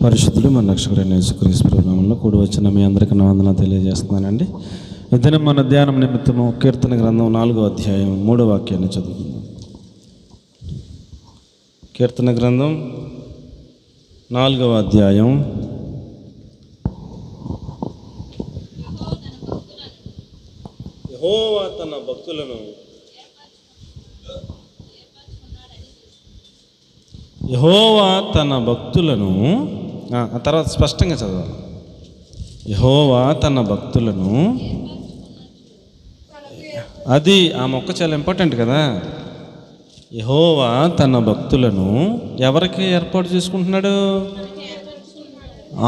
పరిశుద్ధుడు మన రక్షకుడైన యేసుక్రీస్తు నామములో కూడి వచ్చిన మీ అందరికీ నా వందనాలు తెలియజేస్తున్నానండి. ఇద్దరు మన ధ్యానం నిమిత్తము కీర్తన గ్రంథం 4వ అధ్యాయం 3వ వాక్యాన్ని చదువుకుందాం. కీర్తన గ్రంథం 4వ అధ్యాయం యెహోవా తన భక్తులను ఆ తర్వాత స్పష్టంగా చదవాలి. యెహోవా తన భక్తులను, అది ఆ మొక్క చాలా ఇంపార్టెంట్ కదా. యెహోవా తన భక్తులను ఎవరికి ఏర్పాటు చేసుకుంటున్నాడు?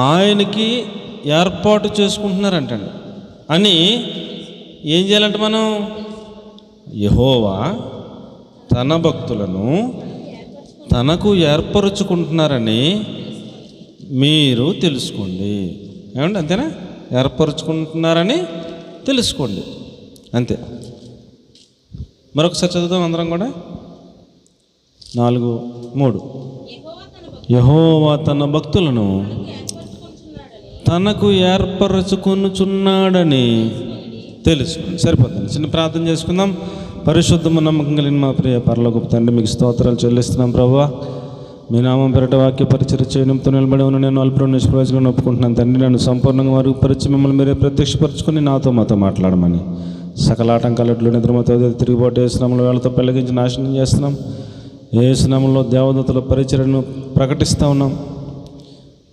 ఆయనకి ఏర్పాటు చేసుకుంటున్నారంటండి. అని ఏం చేయాలంటే మనం యెహోవా తన భక్తులను తనకు ఏర్పరుచుకుంటున్నారని మీరు తెలుసుకోండి. ఏమండి, అంతేనా? ఏర్పరుచుకుంటున్నారని తెలుసుకోండి, అంతే. మరొకసారి చదువుదాం అందరం కూడా. 4:3 యెహోవా తన భక్తులను తనకు ఏర్పరచుకొనుచున్నాడని తెలుసుకోండి. సరిపోతుంది. చిన్న ప్రార్థన చేసుకుందాం. పరిశుద్ధము నమ్మకం కలిగిన మా ప్రియ పరలోకపు తండ్రి, మీకు స్తోత్రాలు చెల్లిస్తున్నాం ప్రభువా. మీ నామం పెరట వాక్య పరిచయం చేయడంతో నిలబడి ఉన్న నేను అల్ప నిష్ప్రయోజనం ఒప్పుకుంటున్నాను తండ్రి. నన్ను సంపూర్ణంగా మరుగుపరిచి మిమ్మల్ని మీరే ప్రత్యక్షపరచుకొని మాతో మాట్లాడమని, సకల ఆటంకాలట్లు నిద్రమతో తిరిగిపోటు ఏసునామంలో వేళతో పెళ్ళగించి నాశనం చేస్తున్నాం. ఏసునామంలో దేవదూతల పరిచయను ప్రకటిస్తూ ఉన్నాం.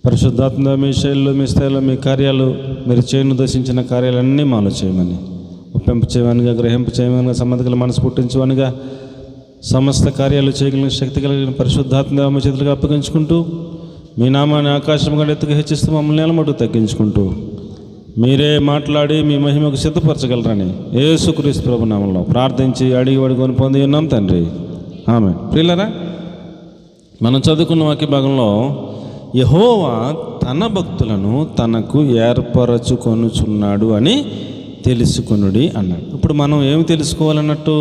పరిశుద్ధాత్మ మీ శైలిలో, మీ స్థాయిలో మీ కార్యాలు, మీరు చేయను దర్శించిన కార్యాలన్నీ మాలో చేయమని, ఒప్పింపు చేయమనిగా, గ్రహింపు చేయమనిగా, సంబంధికుల మనసు పుట్టించమనిగా, సమస్త కార్యాలు చేయగలిగిన శక్తి కలిగిన పరిశుద్ధాత్మ మీ చేతులుగా అప్పగించుకుంటూ, మీ నామాన్ని ఆకాశం కూడా ఎత్తుగా హెచ్చిస్తూ మమ్మల్ని నెలమట్టు తగ్గించుకుంటూ, మీరే మాట్లాడి మీ మహిమకు సిద్ధపరచగలరని యేసుక్రీస్తు ప్రభు నామంలో ప్రార్థించి అడిగి అడుగుని పొంది ఉన్నాం తండ్రి, ఆమేన్. ప్రియులారా, మనం చదువుకున్న వాక్య భాగంలో యెహోవా తన భక్తులను తనకు ఏర్పరచుకొనుచున్నాడు అని తెలుసుకొనుడి అన్నాడు. ఇప్పుడు మనం ఏమి తెలుసుకోవాలన్నట్టు?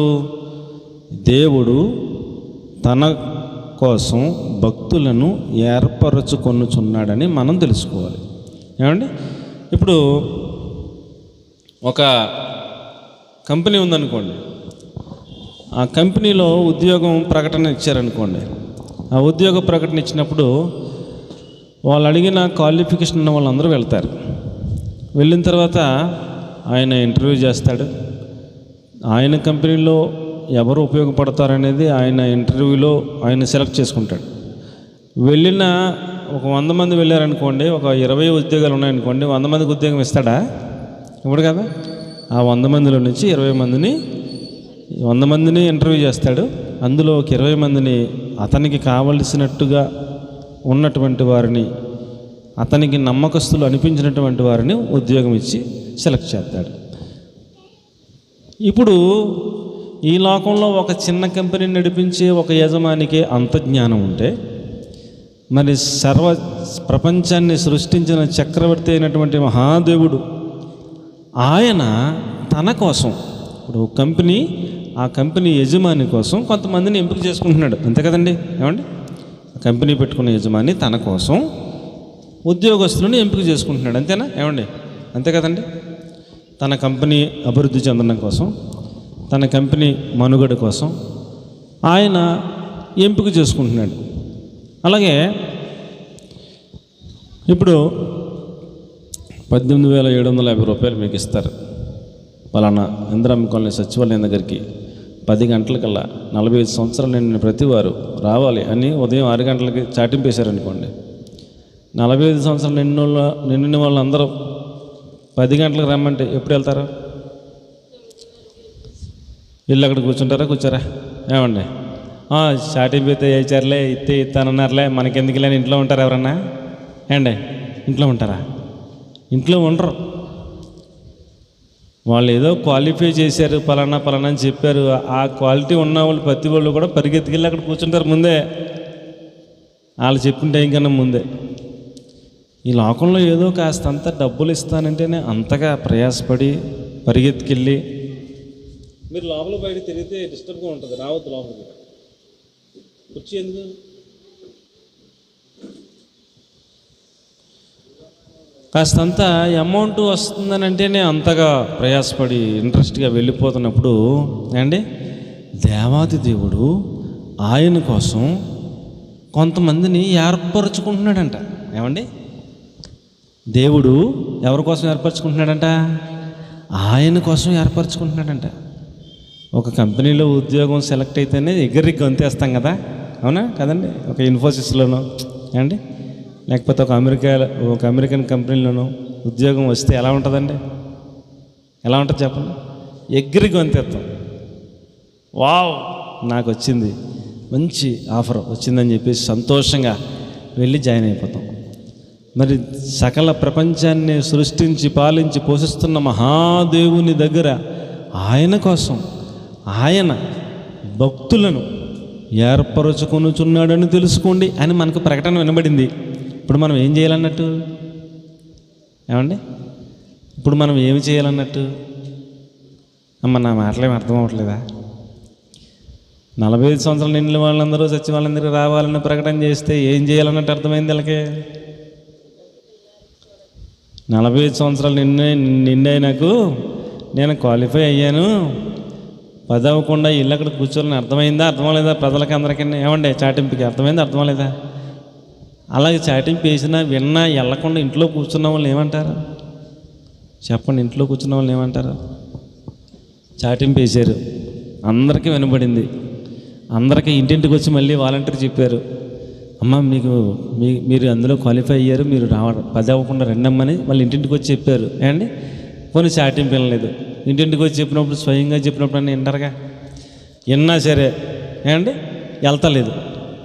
దేవుడు తన కోసం భక్తులను ఏర్పరచుకొనుచున్నాడని మనం తెలుసుకోవాలి. ఏమండి, ఇప్పుడు ఒక కంపెనీ ఉందనుకోండి. ఆ కంపెనీలో ఉద్యోగం ప్రకటన ఇచ్చారనుకోండి. ఆ ఉద్యోగ ప్రకటన ఇచ్చినప్పుడు వాళ్ళు అడిగిన క్వాలిఫికేషన్ ఉన్న వాళ్ళందరూ వెళ్తారు. వెళ్ళిన తర్వాత ఆయన ఇంటర్వ్యూ చేస్తాడు. ఆయన కంపెనీలో ఎవరు ఉపయోగపడతారనేది ఆయన ఇంటర్వ్యూలో ఆయన సెలెక్ట్ చేసుకుంటాడు. వెళ్ళిన ఒక 100 మంది వెళ్ళారనుకోండి, ఒక 20 ఉద్యోగాలు ఉన్నాయనుకోండి, 100 మందికి ఉద్యోగం ఇస్తాడా? ఇప్పుడు కదా. ఆ 100 మందిలో నుంచి 100 మందిని ఇంటర్వ్యూ చేస్తాడు. అందులో ఒక 20 మందిని అతనికి కావలసినట్టుగా ఉన్నటువంటి వారిని, అతనికి నమ్మకస్తులు అనిపించినటువంటి వారిని ఉద్యోగం ఇచ్చి సెలెక్ట్ చేస్తాడు. ఇప్పుడు ఈ లోకంలో ఒక చిన్న కంపెనీ నడిపించే ఒక యజమానికి అంత జ్ఞానం ఉంటే, మరి సర్వ ప్రపంచాన్ని సృష్టించిన చక్రవర్తి అయినటువంటి మహాదేవుడు ఆయన తన కోసం, ఇప్పుడు కంపెనీ, ఆ కంపెనీ యజమాని కోసం కొంతమందిని ఎంపిక చేసుకుంటున్నాడు, అంతే కదండి. ఏమండి, కంపెనీ పెట్టుకున్న యజమాని తన కోసం ఉద్యోగస్తులను ఎంపిక చేసుకుంటున్నాడు, అంతేనా? ఏమండి, అంతే కదండి. తన కంపెనీ అభివృద్ధి చెందడం కోసం, తన కంపెనీ మనుగడ కోసం ఆయన ఎంపిక చేసుకుంటున్నాడు. అలాగే ఇప్పుడు 18,750 రూపాయలు మీకు ఇస్తారు. పలానా ఇందిరమ్మ కాలనీ సచివాలయం దగ్గరికి 10 గంటలకల్లా 45 సంవత్సరాలు నిండిన ప్రతి వారు రావాలి అని ఉదయం 6 గంటలకి చాటింపేశారనుకోండి. 45 సంవత్సరాలు నిండిన వాళ్ళందరూ 10 గంటలకు రమ్మంటే ఎప్పుడు వెళ్తారు? ఇల్లు అక్కడ కూర్చోరా? ఏమండి, చాటింపు అయితే వేచారులే, ఇస్తానన్నారులే, మనకెందుకులే అని ఇంట్లో ఉంటారు ఎవరన్నా? ఏమండి, ఇంట్లో ఉంటారా? ఇంట్లో ఉండరు. వాళ్ళు ఏదో క్వాలిఫై చేశారు, పలానా అని చెప్పారు. ఆ క్వాలిటీ ఉన్న వాళ్ళు ప్రతి వాళ్ళు కూడా పరిగెత్తుకెళ్ళి అక్కడ కూర్చుంటారు ముందే, వాళ్ళు చెప్పిన టైం కన్నా ముందే. ఈ లోకంలో ఏదో కాస్తంత డబ్బులు ఇస్తానంటేనే అంతగా ప్రయాసపడి పరిగెత్తుకెళ్ళి, మీరు లోపల బయట తిరిగితే డిస్టర్బ్గా ఉంటుంది, రావద్దు లోపలికి. కుర్చీ ఎందుకు? కాస్తంత అమౌంట్ వస్తుందని అంటేనే అంతగా ప్రయాసపడి ఇంట్రెస్ట్గా వెళ్ళిపోతున్నప్పుడు అండి, దేవాది దేవుడు ఆయన కోసం కొంతమందిని ఏర్పరచుకుంటున్నాడంట. ఏమండి, దేవుడు ఎవరి కోసం ఏర్పరచుకుంటున్నాడంట? ఆయన కోసం ఏర్పరచుకుంటున్నాడంట. ఒక కంపెనీలో ఉద్యోగం సెలెక్ట్ అయితేనే ఎగిరికి గొంతేస్తాం కదా, అవునా కదండి? ఒక ఇన్ఫోసిస్లోనో అండి, లేకపోతే ఒక అమెరికన్ కంపెనీలోనో ఉద్యోగం వస్తే ఎలా ఉంటుందండి? ఎలా ఉంటుంది చెప్పండి? ఎగిరి గొంతేస్తాం. వావ్, నాకు వచ్చింది, మంచి ఆఫర్ వచ్చిందని చెప్పేసి సంతోషంగా వెళ్ళి జాయిన్ అయిపోతాం. మరి సకల ప్రపంచాన్ని సృష్టించి పాలించి పోషిస్తున్న మహాదేవుని దగ్గర ఆయన కోసం ఆయన భక్తులను ఏర్పరచుకొనుచున్నాడని తెలుసుకోండి అని మనకు ప్రకటన వినబడింది. ఇప్పుడు మనం ఏం చేయాలన్నట్టు? ఏమండి, ఇప్పుడు మనం ఏమి చేయాలన్నట్టు? అమ్మ, నా మాటలేమి అర్థం అవ్వట్లేదా? 45 సంవత్సరాలు నిండిన వాళ్ళందరూ చచ్చి వాళ్ళందరికీ రావాలని ప్రకటన చేస్తే ఏం చేయాలన్నట్టు అర్థమైంది వాళ్ళకి. 45 సంవత్సరాలు నిండైనాకు నేను క్వాలిఫై అయ్యాను, 10 అవ్వకుండా ఇల్లు అక్కడ కూర్చోవాలని అర్థమైందా? అర్థమలేదా? ప్రజలకి అందరికీ ఏమండి, చాటింపుకి అర్థమైందా? అర్థమలేదా? అలాగే చాటింపు వేసినా విన్నా వెళ్ళకుండా ఇంట్లో కూర్చున్న వాళ్ళు ఏమంటారు చెప్పండి? ఇంట్లో కూర్చున్న వాళ్ళు ఏమంటారు? చాటింపు వేసారు, అందరికీ వినబడింది, అందరికీ ఇంటింటికి వచ్చి మళ్ళీ వాలంటీర్ చెప్పారు, అమ్మ మీరు అందులో క్వాలిఫై అయ్యారు, మీరు 10 అవ్వకుండా రెండమ్మని మళ్ళీ ఇంటింటికి వచ్చి చెప్పారు. ఏమండి, కొన్ని చాటింపు వినలేదు. ఇంటింటికి వచ్చి చెప్పినప్పుడు, స్వయంగా చెప్పినప్పుడు అని వింటారుగా. విన్నా సరే ఏమండి వెళ్తలేదు,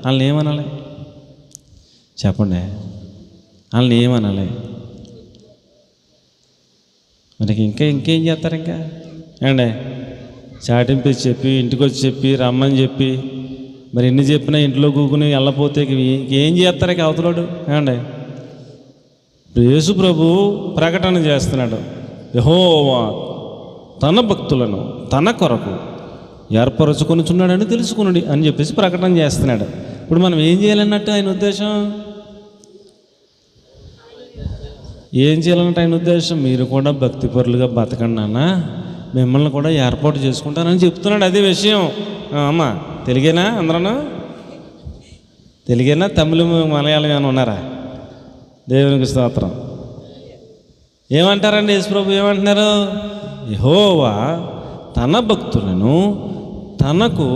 వాళ్ళని ఏమనాలి చెప్పండి? వాళ్ళని ఏమనాలి? మనకి ఇంకేం చేస్తారు? ఇంకా ఏమండి, చాటింపు చెప్పి ఇంటికి వచ్చి చెప్పి రమ్మని చెప్పి మరి ఎన్ని చెప్పినా ఇంట్లో కూకుని వెళ్ళపోతే ఏం చేస్తారు ఇక అవతలోడు? ఏమండి, యేసు ప్రభు ప్రకటన చేస్తున్నాడు, యెహోవా తన భక్తులను తన కొరకు ఏర్పరచుకొనుచున్నాడని తెలుసుకున్నాడు అని చెప్పేసి ప్రకటన చేస్తున్నాడు. ఇప్పుడు మనం ఏం చేయాలన్నట్టు ఆయన ఉద్దేశం? ఏం చేయాలన్నట్టు ఆయన ఉద్దేశం? మీరు కూడా భక్తిపరులుగా బతకండి నాన్న, మిమ్మల్ని కూడా ఏర్పాటు చేసుకుంటానని చెప్తున్నాడు. అదే విషయం. అమ్మ, తెలుగేనా? అందరూ తెలుగేనా? తమిళ మలయాళం ఏమైనా ఉన్నారా? దేవునికి స్తోత్రం. ఏమంటారండి యేసుప్రభు? ఏమంటున్నారు? యెహోవా తన భక్తులను తనకు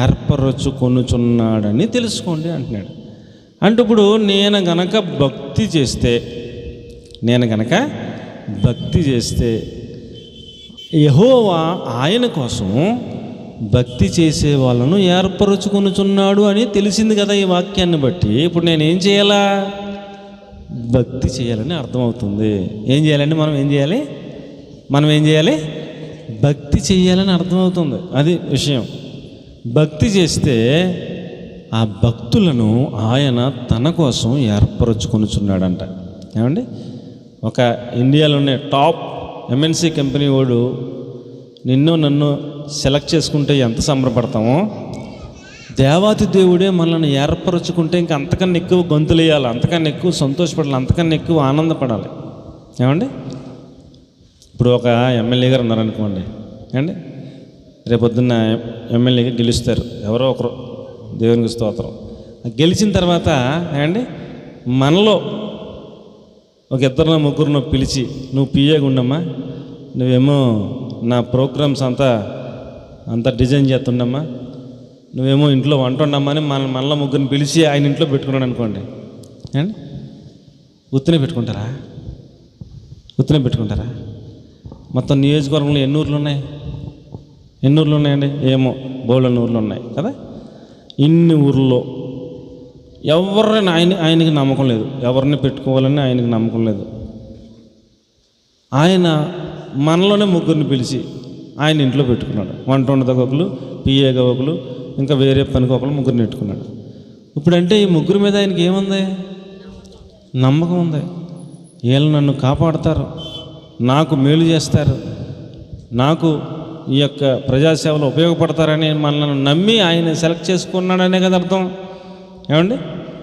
ఏర్పరచుకొనుచున్నాడని తెలుసుకోండి అంటున్నాడు. అంటే ఇప్పుడు నేను గనక భక్తి చేస్తే యెహోవా ఆయన కోసం భక్తి చేసే వాళ్ళను ఏర్పరచుకొనుచున్నాడు అని తెలిసింది కదా ఈ వాక్యాన్ని బట్టి. ఇప్పుడు నేనేం చేయాలా? భక్తి చేయాలని అర్థమవుతుంది. ఏం చేయాలండి? మనం ఏం చేయాలి? భక్తి చేయాలని అర్థమవుతుంది. అది విషయం. భక్తి చేస్తే ఆ భక్తులను ఆయన తన కోసం ఏర్పరచుకొనుచున్నాడంట. ఏమండి, ఒక ఇండియాలోనే టాప్ ఎంఎన్సి కంపెనీ వాడు నన్ను సెలెక్ట్ చేసుకుంటే ఎంత సంబరపడతామో, దేవాతి దేవుడే మనల్ని ఏర్పరచుకుంటే ఇంకా అంతకన్నా ఎక్కువ గొంతులు వేయాలి, అంతకన్నా ఎక్కువ సంతోషపడాలి, అంతకన్నా ఎక్కువ ఆనందపడాలి. ఏమండి, ఇప్పుడు ఒక ఎమ్మెల్యే గారు ఉన్నారనుకోండి, ఏమండి, రేపొద్దున్న ఎమ్మెల్యేగా గెలుస్తారు ఎవరో ఒకరు, దేవునికి స్తోత్రం. గెలిచిన తర్వాత ఏమండి, మనలో ఒక 2-3 పిలిచి, నువ్వు పిఏగా ఉండమ్మా, నువ్వేమో నా ప్రోగ్రామ్స్ అంతా డిజైన్ చేస్తుండమ్మా, నువ్వేమో ఇంట్లో వంట ఉండమ్మా అని మనలో 3 పిలిచి ఆయన ఇంట్లో పెట్టుకున్నాడు అనుకోండి. అండి, ఉత్తినే పెట్టుకుంటారా? మొత్తం నియోజకవర్గంలో ఎన్ని ఊర్లు ఉన్నాయండి? ఏమో బోళ్ళని ఊర్లు ఉన్నాయి కదా. ఇన్ని ఊర్లో ఎవరిని ఆయనకి నమ్మకం లేదు, ఎవరిని పెట్టుకోవాలని ఆయనకి నమ్మకం లేదు. ఆయన మనలోనే 3 పిలిచి ఆయన ఇంట్లో పెట్టుకున్నాడు. వంట వండదకు ఒకరు, పిఏగా ఒకరు, ఇంకా వేరే పనికి ఒకరు, 3 పెట్టుకున్నాడు. ఇప్పుడంటే ఈ 3 మీద ఆయనకి ఏముంది? నమ్మకం ఉంది. వీళ్ళు నన్ను కాపాడుతారు, నాకు మేలు చేస్తారు, నాకు ఈ యొక్క ప్రజాసేవలో ఉపయోగపడతారని మనల్ని నమ్మి ఆయన సెలెక్ట్ చేసుకున్నాడనే కదా అర్థం. ఏమండి,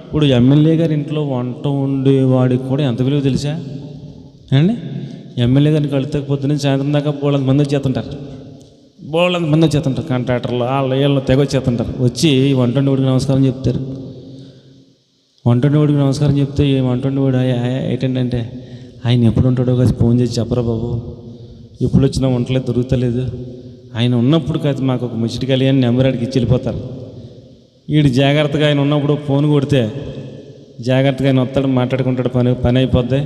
ఇప్పుడు ఎమ్మెల్యే గారి ఇంట్లో వంట ఉండేవాడికి కూడా ఎంత విలువ తెలుసా అండి? ఎమ్మెల్యే గారిని కలితే పొద్దున్న సాయంత్రం దాకా బోళ్ళంత మంది వచ్చేస్తుంటారు, బోళ్ళంత మంది వచ్చేస్తుంటారు, కాంట్రాక్టర్లు వీళ్ళు తెగ వచ్చేస్తుంటారు. వచ్చి వంటండివాడికి నమస్కారం చెప్తారు. వంటండివాడికి నమస్కారం చెప్తే వంటండివాడు ఏంటంటే ఆయన ఎప్పుడు ఉంటాడో కాదు ఫోన్ చేసి చెప్పరా బాబు, ఎప్పుడు వచ్చినా వంటలేదు దొరుకుతలేదు, ఆయన ఉన్నప్పుడు కాదు మాకు ఒక ముచ్చటి కలియని నెంబర్ అడిగి ఇచ్చి వెళ్ళిపోతారు. వీడు జాగ్రత్తగా ఆయన ఉన్నప్పుడు ఫోన్ కొడితే జాగ్రత్తగా ఆయన వస్తాడు, మాట్లాడుకుంటాడు, పని అయిపోద్ది.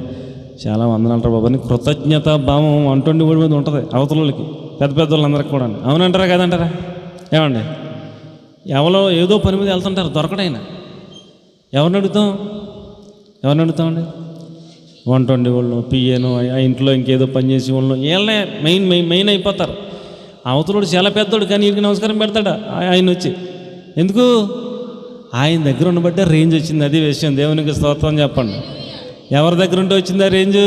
చాలా వందనాలు బాబు అని కృతజ్ఞత భావం వంటండివాడి మీద ఉంటుంది అవతలకి, పెద్ద వాళ్ళందరికీ కూడా. అవునంటారా కదంటారా? ఏమండి, ఎవరో ఏదో పని మీద వెళ్తుంటారు, దొరకడైనా ఎవరిని అడుగుతామండి? వంట వండి వాళ్ళు, పియ్యను, ఆ ఇంట్లో ఇంకేదో పని చేసి వాళ్ళు, వీళ్ళనే మెయిన్ అయిపోతారు. అవతలోడు చాలా పెద్దోడు కానీ వీరికి నమస్కారం పెడతాడు ఆయన వచ్చి. ఎందుకు? ఆయన దగ్గర ఉండబట్టే రేంజ్ వచ్చింది. అది విషయం. దేవునికి స్తోత్రం చెప్పండి. ఎవరి దగ్గర ఉంటే వచ్చింది ఆ రేంజ్?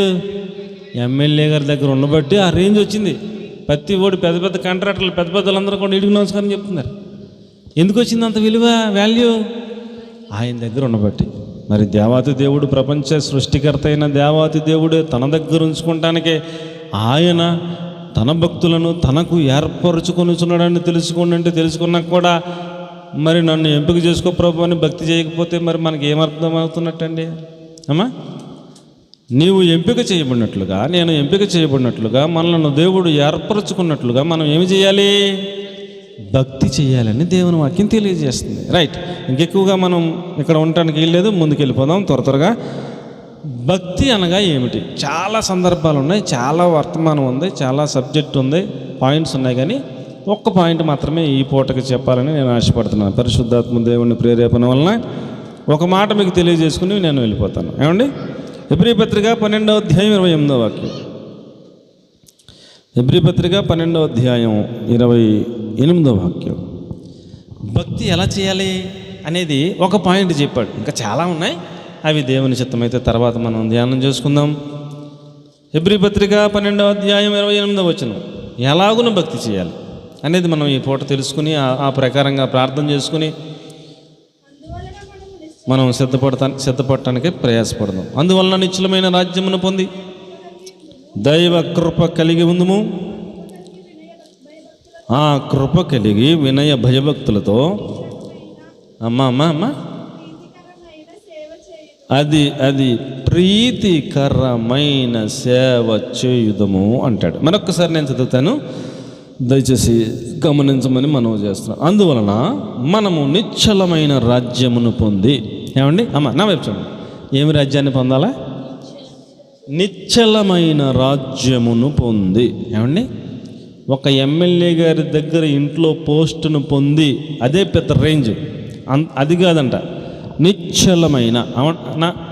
ఎమ్మెల్యే గారి దగ్గర ఉండబట్టి ఆ రేంజ్ వచ్చింది. ప్రతి ఓడి పెద్ద కాంట్రాక్టర్లు, పెద్ద వాళ్ళందరూ కూడా వీడికి నమస్కారం చెప్తున్నారు. ఎందుకు వచ్చింది అంత విలువ, వాల్యూ? ఆయన దగ్గర ఉండబట్టి. మరి దేవాతి దేవుడు, ప్రపంచ సృష్టికర్త అయిన దేవాతి దేవుడు తన దగ్గర ఉంచుకోవటానికే ఆయన తన భక్తులను తనకు ఏర్పరచుకొనిచున్నాడని తెలుసుకోండి. అంటే తెలుసుకున్నాక కూడా మరి నన్ను ఎంపిక చేసుకో ప్రభు అని భక్తి చేయకపోతే మరి మనకి ఏమర్థం అవుతున్నట్టండి? అమ్మా, నీవు ఎంపిక చేయబడినట్లుగా, నేను ఎంపిక చేయబడినట్లుగా, మనల్ని దేవుడు ఏర్పరచుకున్నట్లుగా మనం ఏమి చేయాలి? భక్తి చేయాలని దేవుని వాక్యం తెలియజేస్తుంది. రైట్, ఇంకెక్కువగా మనం ఇక్కడ ఉండటానికి వెళ్ళలేదు, ముందుకు వెళ్ళిపోదాం త్వరగా. భక్తి అనగా ఏమిటి? చాలా సందర్భాలు ఉన్నాయి, చాలా వర్తమానం ఉంది, చాలా సబ్జెక్ట్ ఉంది, పాయింట్స్ ఉన్నాయి. కానీ ఒక్క పాయింట్ మాత్రమే ఈ పూటకి చెప్పాలని నేను ఆశపడుతున్నాను. పరిశుద్ధాత్మ దేవుని ప్రేరేపణ వలన ఒక మాట మీకు తెలియజేసుకుని నేను వెళ్ళిపోతాను. ఏమండి? హెబ్రీ పత్రిక 12వ అధ్యాయం 28వ వాక్యం. హెబ్రీ పత్రిక 12వ అధ్యాయం 28వ వాక్యం. భక్తి ఎలా చేయాలి అనేది ఒక పాయింట్ చెప్పాడు. ఇంకా చాలా ఉన్నాయి, అవి దేవుని చిత్తమైతే తర్వాత మనం ధ్యానం చేసుకుందాం. హెబ్రీ పత్రిక 12వ అధ్యాయం 28వ వచనం. ఎలాగున భక్తి చేయాలి అనేది మనం ఈ పూట తెలుసుకుని ఆ ప్రకారంగా ప్రార్థన చేసుకుని మనం సిద్ధపడటానికి ప్రయాసపడదాం. అందువలన నిశ్చలమైన రాజ్యమును పొంది దైవ కృప కలిగి ఉందుము. ఆ కృప కలిగి వినయ భయభక్తులతో అది ప్రీతికరమైన సేవ చేయుదము అంటాడు. మరొక్కసారి నేను చదువుతాను, దయచేసి గమనించమని మనవి చేస్తున్నాను. అందువలన మనము నిశ్చలమైన రాజ్యమును పొంది, ఏమండి నా వైపు చూడండి, ఏమి రాజ్యాన్ని పొందాలా? నిశ్చలమైన రాజ్యమును పొంది. ఏమండి, ఒక ఎమ్మెల్యే గారి దగ్గర ఇంట్లో పోస్టును పొంది, అదే పెద్ద రేంజ్, అది కాదంట. నిశ్చలమైన,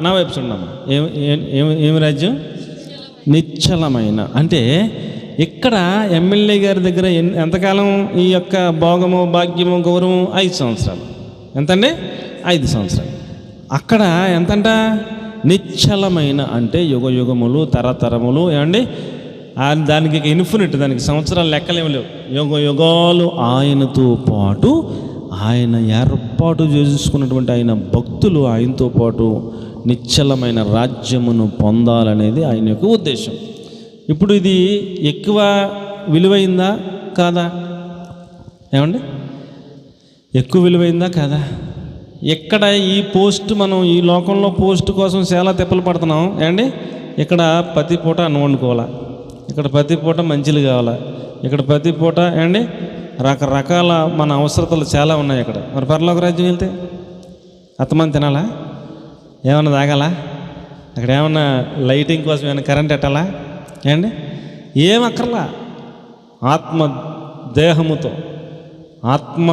నా వైపు చూడమ్మా, ఏమి రాజ్యం? నిశ్చలమైన అంటే ఇక్కడ ఎమ్మెల్యే గారి దగ్గర ఎంతకాలం ఈ యొక్క భోగము, భాగ్యము, గౌరవం? 5 సంవత్సరాలు. ఎంతండి? 5 సంవత్సరాలు. అక్కడ ఎంతంట? నిశ్చలమైన అంటే యుగ యుగములు, తరతరములు. ఏమండి, దానికి ఇన్ఫినిట్, దానికి సంవత్సరాలు లెక్కలేమి లేవు. యుగ యుగాలు ఆయనతో పాటు, ఆయన ఏర్పాటు చేసుకున్నటువంటి ఆయన భక్తులు ఆయనతో పాటు నిశ్చలమైన రాజ్యమును పొందాలనేది ఆయన యొక్క ఉద్దేశం. ఇప్పుడు ఇది ఎక్కువ విలువైందా కాదా? ఏమండి, ఎక్కువ విలువైందా కాదా? ఎక్కడ ఈ పోస్ట్, మనం ఈ లోకంలో పోస్ట్ కోసం చాలా తిప్పలు పడుతున్నాం. ఏమండి, ఇక్కడ ప్రతి పూట అన్నం వండుకోవాలా, ఇక్కడ ప్రతి పూట మంచిలు కావాలా, ఇక్కడ ప్రతి పూట ఏమండి రకరకాల మన అవసరతలు చాలా ఉన్నాయి ఇక్కడ. మరి పరలోక రాజ్యం వెళ్తే అత్తమని తినాలా? ఏమన్నా తాగాలా? అక్కడ ఏమన్నా లైటింగ్ కోసం ఏమైనా కరెంట్ పెట్టాలా? ఏమండి, ఏం అక్కర్లా. ఆత్మ దేహముతో, ఆత్మ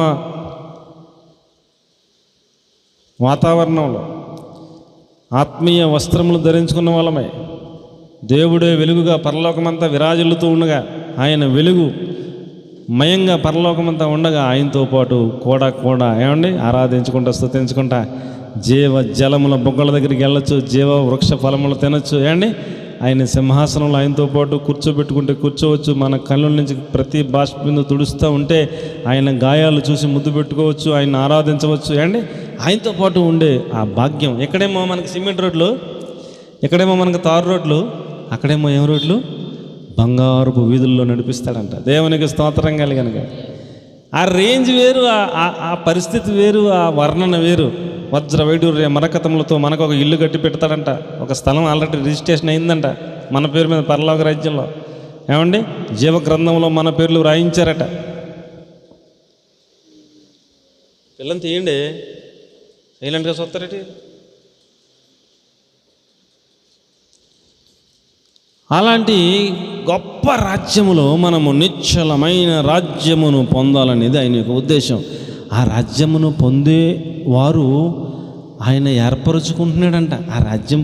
వాతావరణంలో ఆత్మీయ వస్త్రములు ధరించుకున్న వాళ్ళమై దేవుడే వెలుగుగా పరలోకమంతా విరాజిల్లుతూ ఉండగా, ఆయన వెలుగు మయంగా పరలోకమంతా ఉండగా ఆయనతో పాటు కూడా ఏమండి ఆరాధించుకుంటా, స్తుతించుకుంటా జీవ జలముల బొగ్గల దగ్గరికి వెళ్ళొచ్చు, జీవ వృక్ష ఫలములు తినొచ్చు. ఏమండి, ఆయన సింహాసనంలో ఆయనతో పాటు కూర్చోబెట్టుకుంటే కూర్చోవచ్చు. మన కళ్ళ నుంచి ప్రతి బాష్ప బిందు తుడుస్తూ ఉంటే ఆయన గాయాలు చూసి ముద్దు పెట్టుకోవచ్చు, ఆయన ఆరాధించవచ్చు. ఏమండి, ఆయనతో పాటు ఉండే ఆ భాగ్యం. ఎక్కడేమో మనకి సిమెంట్ రోడ్లు, ఎక్కడేమో మనకు తారు రోడ్లు, అక్కడేమో ఏం రోడ్లు? బంగారుపు వీధుల్లో నడిపిస్తాడంట. దేవునికి స్తోత్రం కనుక ఆ రేంజ్ వేరు, ఆ పరిస్థితి వేరు, ఆ వర్ణన వేరు. వజ్ర వైడూర్య మరకతములతో మనకు ఒక ఇల్లు కట్టి పెడతాడంట. ఒక స్థలం ఆల్రెడీ రిజిస్ట్రేషన్ అయిందంట మన పేరు మీద పరలోక రాజ్యంలో. ఏమండి, జీవ గ్రంథంలో మన పేర్లు రాయించారట. పిల్లని తీయండి, సైలెంట్గా చూస్తారటి. అలాంటి గొప్ప రాజ్యములో మనము నిశ్చలమైన రాజ్యమును పొందాలనేది ఆయన యొక్క ఉద్దేశం. ఆ రాజ్యమును పొందేవారు ఆయన ఏర్పరుచుకుంటున్నాడంట. ఆ రాజ్యం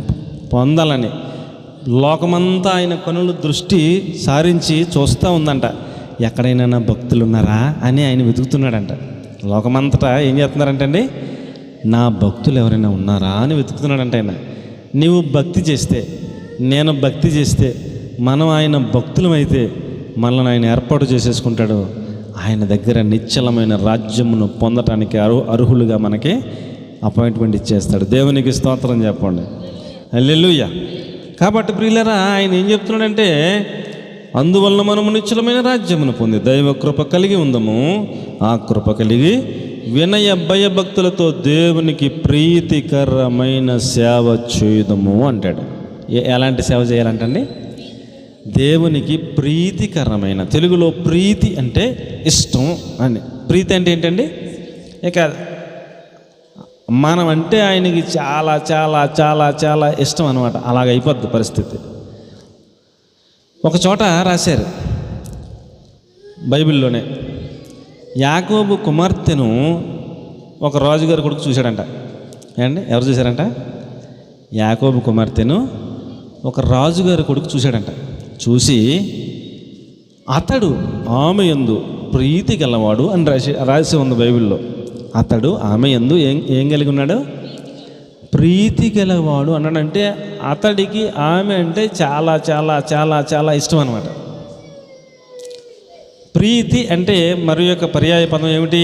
పొందాలని లోకమంతా ఆయన కనులు దృష్టి సారించి చూస్తూ ఉందంట. ఎక్కడైనా భక్తులు ఉన్నారా అని ఆయన వెతుకుతున్నాడంట. లోకమంతటా ఏం చేస్తున్నారంటండి? నా భక్తులు ఎవరైనా ఉన్నారా అని వెతుకుతున్నాడంట ఆయన. నీవు భక్తి చేస్తే, నేను భక్తి చేస్తే, మనం ఆయన భక్తులమైతే మనల్ని ఆయన ఏర్పాటు చేసేసుకుంటాడు. ఆయన దగ్గర నిశ్చలమైన రాజ్యమును పొందటానికి అర్హులుగా మనకి అపాయింట్మెంట్ ఇచ్చేస్తాడు. దేవునికి స్తోత్రం చెప్పండి. హల్లెలూయా. కాబట్టి ప్రియులారా, ఆయన ఏం చెప్తున్నాడంటే, అందువలన మనము నిశ్చలమైన రాజ్యమును పొంది దైవ కృప కలిగి ఉందము. ఆ కృప కలిగి వినయ భయభక్తులతో దేవునికి ప్రీతికరమైన సేవ చేయుదము అంటాడు. ఎలాంటి సేవ చేయాలంటండి? దేవునికి ప్రీతికరమైన. తెలుగులో ప్రీతి అంటే ఇష్టం అని. ప్రీతి అంటే ఏంటండి? ఇక మనం అంటే ఆయనకి చాలా చాలా చాలా చాలా ఇష్టం అనమాట. అలాగ అయిపోద్ది పరిస్థితి. ఒక చోట రాశారు బైబిల్లోనే, యాకోబు కుమార్తెను ఒక రాజుగారి కొడుకు చూశాడంట. ఏమండి, ఎవరు చూశారంట? యాకోబు కుమార్తెను ఒక రాజుగారి కొడుకు చూశాడంట. చూసి అతడు ఆమె యందు ప్రీతి గలవాడు అని రాసి ఉంది బైబిల్లో. అతడు ఆమె యందు ఏం కలిగి ఉన్నాడు? ప్రీతి గలవాడు అన్నాడంటే అతడికి ఆమె అంటే చాలా చాలా చాలా చాలా ఇష్టం అన్నమాట. ప్రీతి అంటే మరి యొక్క పర్యాయ పదం ఏమిటి?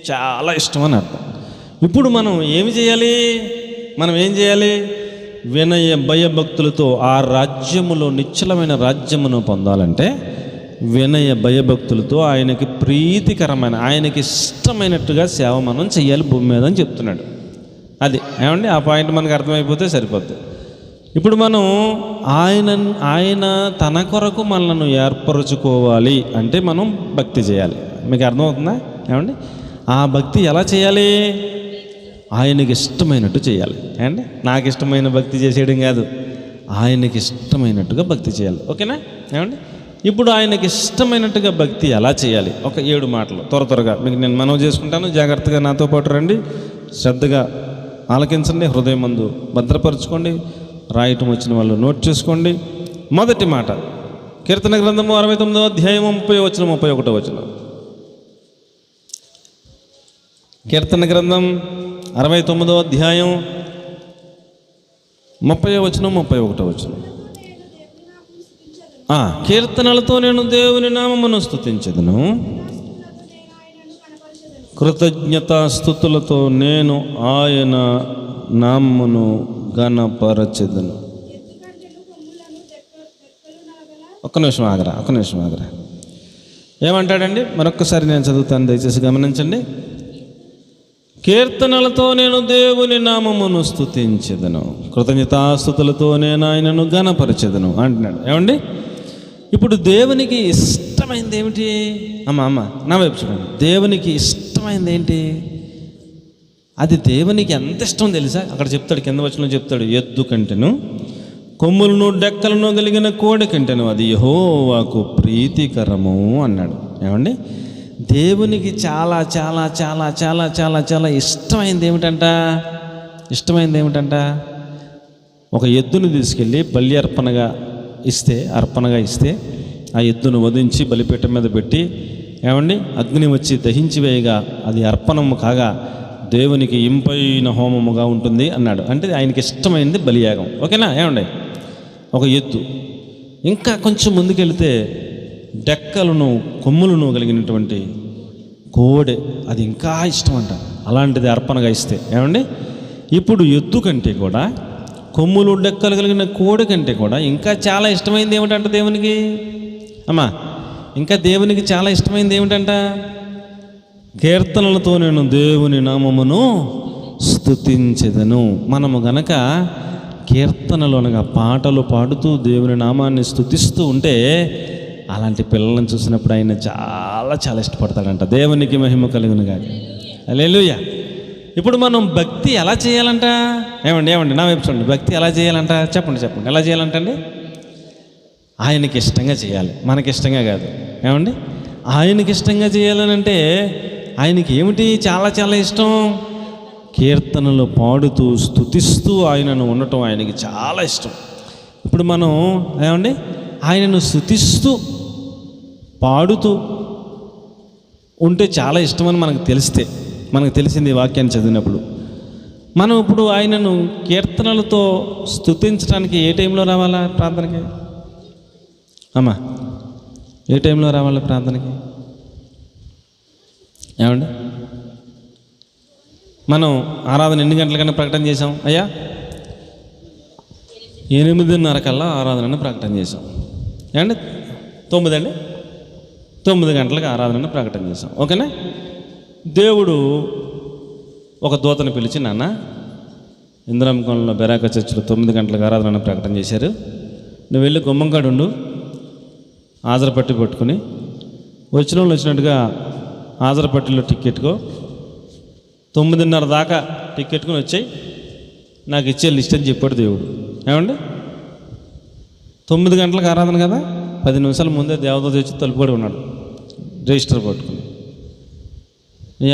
చాలా ఇష్టం అని అర్థం. ఇప్పుడు మనం ఏమి చేయాలి? మనం ఏం చేయాలి? వినయ భయభక్తులతో ఆ రాజ్యములో నిశ్చలమైన రాజ్యమును పొందాలంటే వినయ భయభక్తులతో ఆయనకి ప్రీతికరమైన, ఆయనకి ఇష్టమైనట్టుగా సేవ మనం చెయ్యాలి భూమి మీద అని చెప్తున్నాడు. అది ఏమండి, ఆ పాయింట్ మనకు అర్థమైపోతే సరిపోద్ది. ఇప్పుడు మనం ఆయన తన కొరకు మనల్ని ఏర్పరచుకోవాలి అంటే మనం భక్తి చేయాలి. మీకు అర్థమవుతుందా? ఏమండి, ఆ భక్తి ఎలా చేయాలి? ఆయనకి ఇష్టమైనట్టు చేయాలి. ఏమండి, నాకు ఇష్టమైన భక్తి చేసేయడం కాదు, ఆయనకి ఇష్టమైనట్టుగా భక్తి చేయాలి. ఓకేనా? ఏమండి, ఇప్పుడు ఆయనకి ఇష్టమైనట్టుగా భక్తి ఎలా చేయాలి? ఒక 7 మాటలు త్వరగా మీకు నేను మనవి చేసుకుంటాను. జాగ్రత్తగా నాతో పాటు రండి, శ్రద్ధగా ఆలకించండి, హృదయం మందు భద్రపరచుకోండి. రాయటం వచ్చిన వాళ్ళు నోట్ చేసుకోండి. మొదటి మాట, కీర్తన గ్రంథము 69వ అధ్యాయము 30 వచనం. కీర్తన గ్రంథం 69వ అధ్యాయం 30వ వచనం 31వ వచనం. కీర్తనలతో నేను దేవుని నామమును స్తుతించెదను, కృతజ్ఞతాస్తుతులతో నేను ఆయన నామమును ఘనపరచెదను. ఒక్క నిమిషం ఆగరా. ఏమంటాడండి? మరొక్కసారి నేను చదువుతాను, దయచేసి గమనించండి. కీర్తనలతో నేను దేవుని నామమును స్తుతించెదను, కృతజ్ఞతాస్తుతులతో నేను ఆయనను ఘనపరచెదను అంటున్నాడు. ఏమండి, ఇప్పుడు దేవునికి ఇష్టమైంది ఏమిటి? అమ్మ నా వైపు చూడండి. దేవునికి ఇష్టమైంది ఏంటి? అది దేవునికి ఎంత ఇష్టం తెలుసా? అక్కడ చెప్తాడు, కింద వచనంలో చెప్తాడు, ఎద్దు కంటెను కొమ్ములను డెక్కలను కలిగిన కోడి కంటెను అది యెహోవాకు ప్రీతికరము అన్నాడు. ఏమండి, దేవునికి చాలా చాలా చాలా చాలా చాలా చాలా ఇష్టమైంది ఏమిటంట? ఒక ఎద్దును తీసుకెళ్ళి బలి అర్పణగా ఇస్తే ఆ ఎద్దును వధించి బలిపీఠం మీద పెట్టి, ఏమండి, అగ్ని వచ్చి దహించి వేయగా అది అర్పణము కాగా దేవునికి ఇంపైన హోమముగా ఉంటుంది అన్నాడు. అంటే ఆయనకి ఇష్టమైంది బలియాగం. ఓకేనా? ఏమండి, ఒక ఎద్దు. ఇంకా కొంచెం ముందుకెళ్తే డెక్కలను కొమ్ములను కలిగినటువంటి కోడె, అది ఇంకా ఇష్టం అంట. అలాంటిది అర్పణగా ఇస్తే. ఏమండి, ఇప్పుడు ఎద్దు కంటే కూడా, కొమ్ములు డెక్కలు కలిగిన కోడి కంటే కూడా ఇంకా చాలా ఇష్టమైంది ఏమిటంట దేవునికి? అమ్మా, ఇంకా దేవునికి చాలా ఇష్టమైంది ఏమిటంట? కీర్తనలతో నేను దేవుని నామమును స్తుతించెదను. మనము గనక కీర్తనలు అనగా పాటలు పాడుతూ దేవుని నామాన్ని స్తుతిస్తూ ఉంటే అలాంటి పిల్లలను చూసినప్పుడు ఆయన చాలా చాలా ఇష్టపడతాడంట. దేవునికి మహిమ కలుగును గాక. హల్లెలూయా. ఇప్పుడు మనం భక్తి ఎలా చేయాలంట? ఏమండి నా వైపు చూడండి. భక్తి ఎలా చేయాలంట? చెప్పండి ఎలా చేయాలంటండి? ఆయనకి ఇష్టంగా చేయాలి, మనకి ఇష్టంగా కాదు. ఏమండి, ఆయనకి ఇష్టంగా చేయాలనంటే ఆయనకి ఏమిటి చాలా చాలా ఇష్టం? కీర్తనలు పాడుతూ స్తుతిస్తూ ఆయనను ఉండటం ఆయనకి చాలా ఇష్టం. ఇప్పుడు మనం ఏమండి ఆయనను స్తుతిస్తూ పాడుతూ ఉంటే చాలా ఇష్టమని మనకు తెలిసింది ఈ వాక్యాన్ని చదివినప్పుడు. మనం ఇప్పుడు ఆయనను కీర్తనలతో స్తుతించడానికి ఏ టైంలో రావాలా ప్రార్థనకి? అమ్మా, ఏ టైంలో రావాలా ప్రార్థనకి? ఏమండి, మనం ఆరాధన ఎన్ని గంటలకన్నా ప్రకటన చేసాం? అయ్యా, 8:30 కల్లా ఆరాధనను ప్రకటన చేసాం. ఏమండి, 9 గంటలకు ఆరాధనను ప్రకటన చేసాం. ఓకేనా? దేవుడు ఒక దూతను పిలిచి, నాన్న, ఇంద్రముఖంలో బెరాక చర్చిలో 9 గంటలకు ఆరాధనను ప్రకటన చేశారు, నువ్వు వెళ్ళి గుమ్మంకాడుండు, ఆధారపట్టి పట్టుకుని వచ్చిన వాళ్ళు వచ్చినట్టుగా ఆధారపట్టిలో టికెట్కో 9:30 దాకా టికెట్కుని వచ్చాయి, నాకు ఇచ్చే లిస్ట్ అని చెప్పాడు దేవుడు. ఏమండి, 9 గంటలకు ఆరాధన కదా, 10 నిమిషాల ముందే దేవదూత వచ్చి తలుపుబడి ఉన్నాడు రిజిస్టర్ పట్టుకుని.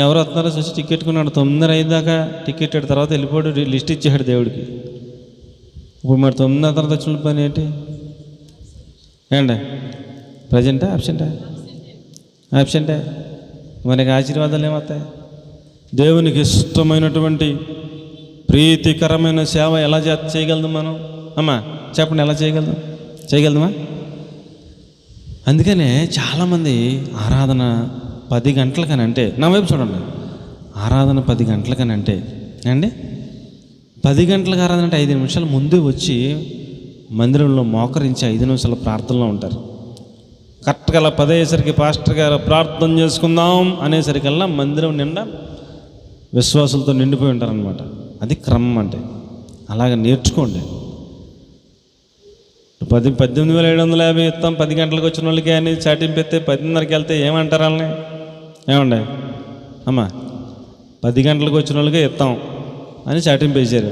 ఎవరు వస్తున్నారో వచ్చి టికెట్ కొన్నాడు. 9:05 దాకా టికెట్ తర్వాత వెళ్ళిపోయాడు, లిస్ట్ ఇచ్చేసాడు దేవుడికి. ఇప్పుడు మరి 9 తర్వాత వచ్చిన పని ఏంటి? ఏమండి, ప్రజెంటా అబ్సెంటా? మనకి ఆశీర్వాదాలు ఏమవుతాయి? దేవునికి ఇష్టమైనటువంటి ప్రీతికరమైన సేవ ఎలా చేయగలదు మనం? అమ్మా చెప్పండి, ఎలా చేయగలదుమా? అందుకనే చాలామంది ఆరాధన 10 గంటలకని అంటే, నా వైపు చూడండి, ఆరాధన 10 గంటలకని అంటే అండి, 10 గంటలకు ఆరాధన అంటే 5 నిమిషాల ముందే వచ్చి మందిరంలో మోకరించి 5 నిమిషాల ప్రార్థనలో ఉంటారు. కరెక్ట్గా 10 అయ్యేసరికి పాస్టర్ గారు ప్రార్థన చేసుకుందాం అనేసరికల్లా మందిరం నిండా విశ్వాసులతో నిండిపోయి ఉంటారనమాట. అది క్రమం అంటే. అలాగే నేర్చుకోండి. 18,750 ఇస్తాం 10 గంటలకు వచ్చిన వాళ్ళకి అని చాటింపు ఎత్తే 10:30కి వెళ్తే ఏమంటారు వాళ్ళని? ఏమండి అమ్మా, 10 గంటలకు వచ్చిన వాళ్ళకే ఇస్తాం అని చాటింపు వేసారు.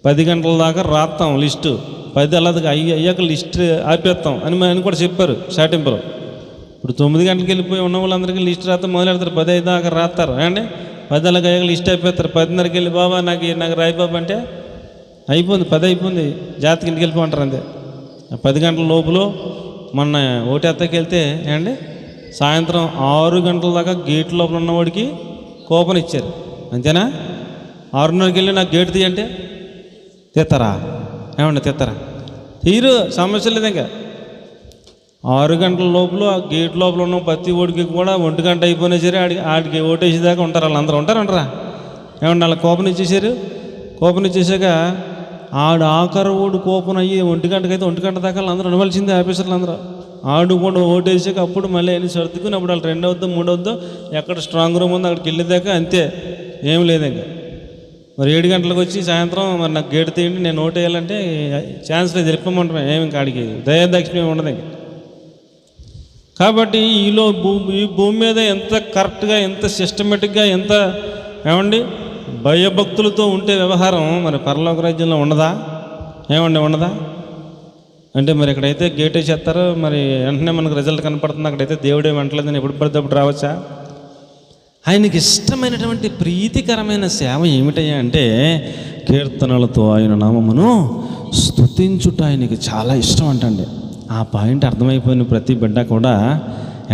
10 గంటల దాకా రాస్తాం లిస్టు, 10 అలాదిగా అయ్యాక లిస్ట్ ఆపేస్తాం అని కూడా చెప్పారు చాటింపులో. ఇప్పుడు 9 గంటలకు వెళ్ళిపోయి ఉన్న వాళ్ళందరికీ లిస్ట్ రాస్తాం మొదలెడతారు, 10 అయిన దాకా రాస్తారు. అండి 10 అలాగ అయ్యాక లిస్ట్ అయిపోతారు. 10:30కి వెళ్ళి బాబా నాకు రాయి బాబా అంటే అయిపోయింది, 10 అయిపోయింది, జాతకి ఇంటికి వెళ్ళిపోంటారు అంతే. 10 గంటల లోపల మొన్న ఓటెత్తకి వెళ్తే అండి సాయంత్రం 6 గంటల దాకా గేట్ లోపల ఉన్నవాడికి కూపన్ ఇచ్చారు. అంతేనా? 6:30కి వెళ్ళి నాకు గేట్ తీయంటే తీస్తారా? ఏమండి తీస్తారా? తీరు, సమస్య లేదు. ఇంకా 6 గంటల లోపల ఆ గేట్ లోపల ఉన్న ప్రతి ఓడికి కూడా 1 గంట అయిపోయినా సరే ఆడికి ఓటేసేదాకా ఉంటారు. వాళ్ళందరూ ఉంటారా? ఏమన్నా వాళ్ళ కూపన్ ఇచ్చేసారు. కూపన్ ఇచ్చేసాక ఆఖరు ఓడి కూపన్ అయ్యి 1 గంటకైతే 1 గంట దాకా అందరూ ఉండవలసిందే ఆఫీసర్లు అందరూ. ఆడు కూడా ఓటేసాక అప్పుడు మళ్ళీ అన్ని సర్దుకుని అప్పుడు వాళ్ళు 2 అవుద్దో 3 అవుద్దో ఎక్కడ స్ట్రాంగ్ రూమ్ ఉందో అక్కడికి వెళ్ళేదాకా అంతే, ఏం లేదు ఇంకా. మరి 7 గంటలకు వచ్చి సాయంత్రం మరి నాకు గేట్ తీయండి నేను ఓటు వేయాలంటే ఛాన్స్ లేదు, తెలిపమంటామే. ఏమి ఇంకా ఆడికి దయాదక్షిణ ఉండదు ఇంకా. కాబట్టి ఈ భూమి మీద ఎంత కరెక్ట్గా, ఎంత సిస్టమేటిక్గా, ఎంత ఏమండి భయభక్తులతో ఉంటే వ్యవహారం మరి పరలోక రాజ్యంలో ఉండదా? ఉండదా? అంటే మరి ఇక్కడైతే గేట్ వేసేస్తారు, మరి వెంటనే మనకు రిజల్ట్ కనపడుతుంది. అక్కడైతే దేవుడే వెంటలేదని ఎప్పుడు పడితే అప్పుడు రావచ్చా? ఆయనకి ఇష్టమైనటువంటి ప్రీతికరమైన సేవ ఏమిటయ్యా అంటే కీర్తనలతో ఆయన నామమును స్తుతించుట ఆయనకి చాలా ఇష్టం అంటండి. ఆ పాయింట్ అర్థమైపోయిన ప్రతి బిడ్డ కూడా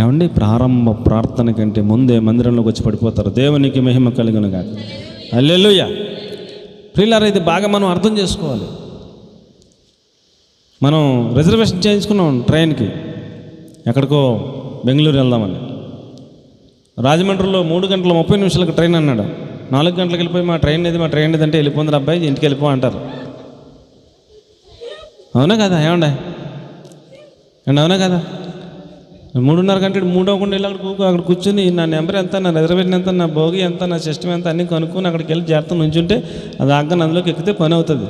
ఏమండి ప్రారంభ ప్రార్థన కంటే ముందే మందిరంలోకి వచ్చి పడిపోతారు. దేవునికి మహిమ కలుగును గాక. హల్లెలూయా. ప్రియులారా, ఇది బాగా మనం అర్థం చేసుకోవాలి. మనం రిజర్వేషన్ చేయించుకున్నాం ట్రైన్కి, ఎక్కడికో బెంగళూరు వెళ్దామని. రాజమండ్రిలో 3 గంటల 30 నిమిషాలకు ట్రైన్ అన్నాడు. 4 గంటలకు వెళ్ళిపోయి మా ట్రైన్ ఏది అంటే వెళ్ళిపోయింది అబ్బాయి, ఇంటికి వెళ్ళిపో అంటారు. అవునా కదా? ఏమండే అండి, అవునా కదా? 3:30 గంటలు 3 అవ్వకుండా వెళ్ళి అక్కడ కూర్చొని నా నెంబర్ ఎంత, నా రిజర్వేషన్ ఎంత, నా భోగి ఎంత, నా సిస్టమ్ ఎంత అన్నీ కనుక్కొని అక్కడికి వెళ్ళి జాగ్రత్త నుంచుంటే అది ఆగ్గానే అందులోకి ఎక్కితే పని అవుతుంది.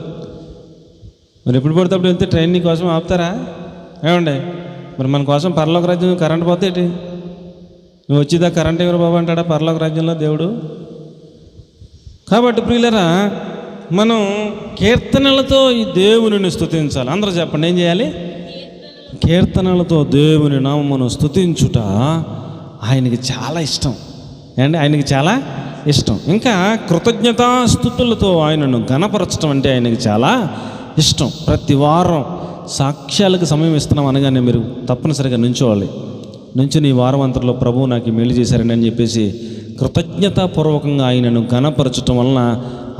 మరి ఎప్పుడు పడితే అప్పుడు వెళ్తే ట్రైన్ నీ కోసం ఆపుతారా? ఏమండి, మరి మన కోసం పరలోక రాజ్యం కరెంట్ పోతే ఏంటి? నువ్వు వచ్చిదా కరెంట్ ఎవరు బాబు అంటాడా పరలోక రాజ్యంలో దేవుడు? కాబట్టి ప్రియులరా, మనం కీర్తనలతో ఈ దేవునిని స్తుతించాలి. అందరూ చెప్పండి, ఏం చేయాలి? కీర్తనలతో దేవుని నామమును స్తుతించుట ఆయనకి చాలా ఇష్టం అండి, ఆయనకి చాలా ఇష్టం. ఇంకా కృతజ్ఞతాస్తుతులతో ఆయనను ఘనపరచడం అంటే ఆయనకి చాలా ఇష్టం. ప్రతి వారం సాక్ష్యాలకు సమయం ఇస్తున్నాం అనగానే మీరు తప్పనిసరిగా నుంచోవాలి. నుంచుని ఈ వారం అంతలో ప్రభువు నాకు మేలు చేశారండి అని చెప్పేసి కృతజ్ఞతాపూర్వకంగా ఆయనను ఘనపరచడం వలన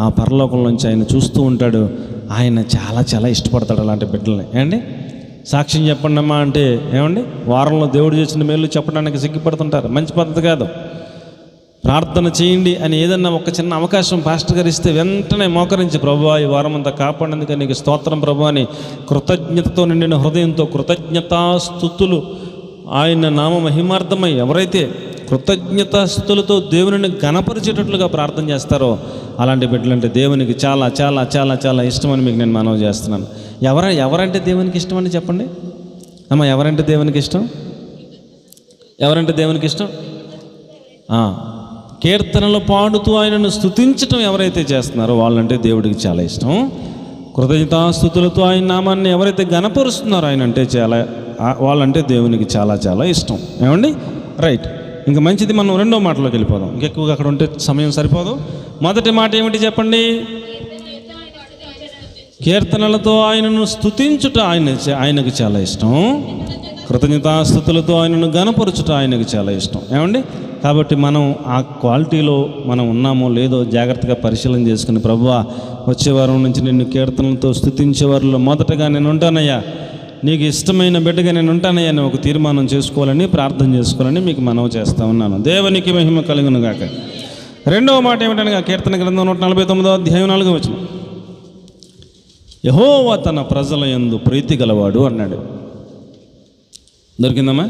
ఆ పరలోకంలోంచి ఆయన చూస్తూ ఉంటాడు. ఆయన చాలా చాలా ఇష్టపడతాడు అలాంటి బిడ్డల్ని. ఏమండి, సాక్ష్యం చెప్పండి అమ్మా అంటే ఏమండి, వారంలో దేవుడు చేసిన మేలు చెప్పడానికి సిగ్గుపడుతుంటారు. మంచి పద్ధతి కాదు. ప్రార్థన చేయండి అని ఏదన్నా ఒక చిన్న అవకాశం పాస్టర్ గారు ఇస్తే వెంటనే మోకరించి, ప్రభువా ఈ వారం అంతా కాపాడేందుకు నీకు స్తోత్రం ప్రభు అని కృతజ్ఞతతో నిండిన హృదయంతో కృతజ్ఞతాస్తుతులు ఆయన నామ మహిమార్థమై ఎవరైతే కృతజ్ఞతాస్తుతులతో దేవుని ఘనపరిచేటట్లుగా ప్రార్థన చేస్తారో అలాంటి బిడ్డలంటే దేవునికి చాలా చాలా చాలా చాలా ఇష్టమని మీకు నేను మనవి చేస్తున్నాను. ఎవరంటే దేవునికి ఇష్టం అని చెప్పండి అమ్మ. ఎవరంటే దేవునికి ఇష్టం? ఎవరంటే దేవునికి ఇష్టం? కీర్తనలు పాడుతూ ఆయనను స్తుతించటం ఎవరైతే చేస్తున్నారో వాళ్ళంటే దేవుడికి చాలా ఇష్టం. కృతజ్ఞతాస్తుతులతో ఆయన నామాన్ని ఎవరైతే ఘనపరుస్తున్నారో ఆయన అంటే వాళ్ళంటే దేవునికి చాలా చాలా ఇష్టం. ఏమండి, రైట్. ఇంకా మంచిది, మనం రెండో మాటలోకి వెళ్ళిపోదాం. ఇంకెక్కువగా అక్కడ ఉంటే సమయం సరిపోదు. మొదటి మాట ఏమిటి చెప్పండి? కీర్తనలతో ఆయనను స్తుతించుట ఆయనకు చాలా ఇష్టం. కృతజ్ఞతాస్తుతులతో ఆయనను ఘనపరచుట ఆయనకు చాలా ఇష్టం. ఏమండి, కాబట్టి మనం ఆ క్వాలిటీలో మనం ఉన్నామో లేదో జాగ్రత్తగా పరిశీలన చేసుకుని, ప్రభువా వచ్చే వారం నుంచి నిన్ను కీర్తనలతో స్తుతించే వారిలో మొదటగా నేను ఉంటానయ్యా, నీకు ఇష్టమైన బిడ్డగా నేను ఉంటానయ్యా అని ఒక తీర్మానం చేసుకోవాలని, ప్రార్థన చేసుకోవాలని మీకు మనవి చేస్తూ ఉన్నాను. దేవునికి మహిమ కలుగును గాక. రెండవ మాట ఏమిటనగా కీర్తన గ్రంథం 149వ అధ్యాయం 4వ వచనం, యెహోవా తన ప్రజల యందు ప్రీతి గలవాడు అన్నాడు. దొరికిందమ్మా?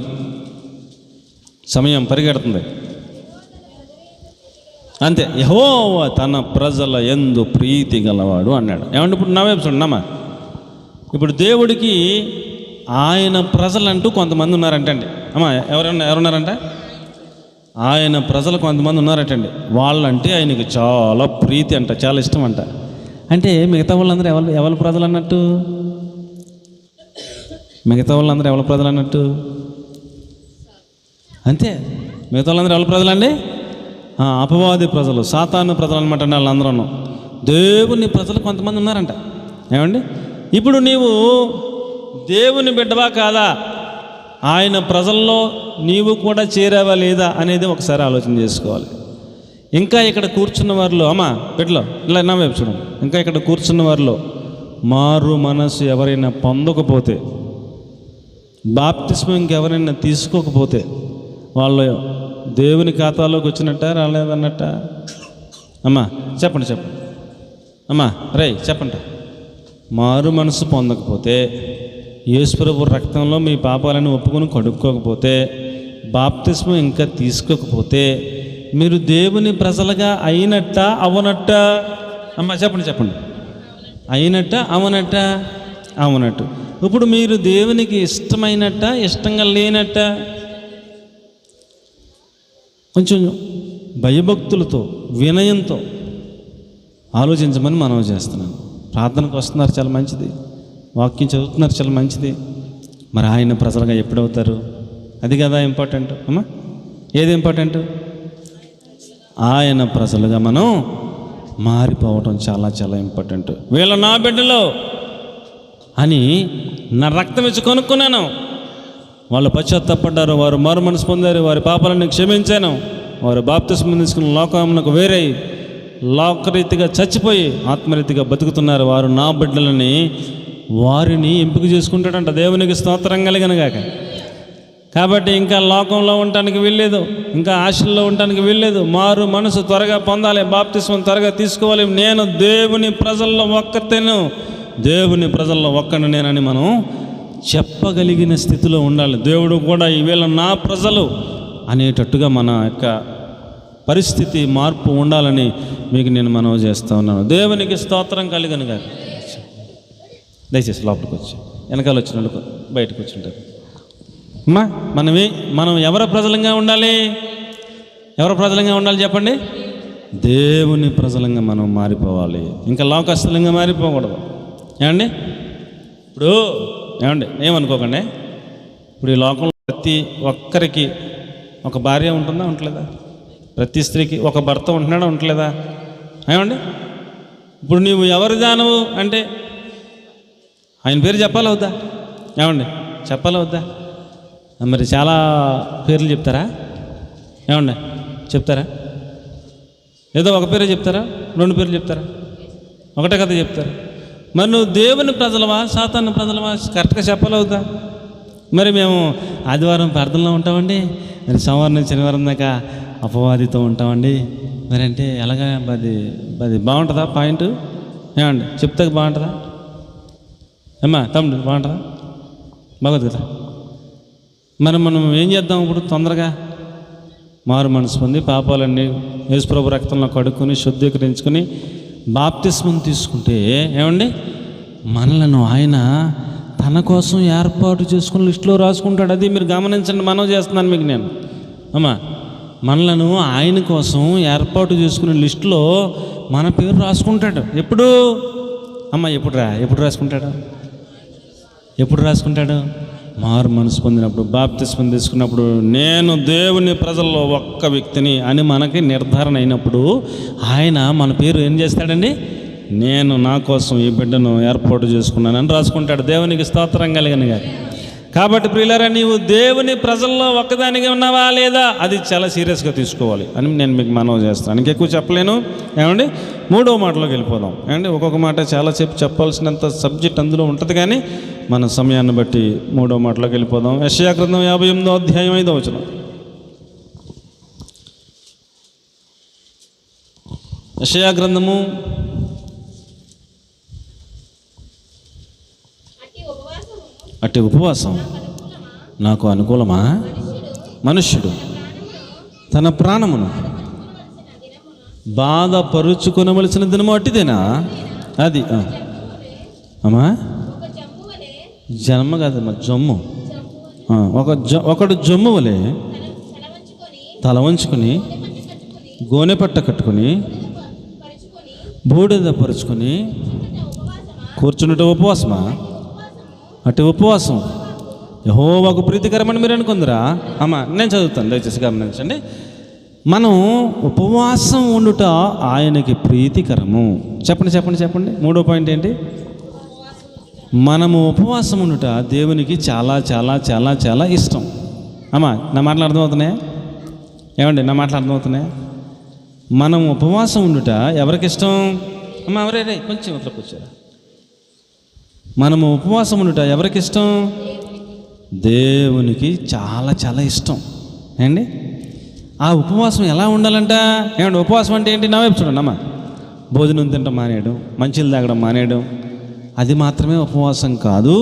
సమయం పరిగెడుతుంది అంతే. యెహోవా తన ప్రజల యందు ప్రీతి గలవాడు అన్నాడు. ఏమంటే ఇప్పుడు నా వైపు చూడమ్మా, ఇప్పుడు దేవుడికి ఆయన ప్రజలంటూ కొంతమంది ఉన్నారంటండి అమ్మా. ఎవరున్నారంట? ఆయన ప్రజలు కొంతమంది ఉన్నారటండి. వాళ్ళంటే ఆయనకి చాలా ప్రీతి అంట, చాలా ఇష్టం అంట. అంటే మిగతా వాళ్ళందరూ ఎవరి ప్రజలు అన్నట్టు? మిగతా వాళ్ళందరూ ఎవరి ప్రజలు అన్నట్టు? అంతే, మిగతా వాళ్ళందరూ ఎవరి ప్రజలండి? అపవాది ప్రజలు, సాతాను ప్రజలు అనమాట. వాళ్ళందరూ దేవుని ప్రజలు కొంతమంది ఉన్నారంట. ఏమండి, ఇప్పుడు నీవు దేవుని బిడ్డవా కాదా? ఆయన ప్రజల్లో నీవు కూడా చేరావా లేదా అనేది ఒకసారి ఆలోచన చేసుకోవాలి. ఇంకా ఇక్కడ కూర్చున్న వారిలో అమ్మా బిడ్డలో ఇలా నా వైపు చూడండి, ఇంకా ఇక్కడ కూర్చున్న వారిలో మారు మనసు ఎవరైనా పొందకపోతే, బాప్తిస్మం ఇంకెవరైనా తీసుకోకపోతే వాళ్ళు దేవుని ఖాతాలోకి వచ్చినట్ట రాలేదన్నట్ట? అమ్మా చెప్పండి అమ్మా, చెప్పండి. మారు మనసు పొందకపోతే, యేసుప్రభు రక్తంలో మీ పాపాలను ఒప్పుకొని కడుక్కోకపోతే, బాప్తిస్మం ఇంకా తీసుకోకపోతే మీరు దేవుని ప్రజలుగా అయినట్ట అవనట్ట? అమ్మ చెప్పండి. అయినట్ట అవనట్ట? అవునట్టు. ఇప్పుడు మీరు దేవునికి ఇష్టమైనట్ట ఇష్టంగా లేనట్ట? కొంచెం భయభక్తులతో వినయంతో ఆలోచించమని మనం చేస్తున్నాను. ప్రార్థనకు వస్తున్నారు, చాలా మంచిది. వాక్యం చదువుతున్నారు, చాలా మంచిది. మరి ఆయన ప్రజలుగా ఎప్పుడవుతారు? అది కదా ఇంపార్టెంట్ అమ్మా. ఏది ఇంపార్టెంట్? ఆయన ప్రజలుగా మనం మారిపోవటం చాలా చాలా ఇంపార్టెంట్. వీళ్ళ నా బిడ్డలో అని నా రక్తం ఇచ్చి కొనుక్కున్నాను, వాళ్ళు పశ్చాత్తాపడ్డారు, వారు మారు మనసు పొందారు, వారి పాపాలను క్షమించాను, వారు బాప్తిస్మం తీసుకున్న లోకమునకు వేరే లోకరీతిగా చచ్చిపోయి ఆత్మరీతిగా బతుకుతున్నారు. వారు నా బిడ్డలని వారిని ఎంపిక చేసుకుంటాడంట. దేవునికి స్తోత్రం కలిగినగాక. కాబట్టి ఇంకా లోకంలో ఉండటానికి వీల్లేదు, ఇంకా ఆశల్లో ఉండటానికి వీల్లేదు. మారు మనసు త్వరగా పొందాలి, బాప్తిస్మం త్వరగా తీసుకోవాలి. నేను దేవుని ప్రజల్లో ఒక్కతేను, దేవుని ప్రజల్లో ఒక్కను నేనని మనం చెప్పగలిగిన స్థితిలో ఉండాలి. దేవుడు కూడా ఈవేళ నా ప్రజలు అనేటట్టుగా మన యొక్క పరిస్థితి మార్పు ఉండాలని మీకు నేను మనవి చేస్తూ ఉన్నాను. దేవునికి స్తోత్రం కలుగును గాక. దయచేసి లోపలికి వచ్చి, వెనకాల వచ్చిన వాళ్ళు బయటకు వచ్చింటారు. అమ్మా, మనం ఎవరి ప్రజలంగా ఉండాలి? ఎవరి ప్రజలంగా ఉండాలి చెప్పండి? దేవుని ప్రజలంగా మనం మారిపోవాలి. ఇంకా లోకస్తులంగా మారిపోకూడదు. ఏమండి? ఇప్పుడు ఏమండి, ఏమనుకోకండి, ఇప్పుడు ఈ లోకంలో ప్రతి ఒక్కరికి ఒక భార్య ఉంటుందా, ఉండలేదా? ప్రతి స్త్రీకి ఒక భర్త ఉంటున్నాడా, ఉండలేదా? ఏమండి? ఇప్పుడు నీవు ఎవరి దానవు అంటే ఆయన పేరు చెప్పాలా వద్దా? ఏమండి, చెప్పాలా వద్దా? మరి చాలా పేర్లు చెప్తారా? ఏమండి, చెప్తారా? ఏదో ఒక పేరే చెప్తారా, రెండు పేర్లు చెప్తారా, ఒకటే కథ చెప్తారా? మరి నువ్వు దేవుని ప్రజలవా, సాతాను ప్రజలవా? కరెక్ట్గా చెప్పాలా వద్దా? మరి మేము ఆదివారం ప్రార్థనలో ఉంటామండి, మరి సోమవారం నుంచి శనివారం దాకా అపవాదితో ఉంటామండి, మరి అంటే ఎలాగా? అది బాగుంటుందా పాయింట్? ఏమండి, చెప్తే బాగుంటుందా? అమ్మా తమ్ముడు, బాగుంటుందా? బాగోదు కదా. మరి మనం ఏం చేద్దాం ఇప్పుడు? తొందరగా మారు మనసు పొంది పాపాలన్నీ యేసుప్రభు రక్తంలో కడుక్కొని శుద్ధీకరించుకొని బాప్తిస్మం తీసుకుంటే ఏమండి, మనలను ఆయన తన కోసం ఏర్పాటు చేసుకుని లిస్టులో రాసుకుంటాడు. అది మీరు గమనించండి, మనం చేస్తున్నాను మీకు నేను. అమ్మా, మనలను ఆయన కోసం ఏర్పాటు చేసుకునే లిస్టులో మన పేరు రాసుకుంటాడు. ఎప్పుడు? అమ్మ, ఎప్పుడు రాసుకుంటాడు? ఎప్పుడు రాసుకుంటాడు? మారు మనసు పొందినప్పుడు, బాప్తిస్మం తీసుకున్నప్పుడు, నేను దేవుని ప్రజల్లో ఒక్క వ్యక్తిని అని మనకి నిర్ధారణ అయినప్పుడు ఆయన మన పేరు ఏం చేస్తాడండి? నేను నా కోసం ఈ బిడ్డను ఏర్పాటు చేసుకున్నానని రాసుకుంటాడు. దేవునికి స్తోత్రం కలిగిన గారు. కాబట్టి ప్రియులారా, నీవు దేవుని ప్రజల్లో ఒక్కదానిగా ఉన్నావా లేదా, అది చాలా సీరియస్గా తీసుకోవాలి అని నేను మీకు మనవి చేస్తాను. ఇంకెక్కువ చెప్పలేను. ఏమండి, మూడో మాటలోకి వెళ్ళిపోదాం. ఏమండి, ఒక్కొక్క మాట చాలా చెప్పాల్సినంత సబ్జెక్ట్ అందులో ఉంటుంది, కానీ మన సమయాన్ని బట్టి మూడో మాటలోకి వెళ్ళిపోదాం. యెషయా గ్రంథం 58వ అధ్యాయం 5వ వచనం. యెషయా గ్రంథము అట్టి ఉపవాసం నాకు అనుకూలమా? మనుష్యుడు తన ప్రాణమును బాధపరుచుకొనవలసిన దినము అట్టిదేనా? అది అమ్మా, జన్మ కాదమ్మా, జమ్ము. ఒకడు జమ్ము వలె తల వంచుకొని గోనె పట్ట కట్టుకొని బూడిద పరుచుకొని కూర్చున్నట ఉపవాసమా? అటు ఉపవాసం యెహోవాకు ప్రీతికరమని మీరు అనుకుందరా? అమ్మా, నేను చదువుతాను, దయచేసి గమనించండి. మనం ఉపవాసం ఉండుట ఆయనకి ప్రీతికరము. చెప్పండి. మూడో పాయింట్ ఏంటి? మనము ఉపవాసం ఉండుట దేవునికి చాలా చాలా చాలా చాలా ఇష్టం. అమ్మా, నా మాటలు అర్థమవుతున్నాయా? ఏమండి, నా మాటలు అర్థమవుతున్నాయా? మనం ఉపవాసం ఉండుట ఎవరికి ఇష్టం? అమ్మ, ఎవరే కొంచెం ఇట్లా కూర్చోరా. మనము ఉపవాసం ఉండుట ఎవరికి ఇష్టం? దేవునికి చాలా చాలా ఇష్టం. ఏండి, ఆ ఉపవాసం ఎలా ఉండాలంట? ఏమండి, ఉపవాసం అంటే ఏంటి? నా వైపు చూడండి. అమ్మ, భోజనం తినడం మానేయడం, మంచిలు తాగడం మానేయడం, అది మాత్రమే ఉపవాసం కాదు.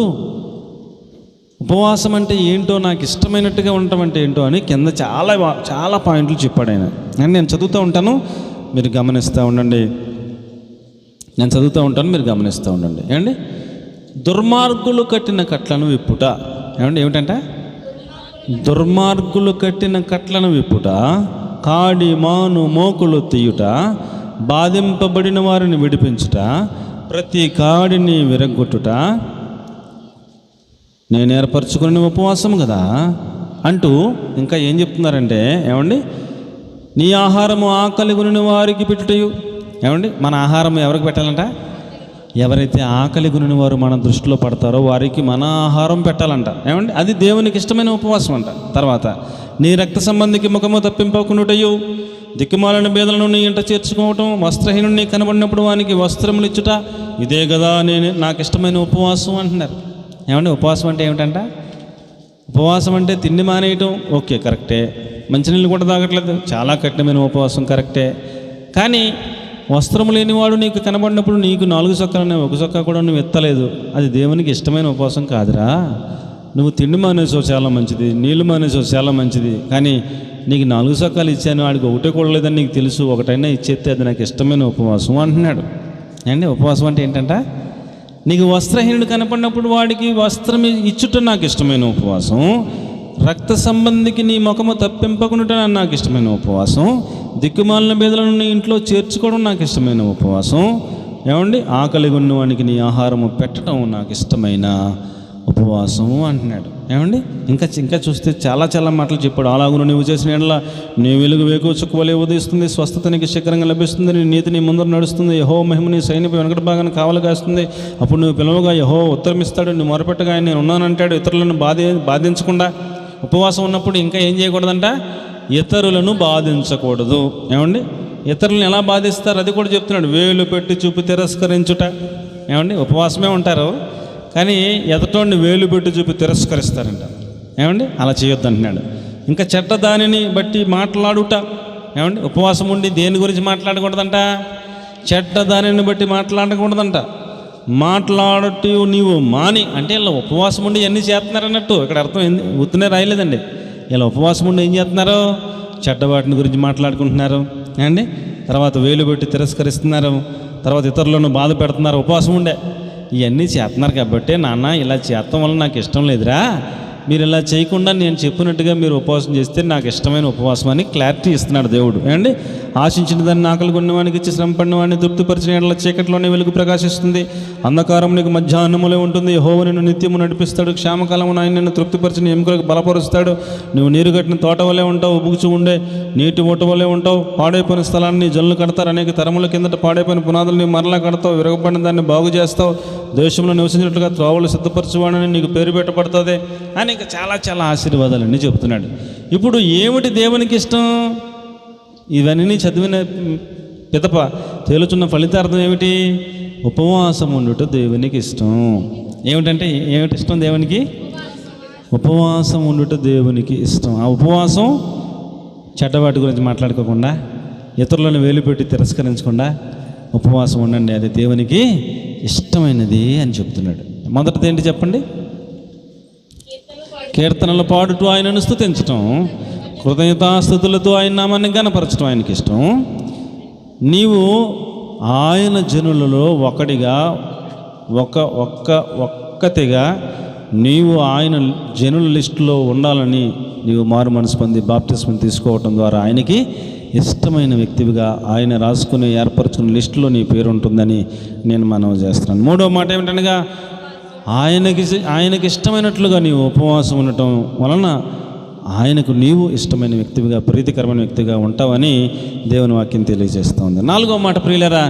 ఉపవాసం అంటే ఏంటో, నాకు ఇష్టమైనట్టుగా ఉండటం అంటే ఏంటో అని కింద చాలా చాలా పాయింట్లు చెప్పాడు ఆయన. నేను చదువుతూ ఉంటాను, మీరు గమనిస్తూ ఉండండి. మీరు గమనిస్తూ ఉండండి. ఏమండి, దుర్మార్గులు కట్టిన కట్లను విప్పుట. ఏమిటంటే దుర్మార్గులు కట్టిన కట్లను విప్పుట, కాడి మాను మోకులు తీయుట, బాధింపబడిన వారిని విడిపించుట, ప్రతి కాడిని విరగొట్టుట నేను ఏర్పరచుకునే ఉపవాసం కదా అంటూ ఇంకా ఏం చెప్తున్నారంటే, ఏమండి, నీ ఆహారము ఆకలి గుని వారికి పెట్టుటయు. ఏమండి, మన ఆహారం ఎవరికి పెట్టాలంట? ఎవరైతే ఆకలి గుని వారు మన దృష్టిలో పడతారో వారికి మన ఆహారం పెట్టాలంట. ఏమండి, అది దేవునికి ఇష్టమైన ఉపవాసం అంట. తర్వాత, నీ రక్త సంబంధికి ముఖము తప్పింపకుండుటయు, దిక్కుమాలిన బేదలను నీ ఇంట చేర్చుకోవటం, వస్త్రహీనుని కనబడినప్పుడు వానికి వస్త్రములు ఇచ్చుట, ఇదే కదా నాకు ఇష్టమైన ఉపవాసం అంటున్నారు. ఏమండి, ఉపవాసం అంటే ఏమిటంట? ఉపవాసం అంటే తిండి మానేయటం ఓకే, కరెక్టే. మంచినీళ్ళు కూడా తాగట్లేదు, చాలా కఠినమైన ఉపవాసం, కరెక్టే. కానీ వస్త్రం లేనివాడు నీకు కనబడినప్పుడు నీకు 4 చొక్కాలనే 1 చొక్కా కూడా నువ్వు ఎత్తలేదు, అది దేవునికి ఇష్టమైన ఉపవాసం కాదురా. నువ్వు తిండి మానేసావు, చాలా మంచిది, నీళ్లు మానేసావు, చాలా మంచిది. కానీ నీకు 4 చొక్కాలు ఇచ్చాను, వాడికి ఒకటే కూడలేదని నీకు తెలుసు, ఒకటైనా ఇచ్చేస్తే అది నాకు ఇష్టమైన ఉపవాసం అంటున్నాడు. అండి ఉపవాసం అంటే ఏంటంట, నీకు వస్త్రహీనుడు కనపడినప్పుడు వాడికి వస్త్రం ఇచ్చుట నాకు ఇష్టమైన ఉపవాసం, రక్త సంబంధికి నీ ముఖము తప్పింపకుండా నాకు ఇష్టమైన ఉపవాసం, దిక్కుమాలిన బేదలను నీ ఇంట్లో చేర్చుకోవడం నాకు ఇష్టమైన ఉపవాసం, ఏమండి ఆకలి ఉన్నవానికి నీ ఆహారము పెట్టడం నాకు ఇష్టమైన ఉపవాసం అంటున్నాడు. ఏమండి ఇంకా చూస్తే చాలా చాలా మాటలు చెప్పాడు. అలాగును నువ్వు చేసిన ఎడల నీ వెలుగు వేకువ చుక్కవలే ఉదయిస్తుంది, స్వస్థత నీకు శీఘ్రంగా లభిస్తుంది, నీ నీతి నీ ముందర నడుస్తుంది, యెహోవా మహిమ నీ సైన్యపు వెనకటి భాగాన్ని కావలి కాస్తుంది. అప్పుడు నువ్వు పిలవగా యెహోవా ఉత్తరమిస్తాడు, నువ్వు మొరపెట్టగా నేను ఉన్నానంటాడు. ఇతరులను బాధించకుండా ఉపవాసం ఉన్నప్పుడు ఇంకా ఏం చేయకూడదంట, ఇతరులను బాధించకూడదు. ఏమండి ఇతరులను ఎలా బాధిస్తారు అది కూడా చెప్తున్నాడు. వేలు పెట్టి చూపి తిరస్కరించుట. ఏమండి ఉపవాసమే ఉంటారు కానీ ఎదటోడిని వేలు పెట్టి చూపి తిరస్కరిస్తారంట. ఏమండి అలా చేయొద్దు అంటున్నాడు. ఇంకా చెడ్డ దానిని బట్టి మాట్లాడుట. ఏమండి ఉపవాసం ఉండి దేని గురించి మాట్లాడకూడదంట, చెడ్డ దానిని బట్టి మాట్లాడకూడదంట. మాట్లాడటూ నీవు మాని అంటే ఇలా ఉపవాసం ఉండి అన్నీ చేస్తున్నారన్నట్టు ఇక్కడ అర్థం ఉత్తనే రాయలేదండి. ఇలా ఉపవాసం ఉండి ఏం చేస్తున్నారు, చెడ్డ వాటిని గురించి మాట్లాడుకుంటున్నారు. ఏమండి తర్వాత వేలు పెట్టి తిరస్కరిస్తున్నారు, తర్వాత ఇతరులను బాధ పెడుతున్నారు. ఉపవాసం ఉండే ఇవన్నీ చేస్తున్నారు కాబట్టి నాన్న ఇలా చేయటం వల్ల నాకు ఇష్టం లేదురా, మీరు ఇలా చేయకుండా నేను చెప్పినట్టుగా మీరు ఉపవాసం చేస్తే నాకు ఇష్టమైన ఉపవాసం అని క్లారిటీ ఇస్తున్నాడు దేవుడు. ఏమండి ఆశించిన దాన్ని ఆకలి కొన్నవానికి ఇచ్చి శ్రమ పడినవాడిని తృప్తిపరిచిన ఎడల చీకట్లోనే వెలుగు ప్రకాశిస్తుంది, అంధకారం నీకు మధ్యాహ్నములే ఉంటుంది. యెహోవా నిన్ను నిత్యము నడిపిస్తాడు, క్షేమకాలమున ఆయన నిన్ను తృప్తిపరిచిన ఎముకలకు బలపరుస్తాడు. నువ్వు నీరు కట్టిన తోట వలె ఉంటావు, ఉబుకుచు ఉండే నీటి ఊట వలె ఉంటావు. పాడైపోయిన స్థలాన్ని జల్లు కడతారు, అనేక తరముల కిందట పాడైపోయిన పునాదులు నీ మరలా కడతావు, విరగబడిన దాన్ని బాగు చేస్తావు, దేశంలో నివసించినట్లుగా త్రోవలు సిద్ధపరచువాడని నీకు పేరు పెట్టబడుతుంది అని ఇంకా చాలా చాలా ఆశీర్వాదాలన్నీ చెబుతున్నాడు. ఇప్పుడు ఏమిటి దేవునికి ఇష్టం, ఇవన్నీ చదివిన పిదప తేలుచున్న ఫలితార్థం ఏమిటి, ఉపవాసం ఉండుట దేవునికి ఇష్టం. ఏమిటంటే ఏమిటి ఇష్టం దేవునికి, ఉపవాసం ఉండుట దేవునికి ఇష్టం. ఆ ఉపవాసం చెడ్డవాటి గురించి మాట్లాడుకోకుండా, ఇతరులను వేలు పెట్టి తిరస్కరించకుండా ఉపవాసం ఉండండి, అది దేవునికి ఇష్టమైనది అని చెప్తున్నాడు. మొదటిది ఏంటి చెప్పండి, కీర్తనలు పాడుతూ ఆయనను స్తుతించటం, కృతజ్ఞతాస్తుతులతో ఆయన నామాన్ని గణపరచడం ఆయనకి ఇష్టం. నీవు ఆయన జనులలో ఒకటిగా ఒక్కతిగా నీవు ఆయన జనుల లిస్టులో ఉండాలని నీవు మారు మనసు పొంది బాప్తిస్మం తీసుకోవటం ద్వారా ఆయనకి ఇష్టమైన వ్యక్తివిగా ఆయన రాసుకుని ఏర్పరచుకున్న లిస్టులో నీ పేరు ఉంటుందని నేను మనవి చేస్తున్నాను. మూడో మాట ఏమిటనగా ఆయనకి ఇష్టమైనట్లుగా నీవు ఉపవాసం ఉండటం వలన ఆయనకు నీవు ఇష్టమైన వ్యక్తివిగా, ప్రీతికరమైన వ్యక్తిగా ఉంటావని దేవుని వాక్యం తెలియజేస్తుంది. నాలుగో మాట ప్రియులరా,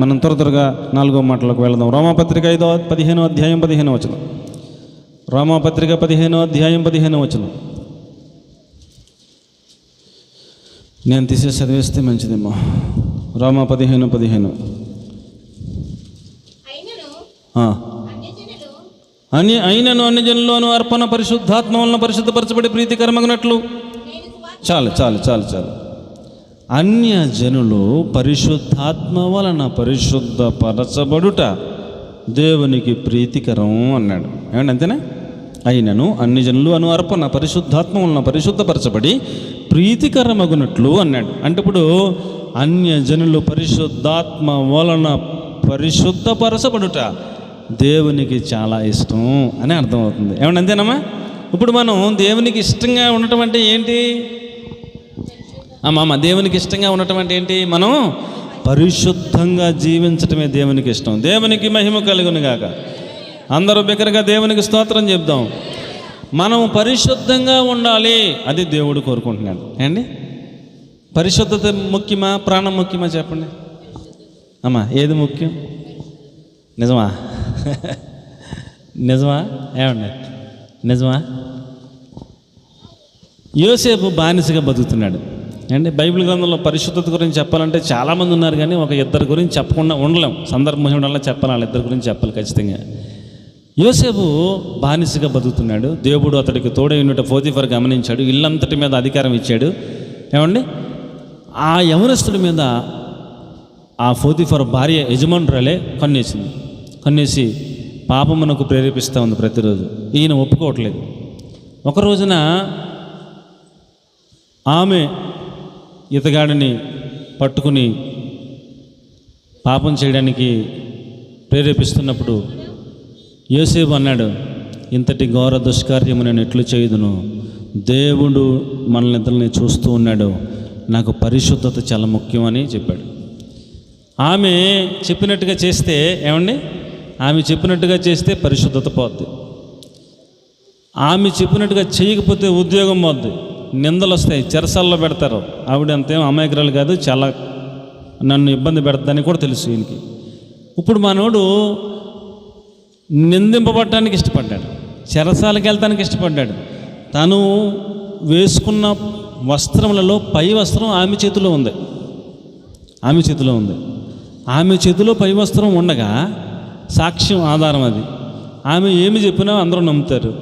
మనం త్వరగా నాలుగో మాటలోకి వెళదాం. రోమాపత్రిక 15వ అధ్యాయం 15వ వచనం. రోమాపత్రిక 15వ అధ్యాయం 15వ వచనం. నేను తీసేసి చదివేస్తే మంచిదేమో. రోమా 15:15. అయినను అన్ని జనుల్లోనూ అర్పణ పరిశుద్ధాత్మ వలన పరిశుద్ధపరచబడి ప్రీతికరమగినట్లు. చాలు. అన్య జనులు పరిశుద్ధాత్మ వలన పరిశుద్ధపరచబడుట దేవునికి ప్రీతికరం అన్నాడు. ఏమండి అంతేనా? అయినను అన్ని జనులు అను అర్పణ పరిశుద్ధాత్మ వలన పరిశుద్ధపరచబడి ప్రీతికరమగునట్లు అన్నాడు. అంటే ఇప్పుడు అన్య జనులు పరిశుద్ధాత్మ వలన పరిశుద్ధపరచబడుట దేవునికి చాలా ఇష్టం అని అర్థమవుతుంది. ఏమండి అంతేనమ్మా? ఇప్పుడు మనం దేవునికి ఇష్టంగా ఉండటం అంటే ఏంటి అమ్మ? దేవునికి ఇష్టంగా ఉండటం అంటే ఏంటి? మనం పరిశుద్ధంగా జీవించటమే దేవునికి ఇష్టం. దేవునికి మహిమ కలుగును గాక. అందరూ బిగ్గరగా దేవునికి స్తోత్రం చెప్దాం. మనం పరిశుద్ధంగా ఉండాలి, అది దేవుడు కోరుకుంటున్నాడు. ఏండి పరిశుద్ధత ముఖ్యమా, ప్రాణం ముఖ్యమా చెప్పండి అమ్మా? ఏది ముఖ్యం? నిజమా? ఏమండి నిజమా? యోసేపు బానిసగా బతుకుతున్నాడు. అండి బైబిల్ గ్రంథంలో పరిశుద్ధత గురించి చెప్పాలంటే చాలామంది ఉన్నారు, కానీ ఒక ఇద్దరు గురించి చెప్పకుండా ఉండలేం. సందర్భం వల్ల చెప్పాలి, వాళ్ళిద్దరి గురించి చెప్పాలి ఖచ్చితంగా. యోసేపు బానిసగా బతుకుతున్నాడు. దేవుడు అతడికి తోడై ఉన్నట్టు పోతీఫర్ గమనించాడు. ఇల్లంతటి మీద అధికారం ఇచ్చాడు. ఏమండి, ఆ యవనస్తుడి మీద ఆ పోతీఫర్ భార్య యజమానురాలే కన్నేసింది. కన్నేసి పాపమునకు ప్రేరేపిస్తూ ఉంది ప్రతిరోజు. ఈయన ఒప్పుకోవట్లేదు. ఒక రోజున ఆమె ఇతగాడిని పట్టుకుని పాపం చేయడానికి ప్రేరేపిస్తున్నప్పుడు యోసేపు అన్నాడు, ఇంతటి ఘోర దుష్కార్యము నేను ఎట్లు చేయుదును? దేవుడు మనల్ని ఇద్దరిని చూస్తూ ఉన్నాడు. నాకు పరిశుద్ధత చాలా ముఖ్యమని చెప్పాడు. ఆమె చెప్పినట్టుగా చేస్తే ఏమండి, ఆమె చెప్పినట్టుగా చేస్తే పరిశుద్ధత పోద్ది. ఆమె చెప్పినట్టుగా చేయకపోతే ఉద్యోగం పోద్ది, నిందలు వస్తాయి, చెరసాల్లో పెడతారు. ఆవిడ అంతేం అమాయకురాలు కాదు, చాలా నన్ను ఇబ్బంది పెడతాదని కూడా తెలుసు ఈయనకి. ఇప్పుడు మనోడు నిందింపబడటానికి ఇష్టపడ్డాడు, చెరసాలకు వెళ్తానికి ఇష్టపడ్డాడు. తను వేసుకున్న వస్త్రములలో పై వస్త్రం ఆమె చేతిలో ఉంది. ఆమె చేతిలో ఉంది. ఆమె చేతిలో పై వస్త్రం ఉండగా సాక్ష్యం ఆధారం అది. ఆమె ఏమి చెప్పినా అందరూ నమ్ముతారు.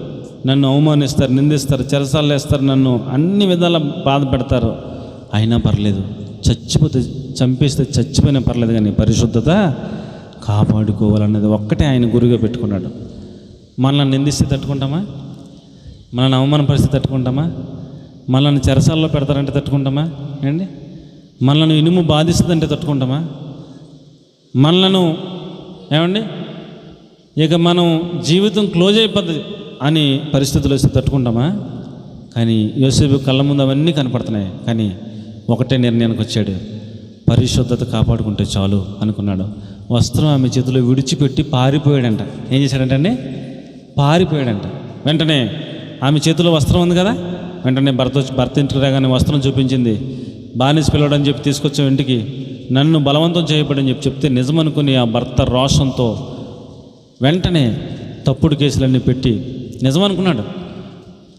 నన్ను అవమానిస్తారు, నిందిస్తారు, చెరసాలు వేస్తారు, నన్ను అన్ని విధాల బాధ పెడతారు. అయినా పర్లేదు, చచ్చిపోతే చంపేస్తే చచ్చిపోయినా పర్లేదు, కానీ పరిశుద్ధత కాపాడుకోవాలన్నది ఒక్కటే ఆయన గురిగా పెట్టుకున్నాడు. మనల్ని నిందిస్తే తట్టుకుంటామా? మనల్ని అవమానపరిస్తే తట్టుకుంటామా? మనల్ని చెరసాల్లో పెడతారంటే తట్టుకుంటామా అండి? మనల్ని ఇనుము బాధిస్తుందంటే తట్టుకుంటామా? మనలను ఏమండి ఇక మనం జీవితం క్లోజ్ అయిపోతుంది అని పరిస్థితులు వస్తే తట్టుకుంటామా? కానీ యోసేపు కళ్ళ ముందు అవన్నీ కనపడుతున్నాయి. కానీ ఒకటే నిర్ణయానికి వచ్చాడు, పరిశుద్ధత కాపాడుకుంటే చాలు అనుకున్నాడు. వస్త్రం ఆమె చేతిలో విడిచిపెట్టి పారిపోయాడంట. ఏం చేశాడంటే పారిపోయాడంట. వెంటనే ఆమె చేతిలో వస్త్రం ఉంది కదా, వెంటనే భర్త ఇంటికి రాగానే వస్త్రం చూపించింది. బానిస పిల్లడని చెప్పి తీసుకొచ్చాం ఇంటికి, నన్ను బలవంతం చేయబడని చెప్తే నిజమనుకుని ఆ భర్త రోషంతో వెంటనే తప్పుడు కేసులన్నీ పెట్టి నిజమనుకున్నాడు.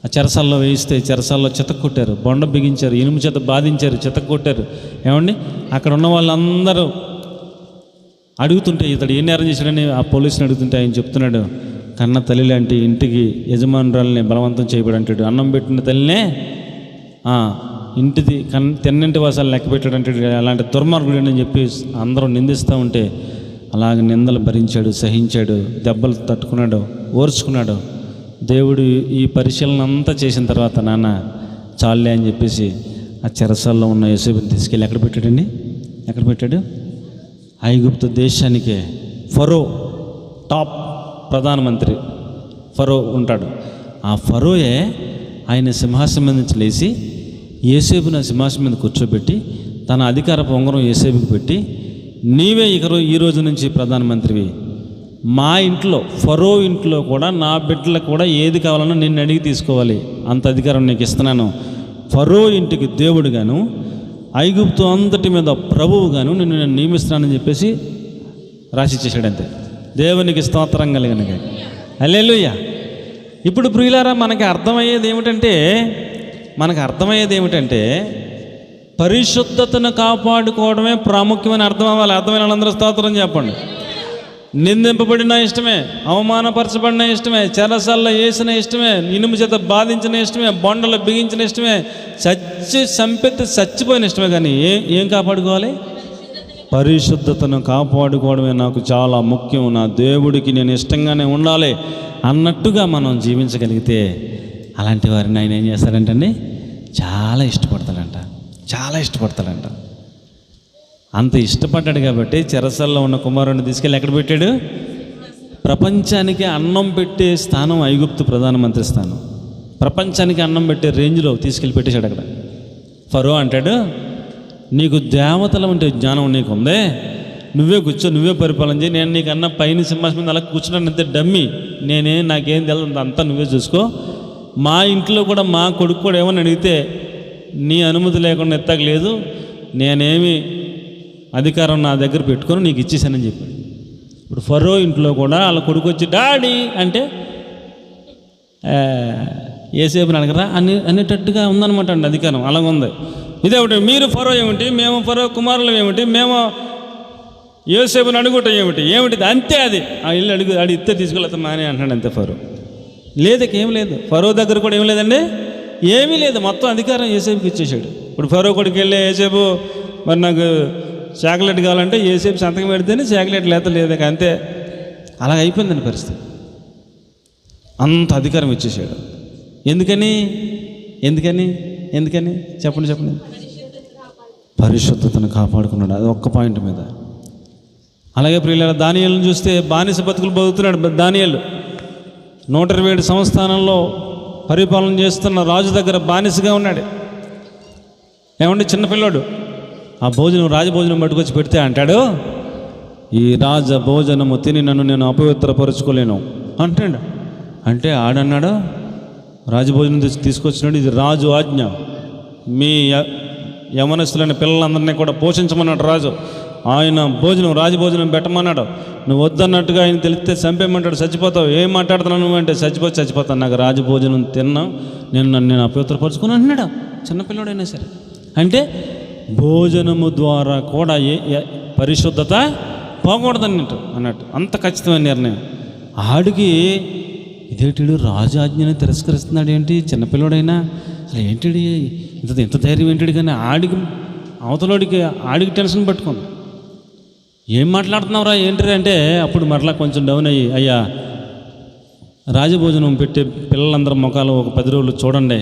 ఆ చెరసాల్లో వేయిస్తే చెరసాల్లో చితక్కొట్టారు, బొండ బిగించారు, ఇనుము చేత బాధించారు, చితక్కొట్టారు. ఏమండి, అక్కడ ఉన్న వాళ్ళందరూ అడుగుతుంటే ఇతడు ఏ నేరం చేశాడని ఆ పోలీసుని అడుగుతుంటే ఆయన చెప్తున్నాడు, కన్న తల్లి లాంటి ఇంటికి యజమానురాలని బలవంతం చేయబడంటాడు, అన్నం పెట్టిన తల్లినే ఇంటిది తిన్నింటి వాసాలు లెక్క పెట్టాడంటాడు, అలాంటి దుర్మార్గుడు అని చెప్పి అందరూ నిందిస్తూ ఉంటే అలాగ నిందలు భరించాడు, సహించాడు, దెబ్బలు తట్టుకున్నాడు, ఓర్చుకున్నాడు. దేవుడు ఈ పరిశీలన అంతా చేసిన తర్వాత నాన్న చాలే అని చెప్పేసి ఆ చెరసాల్లో ఉన్న యోసేపుని తీసుకెళ్ళి ఎక్కడ పెట్టాడండి? ఎక్కడ పెట్టాడు? ఐగుప్తు దేశానికే ఫరో టాప్ ప్రధానమంత్రి ఫరో ఉంటాడు. ఆ ఫరోయే ఆయన సింహాసనం మీద నుంచి లేచి యోసేపుని ఆ సింహాసనం మీద కూర్చోబెట్టి తన అధికార పొంగరం యోసేపుకి పెట్టి, నీవే ఈ రోజు నుంచి ప్రధానమంత్రివి, మా ఇంట్లో ఫరో ఇంట్లో కూడా నా బిడ్డలకు కూడా ఏది కావాలన్నా నిన్ను అడిగి తీసుకోవాలి, అంత అధికారం నీకు ఇస్తున్నాను. ఫరో ఇంటికి దేవుడుగాను ఐగుప్తు అంతటి మీద ప్రభువుగాను నిన్ను నేను నియమిస్తున్నానని చెప్పేసి రాసిచ్చేసాడంతే. దేవునికి స్తోత్రం కలిగినగా హల్లెలూయా. ఇప్పుడు ప్రియులారా, మనకు అర్థమయ్యేది ఏమిటంటే పరిశుద్ధతను కాపాడుకోవడమే ప్రాముఖ్యమైన అర్థం అవ్వాలి. అర్థమైన వాళ్ళందరూ స్తోత్రం చెప్పండి. నిందింపబడిన ఇష్టమే, అవమానపరచబడిన ఇష్టమే, చెరసాల్లో వేసిన ఇష్టమే, ఇనుము చేత బాధించిన ఇష్టమే, బొండలు బిగించిన ఇష్టమే, చంపెత్తి చచ్చిపోయిన ఇష్టమే. కానీ ఏం కాపాడుకోవాలి? పరిశుద్ధతను కాపాడుకోవడమే నాకు చాలా ముఖ్యం, నా దేవుడికి నేను ఇష్టంగానే ఉండాలి అన్నట్టుగా మనం జీవించగలిగితే అలాంటి వారిని ఆయన ఏం చేస్తాడంటండి? చాలా ఇష్టపడతాడంట. అంత ఇష్టపడ్డాడు కాబట్టి చెరసాల్లో ఉన్న కుమారుడిని తీసుకెళ్ళి ఎక్కడ పెట్టాడు? ప్రపంచానికి అన్నం పెట్టే స్థానం ఐగుప్తు ప్రధానమంత్రి స్థానం. ప్రపంచానికి అన్నం పెట్టే రేంజ్లో తీసుకెళ్ళి పెట్టేశాడు అక్కడ. ఫరో అంటాడు, నీకు దేవతల ఉంటే జ్ఞానం నీకు ఉందే, నువ్వే కూర్చో, నువ్వే పరిపాలన చేయి, నేను నీకు అన్న పైన సింహాసనం మీద అలా కూర్చున్నాను అంతే డమ్మీ, నాకేం తెలియదు, అంతా నువ్వే చూసుకో. మా ఇంట్లో కూడా మా కొడుకు కూడా ఏమని అడిగితే నీ అనుమతి లేకుండా ఎత్తగలేదు, నేనేమి అధికారం నా దగ్గర పెట్టుకొని నీకు ఇచ్చేసానని చెప్పాడు. ఇప్పుడు ఫరో ఇంట్లో కూడా వాళ్ళ కొడుకు వచ్చి డాడీ అంటే ఏసేపుని అడగరా అనేటట్టుగా ఉందన్నమాట అండి అధికారం. అలాగుంది. ఇదేమిటి, మీరు ఫరో ఏమిటి, మేము ఫరో కుమారులు ఏమిటి, మేము యోసేపుని అడుగుట ఏమిటిది అంతే అది ఆ ఇల్లు అడిగితే తీసుకెళ్తా మానే అంటున్నాడు అంతే ఫరో. లేదకి ఏం లేదు, ఫరో దగ్గర కూడా ఏం లేదండి, ఏమీ లేదు, మొత్తం అధికారం యోసేపుకి ఇచ్చేసాడు. ఇప్పుడు ఫరో కొడుకు వెళ్ళి యోసేపు మరి నాకు చాక్లెట్ కావాలంటే యోసేపు సంతకం పెడితేనే చాక్లెట్ లేదు అంతే. అలాగ అయిపోయిందని పరిస్థితి. అంత అధికారం ఇచ్చేసాడు. ఎందుకని ఎందుకని ఎందుకని చెప్పండి. పరిశుద్ధతను కాపాడుకున్నాడు. అది ఒక్క పాయింట్ మీద. అలాగే ప్రియులారా, దానియేలును చూస్తే బానిస బతుకులు బతుకుతున్నాడు. దానియేలు 127 సంస్థానంలో పరిపాలన చేస్తున్న రాజు దగ్గర బానిసగా ఉన్నాడు. ఏమంటే చిన్నపిల్లాడు ఆ భోజనం రాజభోజనం పట్టుకొచ్చి పెడితే అంటాడు, ఈ రాజ భోజనము తిని నన్ను నేను అపవిత్రపరుచుకోలేను అంటాడు. అంటే ఆడన్నాడు, రాజభోజనం తీసుకొచ్చినాడు, ఇది రాజు ఆజ్ఞ, మీ యవనస్తులైన పిల్లలందరినీ కూడా పోషించమన్నాడు రాజు. ఆయన భోజనం రాజభోజనం పెట్టమన్నాడు. నువ్వు వద్దన్నట్టుగా ఆయన తెలిస్తే చంపేయమంటాడు, చచ్చిపోతావు. ఏం మాట్లాడుతున్నావు నువ్వు అంటే చచ్చిపోతాను, నాకు రాజభోజనం తిన్నా నేను అపవిత్రపరుచుకుని అంటున్నాడు. చిన్నపిల్లడైనా సరే. అంటే భోజనము ద్వారా కూడా పరిశుద్ధత పోకూడదన్నట్టు అంత ఖచ్చితమైన నిర్ణయం. ఆడికి ఇదేంటి రాజాజ్ఞని తిరస్కరిస్తున్నాడు ఏంటి, చిన్నపిల్లడైనా అసలు ఏంటి ఇంత ధైర్యం ఏంటి, కానీ ఆడికి టెన్షన్ పట్టుకుంది. ఏం మాట్లాడుతున్నావురా ఏంటి అంటే అప్పుడు మరలా కొంచెం డౌన్ అయ్యి, అయ్యా రాజభోజనం పెట్టే పిల్లలందరూ ముఖాలు ఒక 10 రోజులు చూడండి,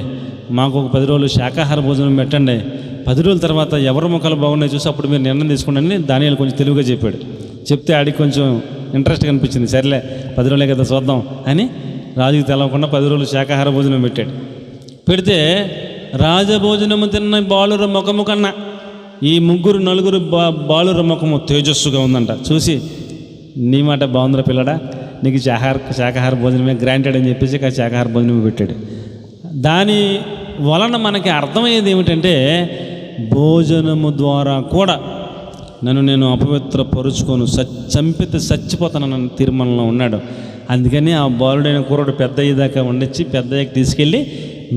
మాకు ఒక 10 రోజులు శాకాహార భోజనం పెట్టండి, 10 రోజుల తర్వాత ఎవరి ముఖాలు బాగున్నాయి చూసి అప్పుడు మీరు నిర్ణయం తీసుకోండి. దానియేలు కొంచెం తెలివిగా చెప్పాడు. చెప్తే ఆడికి కొంచెం ఇంట్రెస్ట్గా అనిపించింది. సరేలే 10 రోజులే కదా చూద్దాం అని రాజుకి తెలవకుండా 10 రోజులు శాకాహార భోజనం పెట్టాడు. పెడితే రాజభోజనము తిన్న బాలుర ముఖము కన్నా ఈ 3-4 బాలుర ముఖము తేజస్సుగా ఉందంట. చూసి నీ మాట బాగుందిరా పిల్లడా, నీకు శాకాహార భోజనమే గ్రాంటెడ్ అని చెప్పేసి శాకాహార భోజనమే పెట్టాడు. దాని వలన మనకి అర్థమయ్యేది ఏమిటంటే భోజనము ద్వారా కూడా నన్ను నేను అపవిత్రపరుచుకోను, చంపితే చచ్చిపోతానన్న తీర్మానంలో ఉన్నాడు. అందుకని ఆ బాలుడైన కుర్రాడు పెద్ద అయ్యేదాకా వండించి పెద్దయ్యకి తీసుకెళ్ళి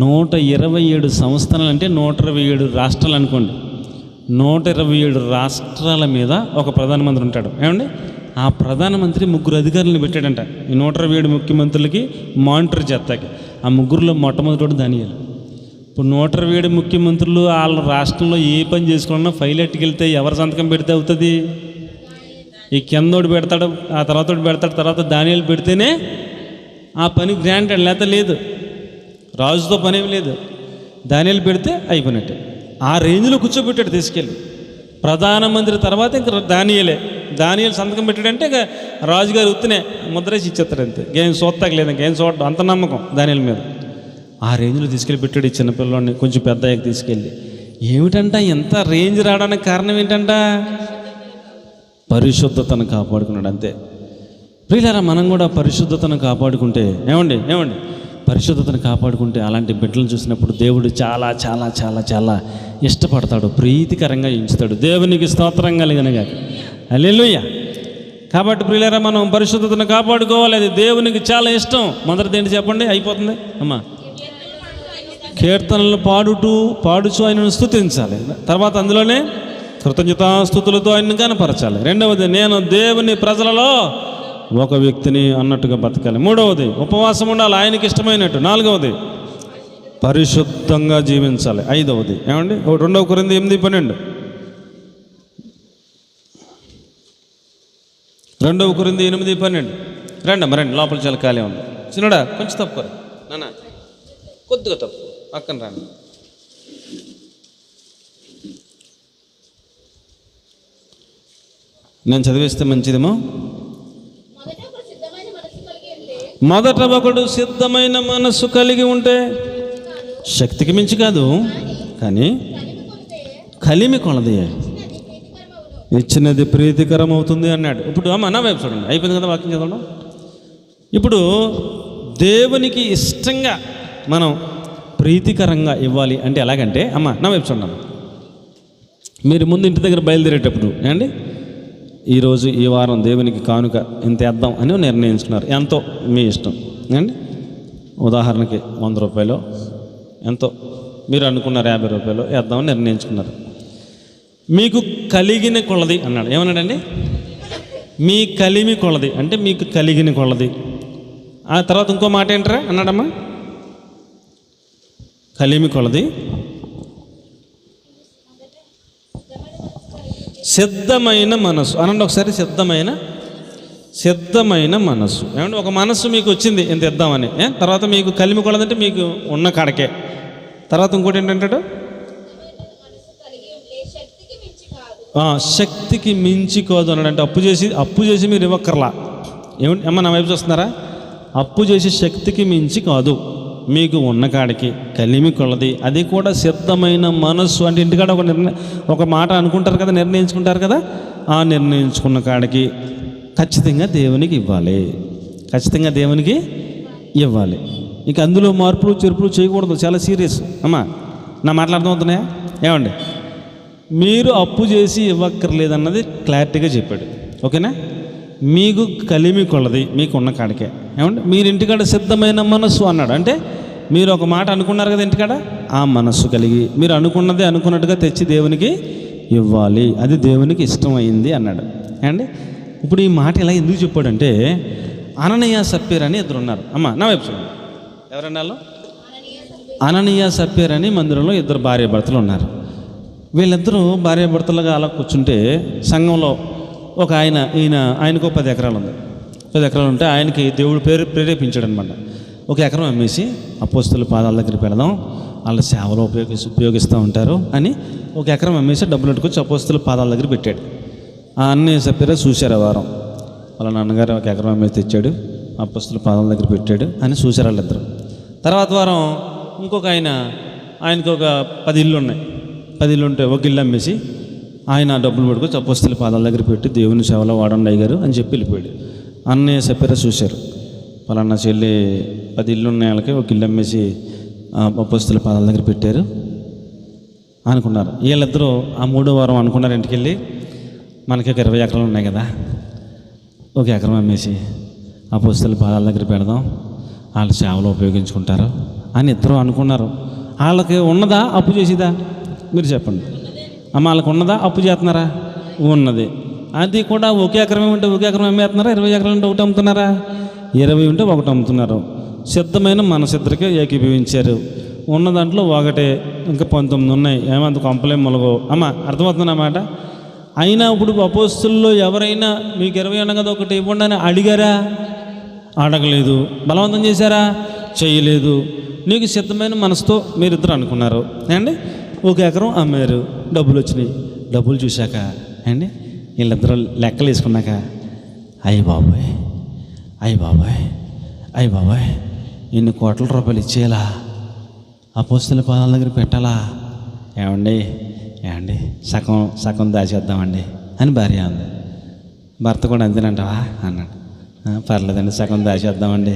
127 సంస్థానాలు అంటే 127 రాష్ట్రాలు అనుకోండి. 127 రాష్ట్రాల మీద ఒక ప్రధానమంత్రి ఉంటాడు. ఏమండి ఆ ప్రధానమంత్రి 3 అధికారులను పెట్టాడంట. ఈ 127 ముఖ్యమంత్రులకి మానిటర్ చేస్తాకి. ఆ 3లో మొట్టమొదటి దానియేలు. ఇప్పుడు 127 ముఖ్యమంత్రులు వాళ్ళ రాష్ట్రంలో ఏ పని చేసుకున్నా ఫైల్ ఎట్టుకెళ్తే ఎవరు సంతకం పెడితే అవుతుంది? ఈ కిందోడు పెడతాడు, ఆ తర్వాత పెడతాడు, తర్వాత దానియేలు పెడితేనే ఆ పని గ్రాంటెడ్, లేకపోతే లేదు. రాజుతో పనేం లేదు, దానియేలు పెడితే అయిపోయినట్టే. ఆ రేంజ్లో కూర్చోబెట్టాడు తీసుకెళ్ళి. ప్రధానమంత్రి తర్వాత ఇంకా దానియేలు సంతకం పెట్టాడంటే ఇక రాజుగారు ఉత్తినే ముద్రేసి ఇచ్చేస్తారు అంతే. ఏం చూస్తాక లేదు, ఇంకేం చూడడం, అంత నమ్మకం దానియేలు మీద. ఆ రేంజ్లో తీసుకెళ్ళి పెట్టాడు ఈ చిన్నపిల్లవాడిని. కొంచెం పెద్ద అయ్యాక తీసుకెళ్ళి ఏమిటంట ఎంత రేంజ్ రావడానికి కారణం ఏంటంట? పరిశుద్ధతను కాపాడుకున్నాడు అంతే. ప్రియులారా, మనం కూడా పరిశుద్ధతను కాపాడుకుంటే ఏమండి పరిశుద్ధతను కాపాడుకుంటే అలాంటి బిడ్డలను చూసినప్పుడు దేవుడు చాలా చాలా చాలా చాలా ఇష్టపడతాడు, ప్రీతికరంగా ఎంచుతాడు. దేవునికి స్తోత్రం కలిగినగా. హల్లెలూయా. కాబట్టి ప్రియులారా, మనం పరిశుద్ధతను కాపాడుకోవాలి. అది దేవునికి చాలా ఇష్టం. మొదటిది ఏంటి చెప్పండి, అయిపోతుంది అమ్మా. కీర్తనలు పాడుచు ఆయనను స్తుతించాలి. తర్వాత అందులోనే కృతజ్ఞతాస్తుతులతో ఆయనను కనపరచాలి. రెండవది, నేను దేవుని ప్రజలలో ఒక వ్యక్తిని అన్నట్టుగా బతకాలి. మూడవది, ఉపవాసం ఉండాలి ఆయనకి ఇష్టమైనట్టు. నాలుగవది, పరిశుద్ధంగా జీవించాలి. ఐదవది ఏమండి, 2 కొరింథీ 8:12. 2 కొరింథీ 8:12. రండి లోపల చాలా ఖాళీ ఉంది. చిన్నడా కొంచెం తప్పుకోరు నాన్న, కొద్దిగా తప్పు పక్కన రండి. నేను చదివిస్తే మంచిదేమో. మొదట ఒకడు సిద్ధమైన మనస్సు కలిగి ఉంటే, శక్తికి మించి కాదు కానీ కలిమి కొలది ఇచ్చినది ప్రీతికరం అవుతుంది అన్నాడు. ఇప్పుడు అమ్మ నా వైపు చూడండి, అయిపోయింది కదా వాక్యం చదవడం. ఇప్పుడు దేవునికి ఇష్టంగా మనం ప్రీతికరంగా ఇవ్వాలి అంటే ఎలాగంటే, అమ్మ నా వైపు చూడండి. మీరు ముందు ఇంటి దగ్గర బయలుదేరేటప్పుడు ఏమండి, ఈరోజు ఈ వారం దేవునికి కానుక ఇంత వేద్దాం అని నిర్ణయించుకున్నారు. ఎంతో మీ ఇష్టం అండి. ఉదాహరణకి 100 రూపాయలు ఎంతో మీరు అనుకున్నారు, 50 రూపాయలు వేద్దామని నిర్ణయించుకున్నారు. మీకు కలిగిన కొలది అన్నాడు. ఏమన్నాడండి? మీ కలిమి కొలది అంటే మీకు కలిగిన కొలది. ఆ తర్వాత ఇంకో మాట ఏంటరా అన్నాడమ్మా, కలిమి కొలది సిద్ధమైన మనసు అనండి ఒకసారి. సిద్ధమైన మనసు. ఏమంటే ఒక మనసు మీకు వచ్చింది ఇంత ఇద్దామని, తర్వాత మీకు కలిమి కొలదంటే మీకు ఉన్న కాడకే. తర్వాత ఇంకోటి ఏంటంటాడు, శక్తికి మించి కాదు అన్నాడు. అంటే అప్పు చేసి మీరు ఇవ్వక్కర్లా. ఏమిటి అమ్మ నా వైపు చూస్తున్నారా? అప్పు చేసి శక్తికి మించి కాదు, మీకు ఉన్న కాడికి కలిమి కొలది, అది కూడా సిద్ధమైన మనస్సు. అంటే ఇంటికాడ ఒక మాట అనుకుంటారు కదా, నిర్ణయించుకుంటారు కదా, ఆ నిర్ణయించుకున్న కాడికి ఖచ్చితంగా దేవునికి ఇవ్వాలి. ఖచ్చితంగా దేవునికి ఇవ్వాలి. ఇక అందులో మార్పులు చెరుపులు చేయకూడదు. చాలా సీరియస్. అమ్మా నా మాట్లాడుతున్నాయా? ఏమండి, మీరు అప్పు చేసి ఇవ్వక్కర్లేదన్నది క్లారిటీగా చెప్పాడు. ఓకేనా? మీకు కలిమి కొలది, మీకు ఉన్న కాడికే. ఏమంటే మీరు ఇంటికాడ సిద్ధమైన మనస్సు అన్నాడు. అంటే మీరు ఒక మాట అనుకున్నారు కదా ఇంటికాడ, ఆ మనస్సు కలిగి మీరు అనుకున్నదే అనుకున్నట్టుగా తెచ్చి దేవునికి ఇవ్వాలి. అది దేవునికి ఇష్టమైంది అన్నాడు. అండి ఇప్పుడు ఈ మాట ఇలా ఎందుకు చెప్పాడంటే, అననీయ సప్పీర్ అని ఇద్దరు ఉన్నారు. అమ్మ నా వైపు చూడండి. ఎవరన్నారు? అననీయ సప్పీర్ అని మందిరంలో ఇద్దరు భార్యాభర్తలు ఉన్నారు. వీళ్ళిద్దరూ భార్యాభర్తలుగా అలా కూర్చుంటే సంఘంలో ఒక ఆయనకు 10 ఎకరాలు ఉంది. 10 ఎకరాలు ఉంటే ఆయనకి దేవుడు ప్రేరేపించాడు అనమాట. 1 ఎకరం అమ్మేసి అపోస్తలుల పాదాల దగ్గర పెడదాం, వాళ్ళ సేవలో ఉపయోగిస్తూ ఉంటారు అని 1 ఎకరం అమ్మేసి డబ్బులు పెట్టుకొచ్చి అపోస్తలుల పాదాల దగ్గర పెట్టాడు. ఆ అన్నయ్య సప్పీరా చూశారు. ఆ వారం వాళ్ళ నాన్నగారు 1 ఎకరం అమ్మేసి తెచ్చాడు, అపోస్తలుల పాదాల దగ్గర పెట్టాడు అని చూశారు వాళ్ళిద్దరు. తర్వాత వారం ఇంకొక ఆయనకు ఒక 10 ఇళ్ళు ఉన్నాయి. 10 ఇళ్ళు ఉంటే 1 ఇల్లు అమ్మేసి ఆయన డబ్బులు పట్టుకొచ్చి అపోస్తలుల పాదాల దగ్గర పెట్టి దేవుని సేవలో వాడండి అయ్యారు అని చెప్పి వెళ్ళిపోయాడు. అన్నయ్య సప్పీరా చూశారు. పలానా చెల్లి 10 ఇళ్ళు ఉన్న వాళ్ళకి 1 ఇల్లు అమ్మేసి అపోస్తలుల పాదాల దగ్గర పెట్టారు అనుకున్నారు. వీళ్ళిద్దరూ ఆ 3వ వారం అనుకున్నారు, ఇంటికి వెళ్ళి మనకి 20 ఎకరాలు ఉన్నాయి కదా, 1 ఎకరం అమ్మేసి అపోస్తలుల పాదాల దగ్గర పెడదాం, వాళ్ళ సేవలో ఉపయోగించుకుంటారు అని ఇద్దరు అనుకున్నారు. వాళ్ళకి ఉన్నదా అప్పు చేసేదా? మీరు చెప్పండి అమ్మ. వాళ్ళకి ఉన్నదా అప్పు చేస్తున్నారా? ఉన్నది. అది కూడా 1 ఎకరం ఉంటే 1 ఎకరం అమ్మేస్తున్నారా? 20 ఎకరాలు ఉంటే 1 అమ్ముతున్నారా? 20 ఉంటే 1 అమ్ముతున్నారు. సిద్ధమైన మనసిద్దరికే ఏకీభవించారు. ఉన్న దాంట్లో 1, ఇంకా 19 ఉన్నాయి. ఏమంత కొంపలేం మొలగో. అమ్మ అర్థమవుతుందన్నమాట. అయినా ఇప్పుడు అపోస్తలుల్లో ఎవరైనా మీకు 20 అన్న కదా 1 ఇవ్వండి అని అడిగారా? అడగలేదు. బలవంతం చేశారా? చేయలేదు. నీకు సిద్ధమైన మనసుతో మీరిద్దరు అనుకున్నారు అండి. 1 ఎకరం అమ్మారు, డబ్బులు వచ్చినాయి. డబ్బులు చూశాక అండి వీళ్ళిద్దరూ లెక్కలు వేసుకున్నాక అయ్య బాబాయ్ ఇన్ని కోట్ల రూపాయలు ఇచ్చేయాలా? అపోస్తలుల పాదాల దగ్గర పెట్టాలా? ఏమండి సగం దాచేద్దామండి అని భార్య అంది. భర్త కూడా అంతేనంటావా అన్నాడు. పర్లేదండి, సగం దాచేద్దామండి.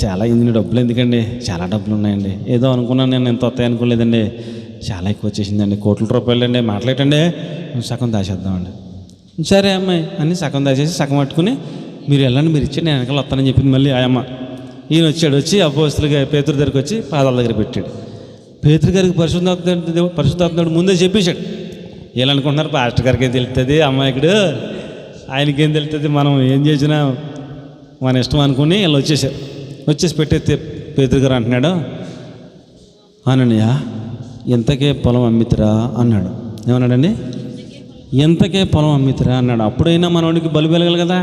చాలా ఇన్ని డబ్బులు ఎందుకండి? చాలా డబ్బులు ఉన్నాయండి. ఏదో అనుకున్నాను నేను, ఎంత వస్తాయి అనుకోలేదండి. చాలా ఎక్కువ వచ్చేసిందండి, కోట్ల రూపాయలు అండి. మాట్లాడటండి, సగం దాచేద్దామండి. సరే అమ్మాయి అని సగం దాచేసి సగం పట్టుకుని మీరు వెళ్ళండి, మీరు ఇచ్చి నేను వెనకాల వస్తానని చెప్పింది. మళ్ళీ ఆ అమ్మ ఈయన వచ్చి అపోస్తలుగా పేతురు దగ్గరికి వచ్చి పాదాల దగ్గర పెట్టాడు. పేతురు గారికి పరిశుద్ధాత్ముడు ముందే చెప్పేశాడు. వీళ్ళనుకుంటున్నారు పాస్టర్ గారికి ఏం తెలుస్తుంది, అమ్మాయికుడు ఆయనకేం తెలుస్తుంది, మనం ఏం చేసినా మన ఇష్టం అనుకుని వీళ్ళు వచ్చేసి పెట్టేస్తే పేతురు గారు అంటున్నాడు, అననీయ ఎంతకే పొలం అమ్మితిరా అన్నాడు. ఏమన్నాడండి? ఎంతకే పొలం అమ్మితిరా అన్నాడు. అప్పుడైనా మనోడికి బలి వెలగాలి కదా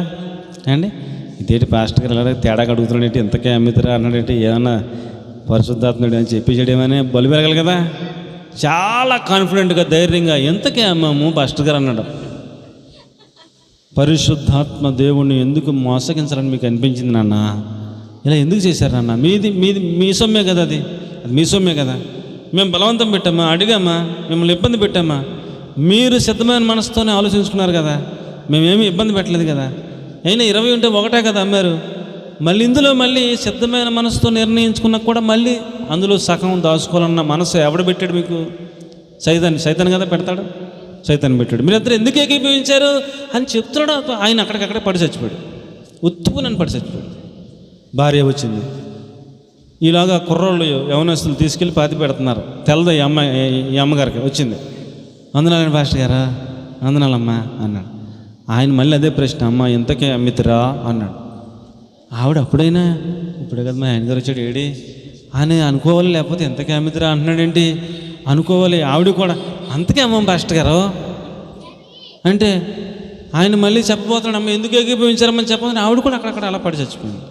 అండి. ఇదేంటి పాస్టర్ గారు ఎలా తేడా అడుగుతున్నాడు, ఎంతకే అమ్మితిరా అన్నాడేంటి, ఏమన్నా పరిశుద్ధాత్ముడు అని చెప్పేసాడేమని బలి వెలగాలి కదా. చాలా కాన్ఫిడెంట్గా ధైర్యంగా ఎంతకే అమ్మాము పాస్టర్ గారు అన్నాడు. పరిశుద్ధాత్మ దేవుణ్ణి ఎందుకు మోసగించాలని మీకు అనిపించింది నాన్న? ఇలా ఎందుకు చేశారు నాన్న? మీ సొమ్మే కదా, అది మీ సొమ్మే కదా. మేము బలవంతం పెట్టామా? అడిగామా? మిమ్మల్ని ఇబ్బంది పెట్టామా? మీరు సిద్ధమైన మనసుతోనే ఆలోచించుకున్నారు కదా, మేమేమీ ఇబ్బంది పెట్టలేదు కదా. అయినా 20 ఉంటే 1 కదా అమ్మారు. మళ్ళీ ఇందులో మళ్ళీ సిద్ధమైన మనసుతో నిర్ణయించుకున్నా కూడా మళ్ళీ అందులో సగం దాచుకోవాలన్న మనసు ఎవడు పెట్టాడు మీకు? సైతాన్ కదా పెడతాడు. సైతాన్ పెట్టాడు. మీరందరూ ఎందుకు ఏకీభవించారు అని చెప్తున్నాడు. ఆయన అక్కడికక్కడే పడి చచ్చిపోయాడు. ఉత్తుకునని పడి చచ్చిపోయాడు. భార్య వచ్చింది. ఇలాగా కుర్రోళ్ళు యవనస్తులు తీసుకెళ్ళి పాతి పెడుతున్నారు. తెల్లది ఈ అమ్మగారికి వచ్చింది. అందునాలని పాస్టర్ గారా? అందునాలమ్మా అన్నాడు. ఆయన మళ్ళీ అదే ప్రశ్న, అమ్మ ఇంతకే అమ్మితిరా అన్నాడు. ఆవిడ అప్పుడైనా ఇప్పుడే కదా మా ఆయన గారు వచ్చాడు ఏడి అని అనుకోవాలి, లేకపోతే ఎంతకే అమ్మితిరా అంటున్నాడేంటి అనుకోవాలి. ఆవిడ కూడా అంతకే అమ్మ పాస్టర్ గారు అంటే ఆయన మళ్ళీ చెప్పబోతున్నాడు, అమ్మ ఎందుకు ఏకీభవించారమ్మని చెప్పని ఆవిడ కూడా అక్కడక్కడ అలా పడి చచ్చిపోయింది.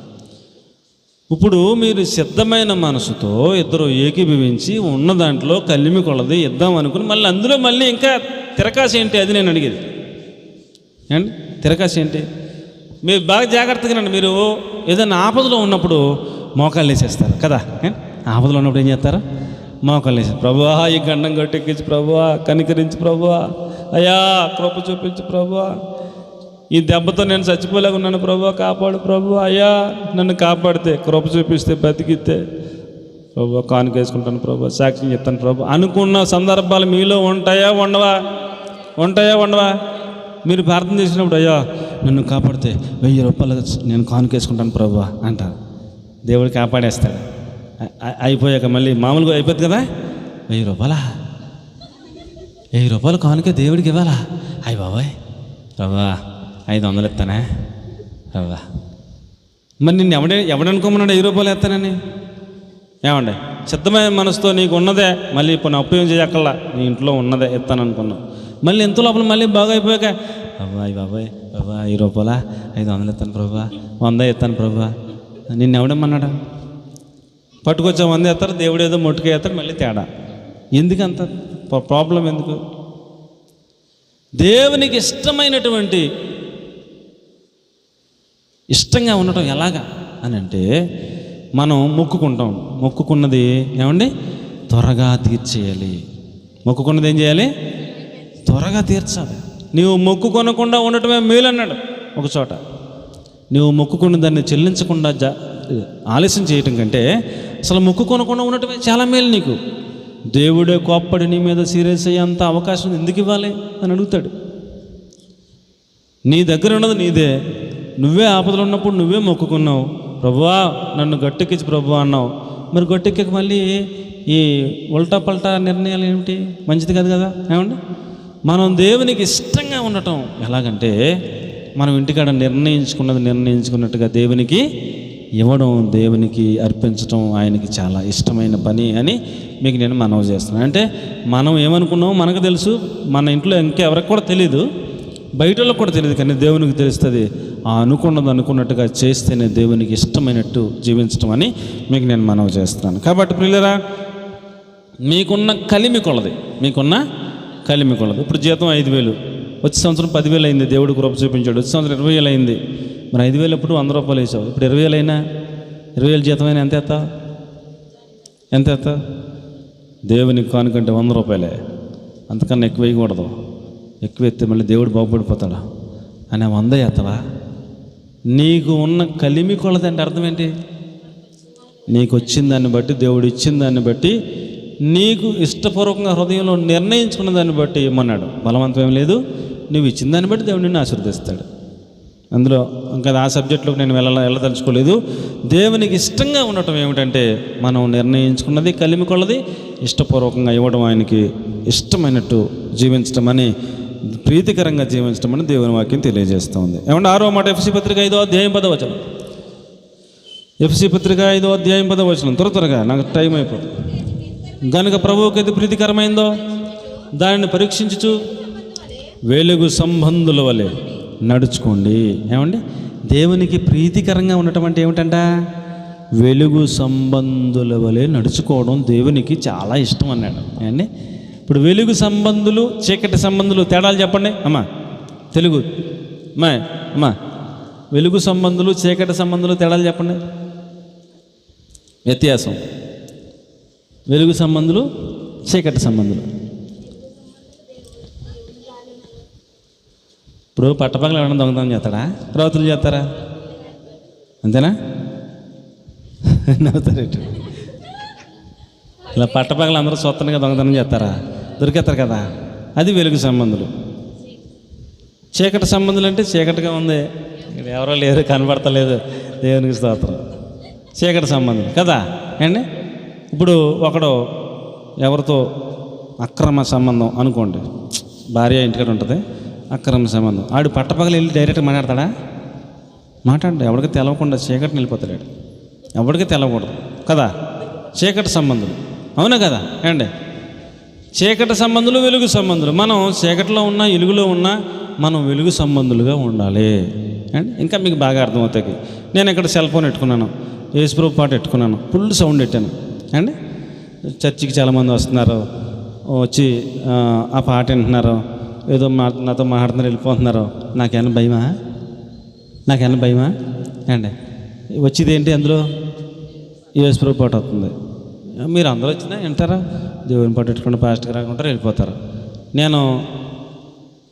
ఇప్పుడు మీరు సిద్ధమైన మనసుతో ఇద్దరు ఏకీభవించి ఉన్న దాంట్లో కలిమి కొలది ఇద్దాం అనుకుని మళ్ళీ అందులో మళ్ళీ ఇంకా తిరకాశ ఏంటి, అది నేను అడిగేది అండి. తిరకాశ ఏంటి? మీరు బాగా జాగ్రత్తగా రండి. మీరు ఏదైనా ఆపదలో ఉన్నప్పుడు మోకాళ్ళు వేసేస్తారు కదా. ఆపదలో ఉన్నప్పుడు ఏం చేస్తారు? మోకాళ్ళు వేసేస్తారు. ప్రభువా ఈ గండం గట్టెక్కించి ప్రభువా, కనికరించి ప్రభువా, అయ్యా కృప చూపించు ప్రభువా, ఈ దెబ్బతో నేను చచ్చిపోలేక ఉన్నాను ప్రభువా, కాపాడు ప్రభువా, అయ్యా నన్ను కాపాడితే కృప చూపిస్తే బతికితే ప్రభువా కానుకేసుకుంటాను ప్రభువా, సాక్ష్యం చెప్తాను ప్రభు అనుకున్న సందర్భాలు మీలో ఉంటాయా ఉండవా? ఉంటాయా ఉండవా? మీరు ప్రార్థన చేసినప్పుడు అయ్యా నన్ను కాపాడితే 1000 రూపాయలు నేను కానుకేసుకుంటాను ప్రభువా అంటారు. దేవుడు కాపాడేస్తాడు. అయిపోయాక మళ్ళీ మామూలుగా అయిపోతుంది కదా, 1000 రూపాయలా, 1000 రూపాయలు కానుక దేవుడికి ఇవ్వాలా? అయ్య బాబాయ్ ప్రభువా 500 ఇస్తానే ప్రభువా. మరి నిన్ను ఎవడనుకోమన్నాడు 1000 రూపాయలు ఇస్తానని? ఏమండి, సిద్ధమైన మనసుతో నీకు ఉన్నదే మళ్ళీ ఇప్పుడు ఉపయోగం చేయక్కల్లా, నీ ఇంట్లో ఉన్నదే ఇస్తాను అనుకున్నావు. మళ్ళీ ఎంత లోపల మళ్ళీ బాగా అయిపోయాక బాబాయ్ బాబాయ్ బాబా 1000 రూపాయలా, 500 ఇస్తాను ప్రభువా, 100 ఇస్తాను ప్రభువా. నిన్ను ఎవడమ్మన్నాడా? పట్టుకొచ్చా 100 ఎత్తారు, దేవుడు ఏదో మొట్టుకే ఎత్తారు, మళ్ళీ తేడా. ఎందుకు అంత ప్రాబ్లం ఎందుకు? దేవునికి ఇష్టంగా ఉండటం ఎలాగా అని అంటే మనం మొక్కుకుంటాం. మొక్కుకున్నది ఏమండి త్వరగా తీర్చేయాలి. మొక్కుకున్నది ఏం చేయాలి? త్వరగా తీర్చాలి. నీవు మొక్కుకొనకుండా ఉండటమే మేలు అన్నాడు ఒక చోట. నువ్వు మొక్కుకున్న దాన్ని చెల్లించకుండా ఆలస్యం చేయటం కంటే అసలు మొక్కుకొనకుండా ఉండటమే చాలా మేలు నీకు. దేవుడే కోప్పడి నీ మీద సీరియస్ అయ్యేంత అవకాశం ఎందుకు ఇవ్వాలి అని అడుగుతాడు. నీ దగ్గర ఉన్నది నీదే, నువ్వే ఆపదలు ఉన్నప్పుడు నువ్వే మొక్కుకున్నావు, ప్రభువా నన్ను గట్టెక్కించి ప్రభువా అన్నావు. మరి గట్టెక్కి మళ్ళీ ఈ ఉల్టా పల్టా నిర్ణయాలు ఏమిటి? మంచిది కాదు కదా. ఏమండి, మనం దేవునికి ఇష్టంగా ఉండటం ఎలాగంటే మనం ఇంటికాడ నిర్ణయించుకున్నట్టుగా దేవునికి ఇవ్వడం, దేవునికి అర్పించడం ఆయనకి చాలా ఇష్టమైన పని అని మీకు నేను మనవి చేస్తున్నాను. అంటే మనం ఏమనుకున్నామో మనకు తెలుసు, మన ఇంట్లో ఇంకెవరికి కూడా తెలియదు, బయట వాళ్ళకి కూడా తెలియదు, కానీ దేవునికి తెలుస్తుంది. ఆ అనుకున్నట్టుగా చేస్తేనే దేవునికి ఇష్టమైనట్టు జీవించడం అని మీకు నేను మనవి చేస్తున్నాను. కాబట్టి ప్రియులరా, మీకున్న కలిమి కొలది ఇప్పుడు జీతం 5,000, వచ్చే సంవత్సరం 10,000 అయింది, దేవుడు కృప చూపించాడు. వచ్చే సంవత్సరం 20,000 అయింది. మరి 5,000 ఎప్పుడు 100 రూపాయలు వేసావు, ఇప్పుడు 20,000 అయినా 20,000 జీతం అయినా ఎంత ఎత్తావు? దేవునికి కానుకంటే 100 రూపాయలే, అంతకన్నా ఎక్కువ వేయకూడదు. ఎక్కువ ఎత్తే మళ్ళీ దేవుడు బాగుపడిపోతాడు అని 100 ఎత్తవా? నీకు ఉన్న కలిమి కొలది అంటే అర్థం ఏంటి? నీకు వచ్చిన దాన్ని బట్టి, దేవుడు ఇచ్చిన దాన్ని బట్టి, నీకు ఇష్టపూర్వకంగా హృదయంలో నిర్ణయించుకున్న దాన్ని బట్టి ఇమ్మన్నాడు. బలవంతం ఏం లేదు, నువ్వు ఇచ్చిన దాన్ని బట్టి దేవుడు నిన్ను ఆశీర్వదిస్తాడు. అందులో ఇంకా ఆ సబ్జెక్టులోకి నేను వెళ్ళదలుచుకోలేదు. దేవునికి ఇష్టంగా ఉండటం ఏమిటంటే మనం నిర్ణయించుకున్నది కలిమి కొలది ఇష్టపూర్వకంగా ఇవ్వడం, ఆయనకి ఇష్టమైనట్టు జీవించడం అని, ప్రీతికరంగా జీవించడం అని దేవుని వాక్యం తెలియజేస్తూ ఉంది. ఏమంటే 6వ మాట ఎఫ్ఎస్సీ పత్రిక 5వ అధ్యాయం 10వ వచనం. ఎఫ్ఎస్సీ పత్రిక 5వ అధ్యాయం 10వ వచనం. త్వరగా నాకు టైం అయిపోతుంది. గనుక ప్రభువుకి ఏది ప్రీతికరమైందో దానిని పరీక్షించుచు వెలుగు సంబంధుల వలె నడుచుకోండి. ఏమండి, దేవునికి ప్రీతికరంగా ఉండటం అంటే ఏమిటంట? వెలుగు సంబంధుల వలె నడుచుకోవడం దేవునికి చాలా ఇష్టం అన్నాడు. ఏమండి, ఇప్పుడు వెలుగు సంబంధులు, చీకటి సంబంధులు తేడాలు చెప్పండి అమ్మా. తెలుగు అమ్మా, వెలుగు సంబంధులు, చీకటి సంబంధులు తేడాలు చెప్పండి. వ్యత్యాసం. వెలుగు సంబంధులు, చీకటి సంబంధులు. ఇప్పుడు పట్టపగలు ఎవరైనా దొంగతనం చేస్తాడా? ప్రవృత్తులు చేస్తారా? అంతేనా? నవ్వుతారేంటి? ఇలా పట్టపగలు అందరూ స్వతంగా దొంగతనం చేస్తారా? దొరికేస్తారు కదా, అది వెలుగు సంబంధులు. చీకటి సంబంధులు అంటే చీకటిగా ఉంది, ఇక్కడ ఎవరో లేరు, కనబడతలేదు, దేవునికి స్తోత్రం. చీకటి సంబంధులు కదా అండి. ఇప్పుడు ఒకడు ఎవరితో అక్రమ సంబంధం అనుకోండి, భార్య ఇంటికాడ ఉంటుంది, అక్రమ సంబంధం. ఆడు పట్టపగలు వెళ్ళి డైరెక్ట్గా మాట్లాడతాడా? మాట్లాడు. ఎవరికి తెలవకుండా చీకటిని వెళ్ళిపోతాడు. ఎవరికి తెలవకూడదు కదా. చీకటి సంబంధులు, అవునా కదా అండి? చీకటి సంబంధులు, వెలుగు సంబంధులు. మనం చీకటిలో ఉన్నా వెలుగులో ఉన్నా మనం వెలుగు సంబంధులుగా ఉండాలి అండి. ఇంకా మీకు బాగా అర్థమవుతాయి. నేను ఇక్కడ సెల్ ఫోన్ పెట్టుకున్నాను, యేసుప్రభు పాట పెట్టుకున్నాను, ఫుల్ సౌండ్ పెట్టాను అండి. చర్చికి చాలామంది వస్తున్నారు, వచ్చి ఆ పాట వింటున్నారు, ఏదో నాతో మాట్లాడుతున్నారు, వెళ్ళిపోతున్నారు. నాకేమైనా భయమా అండి? వచ్చేది ఏంటి? అందులో యేసుప్రభు పాట వస్తుంది. మీరు అందరూ వచ్చినా వింటారా? దేవుని పాట పెట్టుకుంటే పాస్ట్గా రాకుంటారు, వెళ్ళిపోతారు. నేను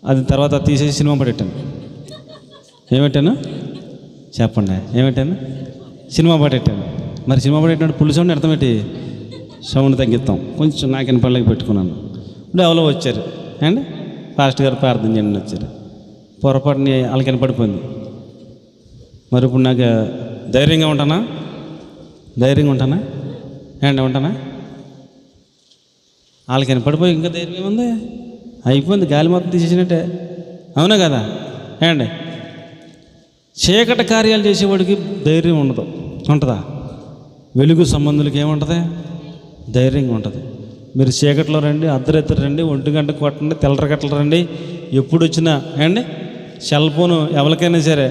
అది తర్వాత తీసేసి సినిమా పాట పెట్టాను. ఏమిట్టాను చెప్పండి? ఏమిట్టాను? సినిమా పాట పెట్టాను. మరి సినిమా పాట పెట్టినప్పుడు పుల్లి సౌండ్ అర్థం ఏంటి? సౌండ్ తగ్గిస్తాం కొంచెం. నాకు వినపడలేక పెట్టుకున్నాను. ఇప్పుడు ఎవరో వచ్చారు అండి, పాస్టర్ గారు ప్రార్థన చేయండి వచ్చారు. పొరపాటుని వాళ్ళకి వినపడిపోయింది. మరి ఇప్పుడు నాకు ధైర్యంగా ఉంటానా అండి? ఉంటానా? వాళ్ళకి వినపడిపోయి ఇంకా ధైర్యం ఏముంది? అయిపోయింది, గాలి మొత్తం తీసేసినట్టే, అవునా కదా అండి? చీకటి కార్యాలు చేసేవాడికి ధైర్యం ఉండదు, ఉంటుందా? వెలుగు సంబంధులకి ఏముంటుంది? ధైర్యంగా ఉంటుంది. మీరు చీకట్లో రండి, అర్ధరాత్రి రండి, 1 గంటకు కొట్టండి, తెల్లరగట్టలు రండి, ఎప్పుడు వచ్చినా అండి. సెల్ ఫోను ఎవరికైనా సరే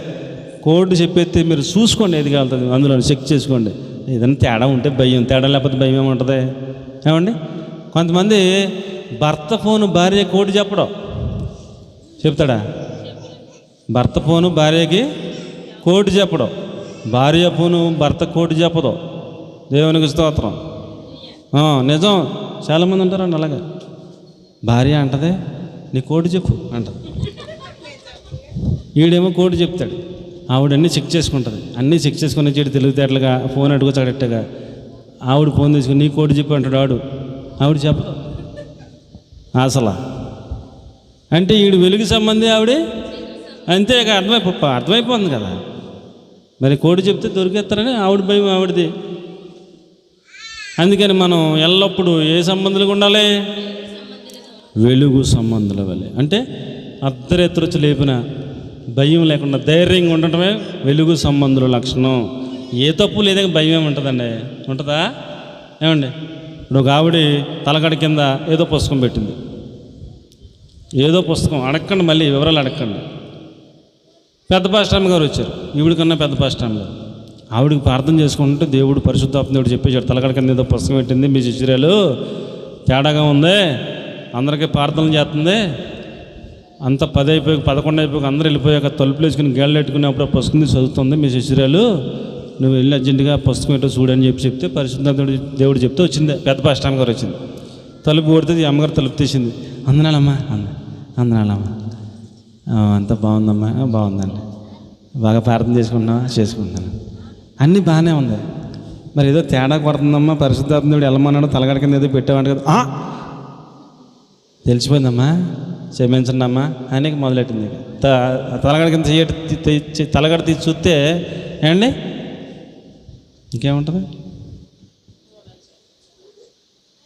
కోడ్ చెప్పేస్తే మీరు చూసుకోండి, ఏది కాలుతుంది అందులో చెక్ చేసుకోండి. ఏదైనా తేడా ఉంటే భయం, తేడా లేకపోతే భయం ఏముంటుంది ఏమండి? కొంతమంది భర్త ఫోను భార్య కోడ్ చెప్పడం చెప్తాడా? భర్త ఫోను భార్యకి కోడ్ చెప్పడం, భార్య ఫోను భర్త కోడ్ చెప్పదు. దేవునికి స్తోత్రం. నిజం, చాలామంది ఉంటారండి అలాగే. భార్య అంటదే నీ కోడ్ చెప్పు అంటది, ఈడేమో కోడ్ చెప్తాడు. ఆవిడ అన్నీ చెక్ చేసుకుంటుంది, అన్నీ చెక్ చేసుకుని చెడు తెలివితేటలుగా ఫోన్ అడుగుతాడట్టగా. ఆవిడ ఫోన్ తీసుకుని నీ కోడ్ చెప్పు అంటాడు. ఆవిడ చెప్పదు అసలు. అంటే ఈడు వెలుగు సంబంధి, ఆవిడే అంతే. అర్థమైపోతుంది కదా. మరి కోడి చెప్తే దొరికేస్తారని ఆవిడ భయం ఆవిడది. అందుకని మనం ఎల్లప్పుడూ ఏ సంబంధులుగా ఉండాలి? వెలుగు సంబంధుల వల్లే. అంటే అర్ధరాత్రి లేపిన భయం లేకుండా ధైర్యంగా ఉండటమే వెలుగు సంబంధుల లక్షణం. ఏ తప్పు లేదని భయం ఏముంటుందండి? ఉంటుందా ఏమండి? ఇప్పుడు ఒక ఆవిడ తలకడ కింద ఏదో పుస్తకం పెట్టింది, ఏదో పుస్తకం. అడగండి, మళ్ళీ వివరాలు అడగండి. పెద్ద పాస్టర్ గారు వచ్చారు, ఈవిడికన్నా పెద్ద పాస్టర్ గారు. ఆవిడికి ప్రార్థన చేసుకుంటే దేవుడు పరిశుద్ధాత్మ దేవుడు చెప్పేశాడు, తలకడ కింద ఏదో పుస్తకం పెట్టింది, మీ శిష్యురాలు తేడాగా ఉంది, అందరికీ ప్రార్థనలు చేస్తుంది. అంత 10 అయిపోయి 11 అయిపోయి అందరూ వెళ్ళిపోయాక తలుపులు వేసుకుని గేళ్ళు పెట్టుకున్నప్పుడు ఆ పుస్తకం చదువుతుంది మీ శిష్యురాలు, నువ్వు వెళ్ళి అర్జెంటుగా పుస్తకం ఏంటో చూడని చెప్తే పరిశుద్ధాత్మ దేవుడు చెప్తే వచ్చింది. పెద్ద పాస్టర్ గారు వచ్చింది, తలుపు కొడితే అమ్మగారు తలుపు తీసింది. అందనాలమ్మా అందనాలమ్మా, అంతా బాగుందమ్మా. బాగుందండి, బాగా ప్రార్థన చేసుకుంటున్నాను, అన్నీ బాగానే ఉంది. మరి ఏదో తేడా కొడుతుందమ్మా, పరిశుద్ధాత్మ దేవుడు వెళ్ళమన్నాడు, తలగడ కింద ఏదో పెట్టామంట కదా. తెలిసిపోయిందమ్మా, క్షమించండి అమ్మా అని మొదలెట్టింది. తలగడ కింద తలగడ తీసి చూస్తే ఏమండి ఇంకేముంటుంది?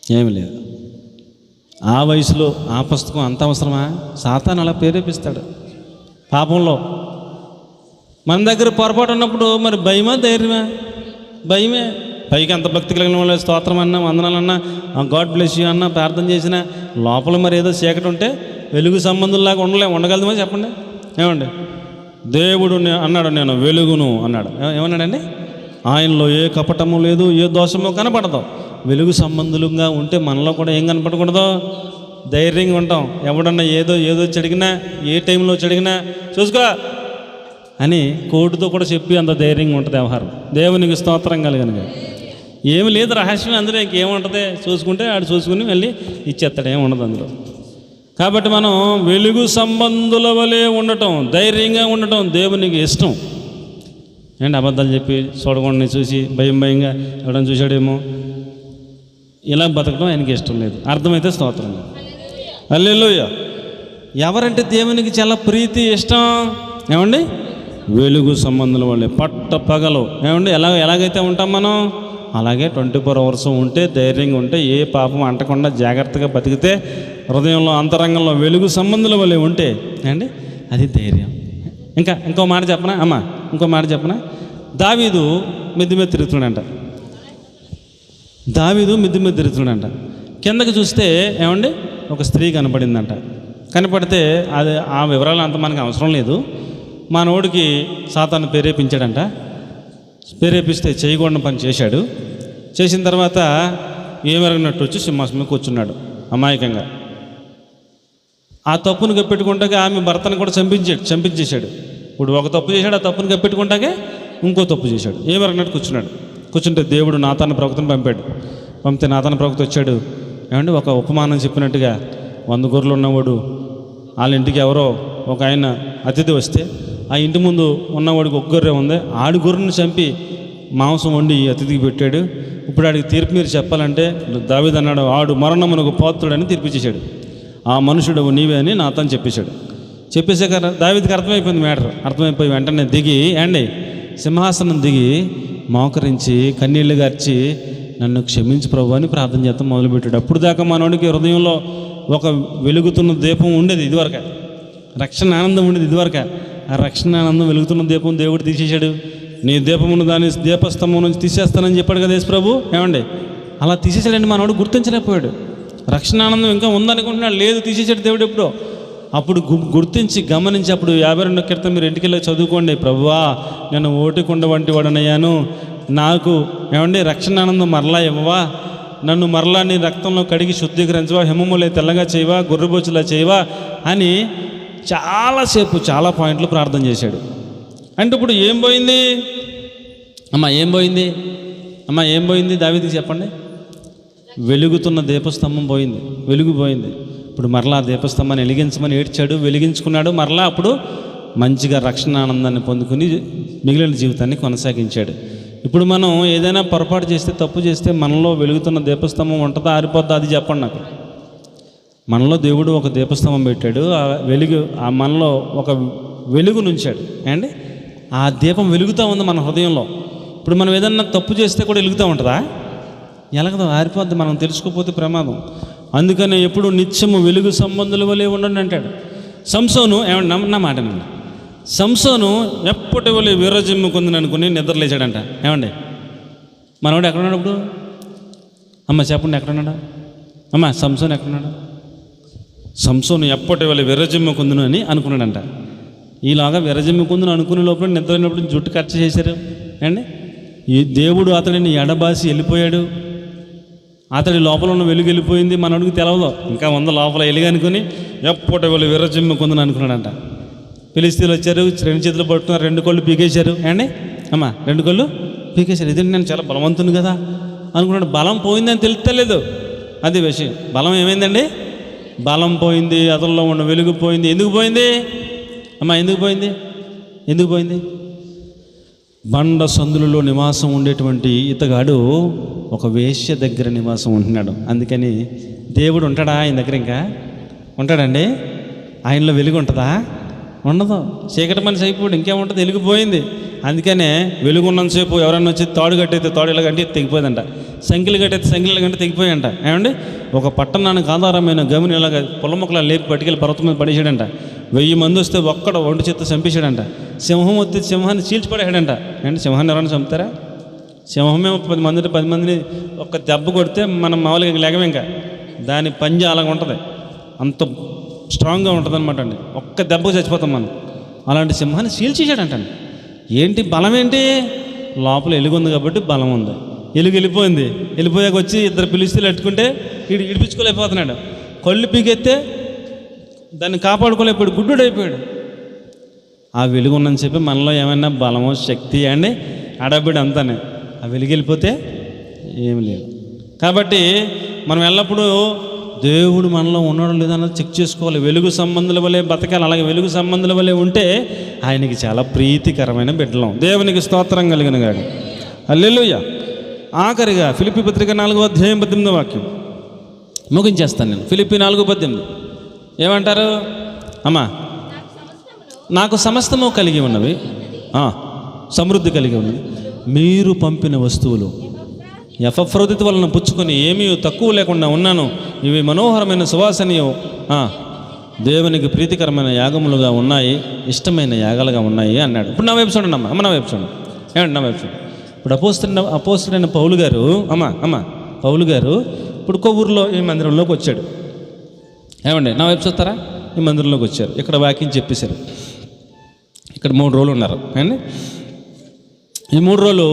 ఏమి లేదు. ఆ వయసులో ఆ పుస్తకం అంత అవసరమా? సాతాను అలా ప్రేరేపిస్తాడు పాపంలో. మన దగ్గర పొరపాటు ఉన్నప్పుడు మరి భయమా ధైర్యమా? భయమే. పైకి అంత భక్తి కలిగిన వాళ్ళు స్తోత్రం అన్నా, వందనాలన్నా, గాడ్ బ్లెస్ యూ అన్నా, ప్రార్థన చేసినా లోపల మరి ఏదో చీకటి ఉంటే వెలుగు సంబంధుల్లాగా ఉండగలమని చెప్పండి ఏమండి? దేవుడు అన్నాడు నేను వెలుగును అన్నాడు. ఏమన్నాడండి? ఆయనలో ఏ కపటము లేదు, ఏ దోషము కనపడదు. వెలుగు సంబంధులుగా ఉంటే మనలో కూడా ఏం కనపడకూడదు? ధైర్యంగా ఉంటాం. ఎవడన్నా ఏదో చెడిగినా, ఏ టైంలో చెడిగినా చూసుకో అని కోర్టుతో కూడా చెప్పి అంత ధైర్యంగా ఉంటుంది వ్యవహారం. దేవునికి స్తోత్రం కలిగనుక ఏమి లేదు రహస్యం అందులో. ఇంకేముంటుంది? చూసుకుంటే ఆడు చూసుకుని వెళ్ళి ఇచ్చేస్తాడు, ఏమి ఉండదు అందులో. కాబట్టి మనం వెలుగు సంబంధుల వలె ఉండటం, ధైర్యంగా ఉండటం దేవునికి ఇష్టం అండి. అబద్ధాలు చెప్పి చూడకుండా చూసి భయంగా ఎవడని చూశాడేమో ఇలా బతకడం ఆయనకి ఇష్టం లేదు. అర్థమైతే స్తోత్రం. హల్లెలూయా. ఎవరంటే దేవునికి చాలా ప్రీతి ఇష్టం ఏమండి? వెలుగు సంబంధుల వాళ్ళే. పట్ట పగలు ఏమండి? ఎలాగైతే ఉంటాం మనం అలాగే 24 hours ఉంటే, ధైర్యంగా ఉంటే, ఏ పాపం అంటకుండా జాగ్రత్తగా బతికితే, హృదయంలో అంతరంగంలో వెలుగు సంబంధుల వలె ఉంటే అండి, అది ధైర్యం. ఇంకో మాట చెప్పనా అమ్మా, ఇంకో మాట చెప్పనా? దావీదు మిద్ది మీద తిరుగుతున్నాడంట. కిందకి చూస్తే ఏమండి, ఒక స్త్రీ కనపడిందంట. కనపడితే అది ఆ వివరాలు అంత మనకు అవసరం లేదు. మనోడికి సాతాను ప్రేరేపించాడంట. ప్రేరేపిస్తే చేయకూడని పని చేశాడు. చేసిన తర్వాత ఏమెరగినట్టు వచ్చి సింహాసనం కూర్చున్నాడు అమాయకంగా. ఆ తప్పును కప్పెట్టుకుంటాకే ఆమె భర్తను కూడా చంపించేశాడు. ఇప్పుడు ఒక తప్పు చేశాడు, ఆ తప్పును కప్పెట్టుకుంటాకే ఇంకో తప్పు చేశాడు. ఏమెరగినట్టు కూర్చుంటే దేవుడు నాతాను ప్రవక్తను పంపితే నాతాను ప్రవక్త వచ్చాడు. ఏమంటే ఒక ఉపమానం చెప్పినట్టుగా 100 గొర్రెలు ఉన్నవాడు వాళ్ళ ఇంటికి ఎవరో ఒక ఆయన అతిథి వస్తే, ఆ ఇంటి ముందు ఉన్నవాడికి ఒక గొర్రె ఉంది, ఆడి గొర్రెను చంపి మాంసం వండి అతిథికి పెట్టాడు. ఇప్పుడు ఆడికి తీర్పు మీరు చెప్పాలంటే దావీదు అన్నాడు, ఆడు మరణమునకు పాత్రుడని తీర్పిచ్చేశాడు. ఆ మనుషుడు నీవే అని నాతోని చెప్పేశాడు. చెప్పేసాక దావీదుకి అర్థమైపోయింది మ్యాటర్. అర్థమైపోయి వెంటనే దిగి సింహాసనం దిగి మోకరించి కన్నీళ్లు గార్చి నన్ను క్షమించు ప్రభు అని ప్రార్థన చేస్తాం మొదలుపెట్టాడు. అప్పుడు దాకా మనోడికి హృదయంలో ఒక వెలుగుతున్న దీపం ఉండేది ఇదివరకు, రక్షణ ఆనందం ఉండేది ఇదివరకు. ఆ రక్షణ ఆనందం వెలుగుతున్న దీపం దేవుడు తీసేశాడు. నీ దీపమును దాని దీపస్తంభం నుంచి తీసేస్తానని చెప్పాడు కదా యేసు ప్రభు. ఏమండి, అలా తీసేసాడండి. మనోడు గుర్తించలేకపోయాడు. రక్షణ ఆనందం ఇంకా ఉందనుకుంటున్నాడు, లేదు తీసేసాడు దేవుడు ఎప్పుడో. అప్పుడు గుర్తించి గమనించి, అప్పుడు 52 కీర్తన మీరు ఇంటికి వెళ్ళి చదువుకోండి. ప్రభువా, నేను ఓటికుండ వంటి వాడనయ్యాను, నాకు ఏమండి రక్షణ ఆనందం మరలా ఇవ్వవా, నన్ను మరలా నీ రక్తంలో కడిగి శుద్ధీకరించవా, హిమములే తెల్లగా చేయవా, గొర్రెబొచ్చులా చేయవా అని చాలాసేపు చాలా పాయింట్లు ప్రార్థన చేశాడు. అంటే ఇప్పుడు ఏం పోయింది అమ్మా, ఏం పోయింది దావీదుకి చెప్పండి? వెలుగుతున్న దీపస్తంభం పోయింది, వెలుగు పోయింది. ఇప్పుడు మరలా దీపస్తంభాన్ని వెలిగించమని ఏడ్చాడు, వెలిగించుకున్నాడు. మరలా అప్పుడు మంచిగా రక్షణ ఆనందాన్ని పొందుకుని మిగిలిన జీవితాన్ని కొనసాగించాడు. ఇప్పుడు మనం ఏదైనా పొరపాటు చేస్తే, తప్పు చేస్తే మనలో వెలుగుతున్న దీపస్తంభం ఉంటుందా, ఆరిపోద్దా? అది చెప్పండి నాకు. మనలో దేవుడు ఒక దీపస్తంభం పెట్టాడు. ఆ వెలుగు, ఆ మనలో ఒక వెలుగు నుంచాడు అండి. ఆ దీపం వెలుగుతూ ఉంది మన హృదయంలో. ఇప్పుడు మనం ఏదన్నా తప్పు చేస్తే కూడా వెలుగుతూ ఉంటుందా? ఎలాగదో ఆరిపోద్ది, మనం తెలుసుకోకపోతే ప్రమాదం. అందుకని ఎప్పుడు నిత్యము వెలుగు సంబంధుల వలె ఉండండి అంటాడు. సంసోను ఏమండి, నా మాటనండి, సంసోను ఎప్పటి వలె విరజిమ్ముకుందని అనుకుని నిద్రలేచాడంట. ఏమండి, మనవాడు ఎక్కడున్నాడు ఇప్పుడు? అమ్మ చెప్పండి, ఎక్కడున్నాడు? అమ్మ సంసోను ఎక్కడున్నాడు? సంసోను ఎప్పటి వలె విరజిమ్ముకుందును అని అనుకున్నాడంట. ఈలాగా విరజిమ్ముకుందును అనుకునే లోపల నిద్రపోయినప్పుడు జుట్టు ఖర్చు చేశారు అండి. ఈ దేవుడు అతడిని ఎడబాసి వెళ్ళిపోయాడు. అతడి లోపల ఉన్న వెలుగు వెళ్ళిపోయింది, మనోడికి తెలవదు. ఇంకా లోపల వెలుగు అనుకుని ఎప్పటి వాళ్ళు విరజిమ్ముకుందని అనుకున్నాడంట. ఫిలిస్తీన్లు వచ్చారు, 2 చేతులు పట్టుకున్నారు, 2 కళ్ళు పీకేశారు అండి. అమ్మ 2 కళ్ళు పీకేశారు. ఇదండి, నేను చాలా బలవంతుని కదా అనుకున్నాడు. బలం పోయిందని తెలుస్తలేదు, అది విషయం. బలం ఏమైందండి? బలం పోయింది, అతనిలో ఉన్న వెలుగు పోయింది. ఎందుకు పోయింది అమ్మ? ఎందుకు పోయింది? బండ సందులలో నివాసం ఉండేటువంటి ఇతగాడు ఒక వేశ్య దగ్గర నివాసం ఉంటున్నాడు. అందుకని దేవుడు ఉంటాడా ఆయన దగ్గర? ఇంకా ఉంటాడండి? ఆయనలో వెలుగు ఉంటుందా? ఉండదు. చీకటి మనిషి అయిపోయాడు, ఇంకేముంటుంది? వెలిగిపోయింది. అందుకనే వెలుగున్నంతసేపు ఎవరన్నా వచ్చి తాడు కట్టయితే తాడు ఇలాగంటే తెగిపోయిందంట, సంఖ్యలు కట్టయితే సంఖ్యలు కంటే తెగిపోయాయంట. ఏమండి, ఒక పట్టణానికి ఆధారమైన గమిని ఇలాగ పొలమొక్కలా లేపి పట్టుకెళ్ళి పర్వతం మీద పడేసాడంట. 1000 మంది వస్తే ఒక్కడ 1 చేత్తో చంపేశాడంట. సింహం వచ్చి సింహాన్ని చీల్చిపడేసాడంట. అంటే సింహాన్ని ఎవరైనా చంపుతారా? సింహమే 10 మందిని ఒక్క దెబ్బ కొడితే మనం మామూలుగా లేకమే. ఇంకా దాని పంజా అలాగ ఉంటుంది, అంత స్ట్రాంగ్గా ఉంటుంది అనమాట అండి. ఒక్క దెబ్బకు చచ్చిపోతాం మనం. అలాంటి సింహాన్ని చీల్చేసాడంటండి. ఏంటి బలం? ఏంటి? లోపల ఎలుగు ఉంది కాబట్టి బలం ఉంది. ఎలుగు వెళ్ళిపోయింది. వెళ్ళిపోయాక వచ్చి 2 పిలిస్తీలు ఎట్టుకుంటే ఇడిపించుకోలేకపోతున్నాడు. కళ్ళు పీకెత్తే దాన్ని కాపాడుకోలేకపోయాడు, గుడ్డుడు అయిపోయాడు. ఆ వెలుగు ఉందని చెప్పి మనలో ఏమైనా బలమో శక్తి అండి అడబిడి అంతానే. ఆ వెలుగు వెళ్ళిపోతే ఏమి లేదు. కాబట్టి మనం ఎల్లప్పుడూ దేవుడు మనలో ఉన్నాడో లేదన్నది చెక్ చేసుకోవాలి. వెలుగు సంబంధుల వలె బతకాలి. అలాగే వెలుగు సంబంధుల వలె ఉంటే ఆయనకి చాలా ప్రీతికరమైన బిడ్డలం. దేవునికి స్తోత్రం కలిగిన గాడు. హల్లెలూయా. ఆఖరిగా ఫిలిప్పీ పత్రిక 4వ అధ్యాయం 18వ వాక్యం ముగించేస్తాను నేను. ఫిలిప్పీ 4:18 ఏమంటారు అమ్మా? నాకు సమస్తము కలిగి ఉన్నవి, సమృద్ధి కలిగి ఉన్నవి, మీరు పంపిన వస్తువులు ఎఫ్రొదితు వలన పుచ్చుకొని ఏమీ తక్కువ లేకుండా ఉన్నాను. ఇవి మనోహరమైన సువాసనీయం, దేవునికి ప్రీతికరమైన యాగములుగా ఉన్నాయి, ఇష్టమైన యాగాలుగా ఉన్నాయి అన్నాడు. ఇప్పుడు నా వైపు చూడండి అమ్మ, నా వైపు చూడండి, ఏమండి నా వైపు చూడండి. ఇప్పుడు అపోస్తులైన పౌలు గారు పౌలు గారు ఇప్పుడు కొవ్వూరులో ఈ మందిరంలోకి వచ్చాడు. ఏమండి నా వైపు చూస్తారా? ఈ మందిరంలోకి వచ్చారు, ఇక్కడ వాక్యం చెప్పేశారు. ఇక్కడ 3 రోజులు ఉన్నారు అండి. ఈ 3 రోజులు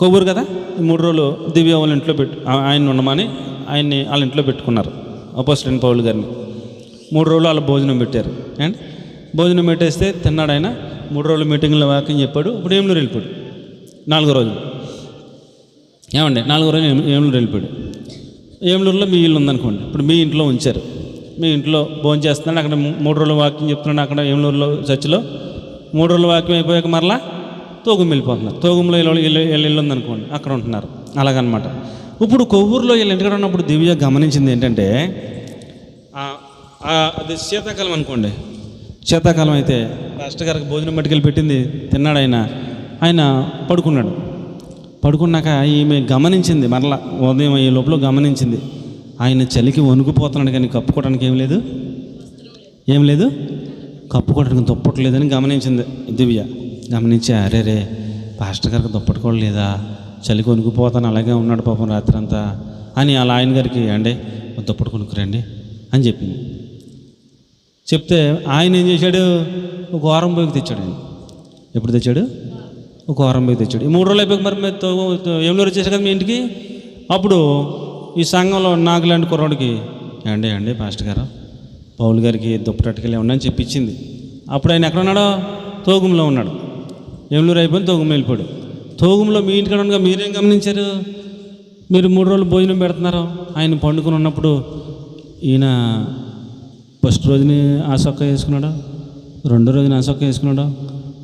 కొవ్వూరు కదా, ఈ 3 రోజులు దివ్య వాళ్ళ ఇంట్లో ఆయన ఉండమని ఆయన్ని వాళ్ళ ఇంట్లో పెట్టుకున్నారు. అపోస్తులైన పౌలు గారిని 3 రోజులు వాళ్ళ భోజనం పెట్టారు అండ్ భోజనం పెట్టేస్తే తిన్నాడు ఆయన. 3 రోజులు మీటింగ్లో వాక్యం చెప్పాడు. ఇప్పుడు ఏమూరు వెళ్ళిపోయాడు. 4వ రోజు ఏమండి 4వ రోజు ఏమూరు వెళ్ళిపోయాడు. ఏమూరులో మీ ఇల్లు ఉందనుకోండి, ఇప్పుడు మీ ఇంట్లో ఉంచారు. మీ ఇంట్లో భోజనం చేస్తున్నాడు, అక్కడ 3 రోజులు వాక్యం చెప్తున్నాడు. అక్కడ ఏమూరులో చర్చిలో 3 రోజులు వాక్యం అయిపోయాక మరలా తోగుం వెళ్ళిపోతున్నారు. తోగుంలో ఇల్లు ఉందనుకోండి, అక్కడ ఉంటున్నారు. అలాగనమాట. ఇప్పుడు కొవ్వూరులో వీళ్ళు ఇంటికాడ ఉన్నప్పుడు దివ్య గమనించింది ఏంటంటే, అది శీతాకాలం అనుకోండి. శీతాకాలం అయితే పాస్టర్ గారికి భోజనం పట్టుకెళ్ళి పెట్టింది, తిన్నాడు ఆయన పడుకున్నాక ఈమె గమనించింది, మరలా ఉదయం ఈ లోపల గమనించింది, ఆయన చలికి వణుకుపోతున్నాడు కానీ కప్పుకోవడానికి ఏం లేదు కప్పుకోవడానికి దుప్పట్లేదని గమనించింది దివ్య. గమనించి అరే పాస్టర్ గారికి దుప్పట్టుకోవట్లేదా, చలికి వణుకుపోతాను, అలాగే ఉన్నాడు పాపం రాత్రి అంతా అని అలా ఆయన గారికి అండి దుప్పటి కొనుక్కురండి అని చెప్పింది. చెప్తే ఆయన ఏం చేశాడు, ఒక వారం పోయికి తెచ్చాడు. ఆయన ఎప్పుడు తెచ్చాడు? ఒక వారం పోయి తెచ్చాడు. ఈ 3 రోజులు అయిపోయి మరి ఏమూరు వచ్చేసారు కదా మీ ఇంటికి. అప్పుడు ఈ సంఘంలో నాకు లాంటి కుర్రాడికి అండి పాస్టర్ గారు పౌలు గారికి దుప్పటట్టుకెళ్ళి ఉండని చెప్పించింది. అప్పుడు ఆయన ఎక్కడ ఉన్నాడో? తోగుంలో ఉన్నాడు. ఏమూరు అయిపోయింది, తోగుం వెళ్ళిపోయాడు. తోగుంలో మీ ఇంటికాడ ఉండగా మీరేం గమనించారు? మీరు 3 రోజులు భోజనం పెడుతున్నారు. ఆయన పండుకొని ఉన్నప్పుడు ఈయన ఫస్ట్ రోజుని ఆ సొక్క వేసుకున్నాడు, 2వ రోజున ఆ సొక్క వేసుకున్నాడు,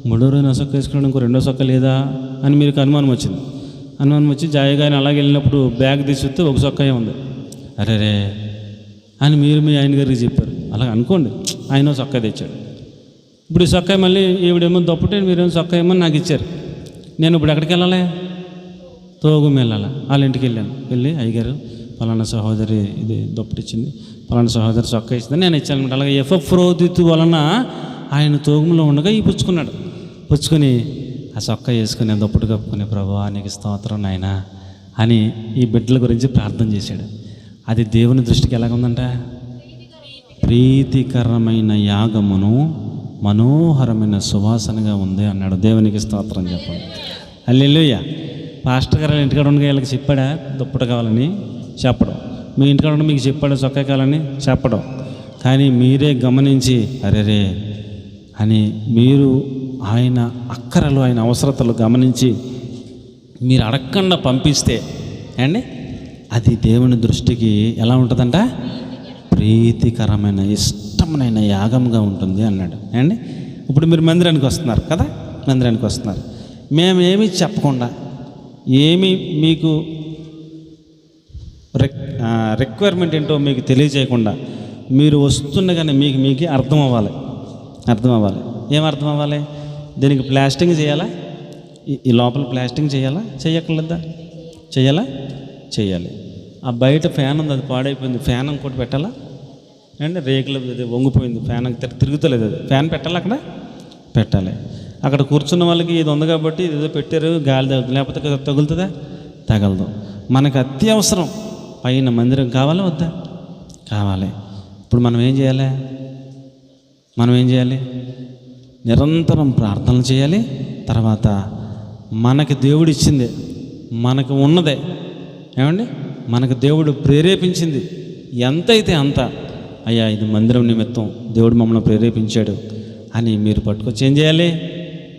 3వ రోజున ఆ సొక్క వేసుకున్నాడు, ఇంకో 2వ సొక్క లేదా అని మీకు అనుమానం వచ్చి జాయిగా ఆయన అలాగే వెళ్ళినప్పుడు బ్యాగ్ తీసుకొస్తే ఒక సొక్క ఉంది. అరే అని మీరు మీ ఆయన గారికి చెప్పారు. అలా అనుకోండి, ఆయన సొక్క తెచ్చాడు. ఇప్పుడు ఈ సొక్క మళ్ళీ ఈవిడేమో దొప్పటే మీరేమో సొక్క ఏమో నాకు ఇచ్చారు. నేను ఇప్పుడు ఎక్కడికి వెళ్ళాలి? తోగుం వెళ్ళాలి. వాళ్ళ ఇంటికి వెళ్ళి అయ్యగారు పలానా సహోదరి ఇది దుప్పటిచ్చింది, పలానా సహోదరి సొక్క ఇచ్చిందని నేను ఇచ్చాను అనమాట. అలాగే ఎఫ్రొదితు వలన ఆయన తోగుంలో ఉండగా ఈ పుచ్చుకొని ఆ సొక్క వేసుకుని దుప్పటి కప్పుకుని ప్రభువా నీకు స్తోత్రం నాయనా అని ఈ బిడ్డల గురించి ప్రార్థన చేశాడు. అది దేవుని దృష్టికి ఎలాగుందంట? ప్రీతికరమైన యాగమును మనోహరమైన సువాసనగా ఉంది అన్నాడు. దేవునికి స్తోత్రం చెప్పండి. హల్లెలూయా. పాస్టర్ గారు ఇంటికాడ ఉండగా వీళ్ళకి చెప్పాడా దుప్పటి కావాలని? చెప్పడం. మీ ఇంటికాడ ఉండి మీకు చెప్పాడా చొక్కా కావాలని? చెప్పడం. కానీ మీరే గమనించి అరేరే అని మీరు ఆయన అక్కరలు, ఆయన అవసరతలు గమనించి మీరు అడగకుండా పంపిస్తే అండి అది దేవుని దృష్టికి ఎలా ఉంటుందంట? ప్రీతికరమైన ఇష్టమైన యాగంగా ఉంటుంది అన్నాడు అండి. ఇప్పుడు మీరు మందిరానికి వస్తున్నారు కదా, మందిరానికి వస్తున్నారు. మేమేమీ చెప్పకుండా, ఏమీ మీకు రిక్వైర్మెంట్ ఏంటో మీకు తెలియజేయకుండా మీరు వస్తుండగానే మీకు అర్థం అవ్వాలి. ఏం అర్థం అవ్వాలి? దీనికి ప్లాస్టింగ్ చేయాలా? ఈ లోపల ప్లాస్టింగ్ చేయాలా? చేయక్కర్లేదా? చేయాలి. ఆ బయట ఫ్యాన్ ఉంది, అది పాడైపోయింది, ఫ్యాన్ ఇంకోటి పెట్టాలా అండి? రేకులు వంగిపోయింది, ఫ్యాన్ తిరుగుతలేదు, అది ఫ్యాన్ పెట్టాలి, అక్కడ పెట్టాలి. అక్కడ కూర్చున్న వాళ్ళకి ఇది ఉంది కాబట్టి ఇది ఏదో పెట్టారు, గాలి తగులుతుంది, లేకపోతే తగులుతుందా? తగలదు. మనకు అత్యవసరం పైన మందిరం కావాలా వద్దా? కావాలి. ఇప్పుడు మనం ఏం చేయాలి? నిరంతరం ప్రార్థనలు చేయాలి. తర్వాత మనకి దేవుడు ఇచ్చింది, మనకు ఉన్నదే ఏమండి, మనకు దేవుడు ప్రేరేపించింది ఎంతైతే అంత, అయ్యా ఇది మందిరం నిమిత్తం దేవుడు మమ్మల్ని ప్రేరేపించాడు అని మీరు పట్టుకొచ్చి ఏం చేయాలి?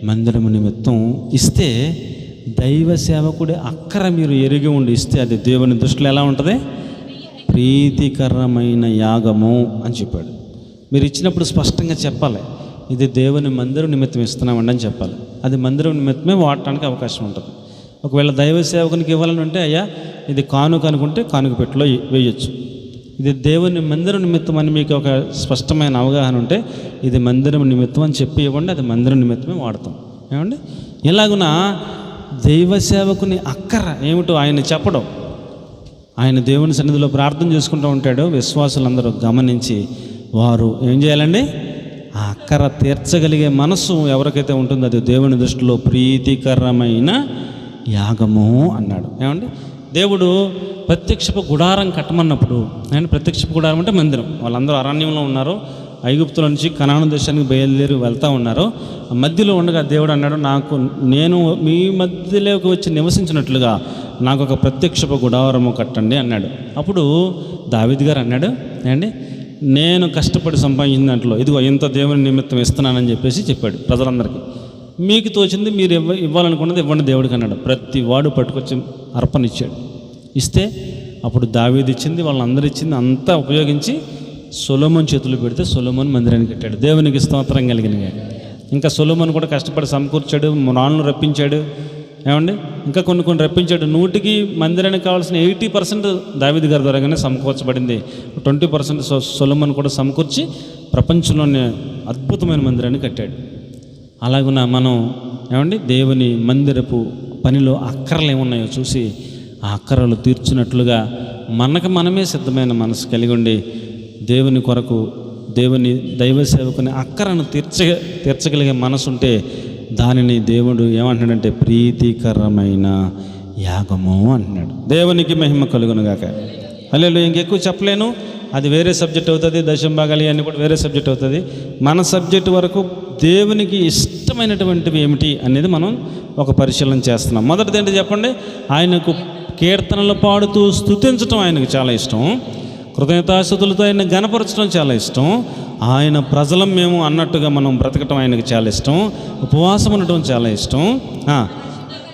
మందిరం నిమిత్తం ఇస్తే, దైవ సేవకుడి అక్కర మీరు ఎరిగి ఉండి ఇస్తే అది దేవుని దృష్టిలో ఎలా ఉంటుంది? ప్రీతికరమైన యాగము అని చెప్పాడు. మీరు ఇచ్చినప్పుడు స్పష్టంగా చెప్పాలి, ఇది దేవుని మందిరం నిమిత్తం ఇస్తున్నామండి అని చెప్పాలి. అది మందిరం నిమిత్తమే వాడటానికి అవకాశం ఉంటుంది. ఒకవేళ దైవ సేవకునికి ఇవ్వాలని ఉంటే అయ్యా ఇది కానుక అనుకుంటే కానుక పెట్టెలో వేయచ్చు. ఇది దేవుని మందిరం నిమిత్తం అని మీకు ఒక స్పష్టమైన అవగాహన ఉంటే ఇది మందిరం నిమిత్తం అని చెప్పి ఇవ్వండి, అది మందిరం నిమిత్తమే వాడతాం. ఏమండి? ఇలాగున దైవ సేవకుని అక్కర ఏమిటో ఆయన చెప్పడం. ఆయన దేవుని సన్నిధిలో ప్రార్థన చేసుకుంటూ ఉంటాడు. విశ్వాసులందరూ గమనించి వారు ఏం చేయాలండి? ఆ అక్కర తీర్చగలిగే మనస్సు ఎవరికైతే ఉంటుందో అది దేవుని దృష్టిలో ప్రీతికరమైన యాగము అన్నాడు. ఏమండి, దేవుడు ప్రత్యక్షపు గుడారం కట్టమన్నప్పుడు, ఆయన ప్రత్యక్షపు గుడారం అంటే మందిరం, వాళ్ళందరూ అరణ్యంలో ఉన్నారు, ఐగుప్తుల నుంచి కనాను దేశానికి బయలుదేరి వెళ్తూ ఉన్నారు. ఆ మధ్యలో ఉండగా దేవుడు అన్నాడు, నేను మీ మధ్యలోకి వచ్చి నివసించినట్లుగా నాకు ఒక ప్రత్యక్షపు గుడారము కట్టండి అన్నాడు. అప్పుడు దావీదు గారు అన్నాడు, ఏమండి, నేను కష్టపడి సంపాదించిన దాంట్లో ఇదిగో ఇంత దేవుని నిమిత్తం ఇస్తున్నానని చెప్పాడు ప్రజలందరికీ. మీకు తోచింది మీరు ఇవ్వాలనుకున్నది ఇవ్వండి దేవుడికి అన్నాడు. ప్రతి వాడు పట్టుకొచ్చి అర్పణిచ్చాడు. ఇస్తే అప్పుడు దావీదు ఇచ్చింది, వాళ్ళందరూ ఇచ్చింది అంతా ఉపయోగించి సొలొమోను చేతులు పెడితే సొలొమోను మందిరాన్ని కట్టాడు. దేవునికి స్తోత్రం కలిగిన. ఇంకా సొలొమోను కూడా కష్టపడి సమకూర్చాడు, రాళ్ళను రప్పించాడు. ఏమండి, ఇంకా కొన్ని రప్పించాడు. 100కి మందిరానికి కావాల్సిన 80% దావీదు గారి ద్వారాగానే సమకూర్చబడింది. 20% సొలొమోను కూడా సమకూర్చి ప్రపంచంలోనే అద్భుతమైన మందిరాన్ని కట్టాడు. అలాగున మనం ఏమండి దేవుని మందిరపు పనిలో అక్కరలు ఏమున్నాయో చూసి ఆ అక్కరలు తీర్చినట్లుగా మనమే సిద్ధమైన మనసు కలిగి ఉండి దేవుని కొరకు దేవుని దైవ సేవకుని అక్కరను తీర్చగలిగే మనసు ఉంటే దానిని దేవుడు ఏమంటున్నాడంటే ప్రీతికరమైన యాగము అంటున్నాడు. దేవునికి మహిమ కలుగునుగాక. హల్లెలూయా. ఇంకెక్కువ చెప్పలేను, అది వేరే సబ్జెక్ట్ అవుతుంది. దశంభాగాలు అన్నీ కూడా వేరే సబ్జెక్ట్ అవుతుంది. మన సబ్జెక్ట్ వరకు దేవునికి ఇష్టమైనటువంటివి ఏమిటి అనేది మనం ఒక పరిశీలన చేస్తున్నాం. మొదటిది ఏంటి చెప్పండి? ఆయనకు కీర్తనలు పాడుతూ స్తుతించడం ఆయనకు చాలా ఇష్టం. కృతజ్ఞతాస్తుతులతో ఆయన గణపరచడం చాలా ఇష్టం. ఆయన ప్రజలం మేము అన్నట్టుగా మనం బ్రతకటం ఆయనకు చాలా ఇష్టం. ఉపవాసం ఉండటం చాలా ఇష్టం.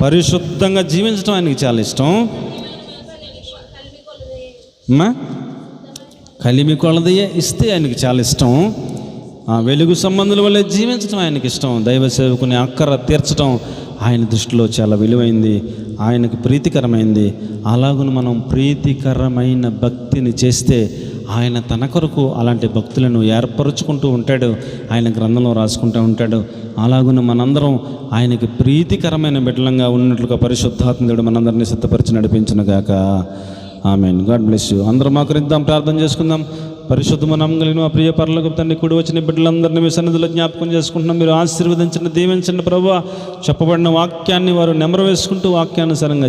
పరిశుద్ధంగా జీవించడం ఆయనకి చాలా ఇష్టం. కలిమి కొలదయ్యే ఇస్తే ఆయనకి చాలా ఇష్టం. వెలుగు సంబంధుల వల్ల జీవించడం ఆయనకి ఇష్టం. దైవ సేవకుని అక్కర తీర్చడం ఆయన దృష్టిలో చాలా విలువైంది, ఆయనకు ప్రీతికరమైంది. అలాగును మనం ప్రీతికరమైన భక్తిని చేస్తే ఆయన తన కొరకు అలాంటి భక్తులను ఏర్పరుచుకుంటూ ఉంటాడు, ఆయన గ్రంథంలో రాసుకుంటూ ఉంటాడు. అలాగున మనందరం ఆయనకి ప్రీతికరమైన బిడ్డలంగా ఉన్నట్లుగా పరిశుద్ధాత్మ దేవుడు మనందరినీ సిద్ధపరిచి నడిపించునుగాక. ఆమేన్. God bless you. అందరం మాకరిద్దాం, ప్రార్థన చేసుకుందాం. పరిశుద్ధము నమ్మగలిగిన మా ప్రియ పరలోకపు తండ్రి, కూడి వచ్చిన బిడ్డలందరినీ మీ సన్నిధిలో జ్ఞాపకం చేసుకుంటున్నాం. మీరు ఆశీర్వదించండి, దీవించండి ప్రభువా. చెప్పబడిన వాక్యాన్ని వారు నెమరు వేసుకుంటూ వాక్యానుసారంగా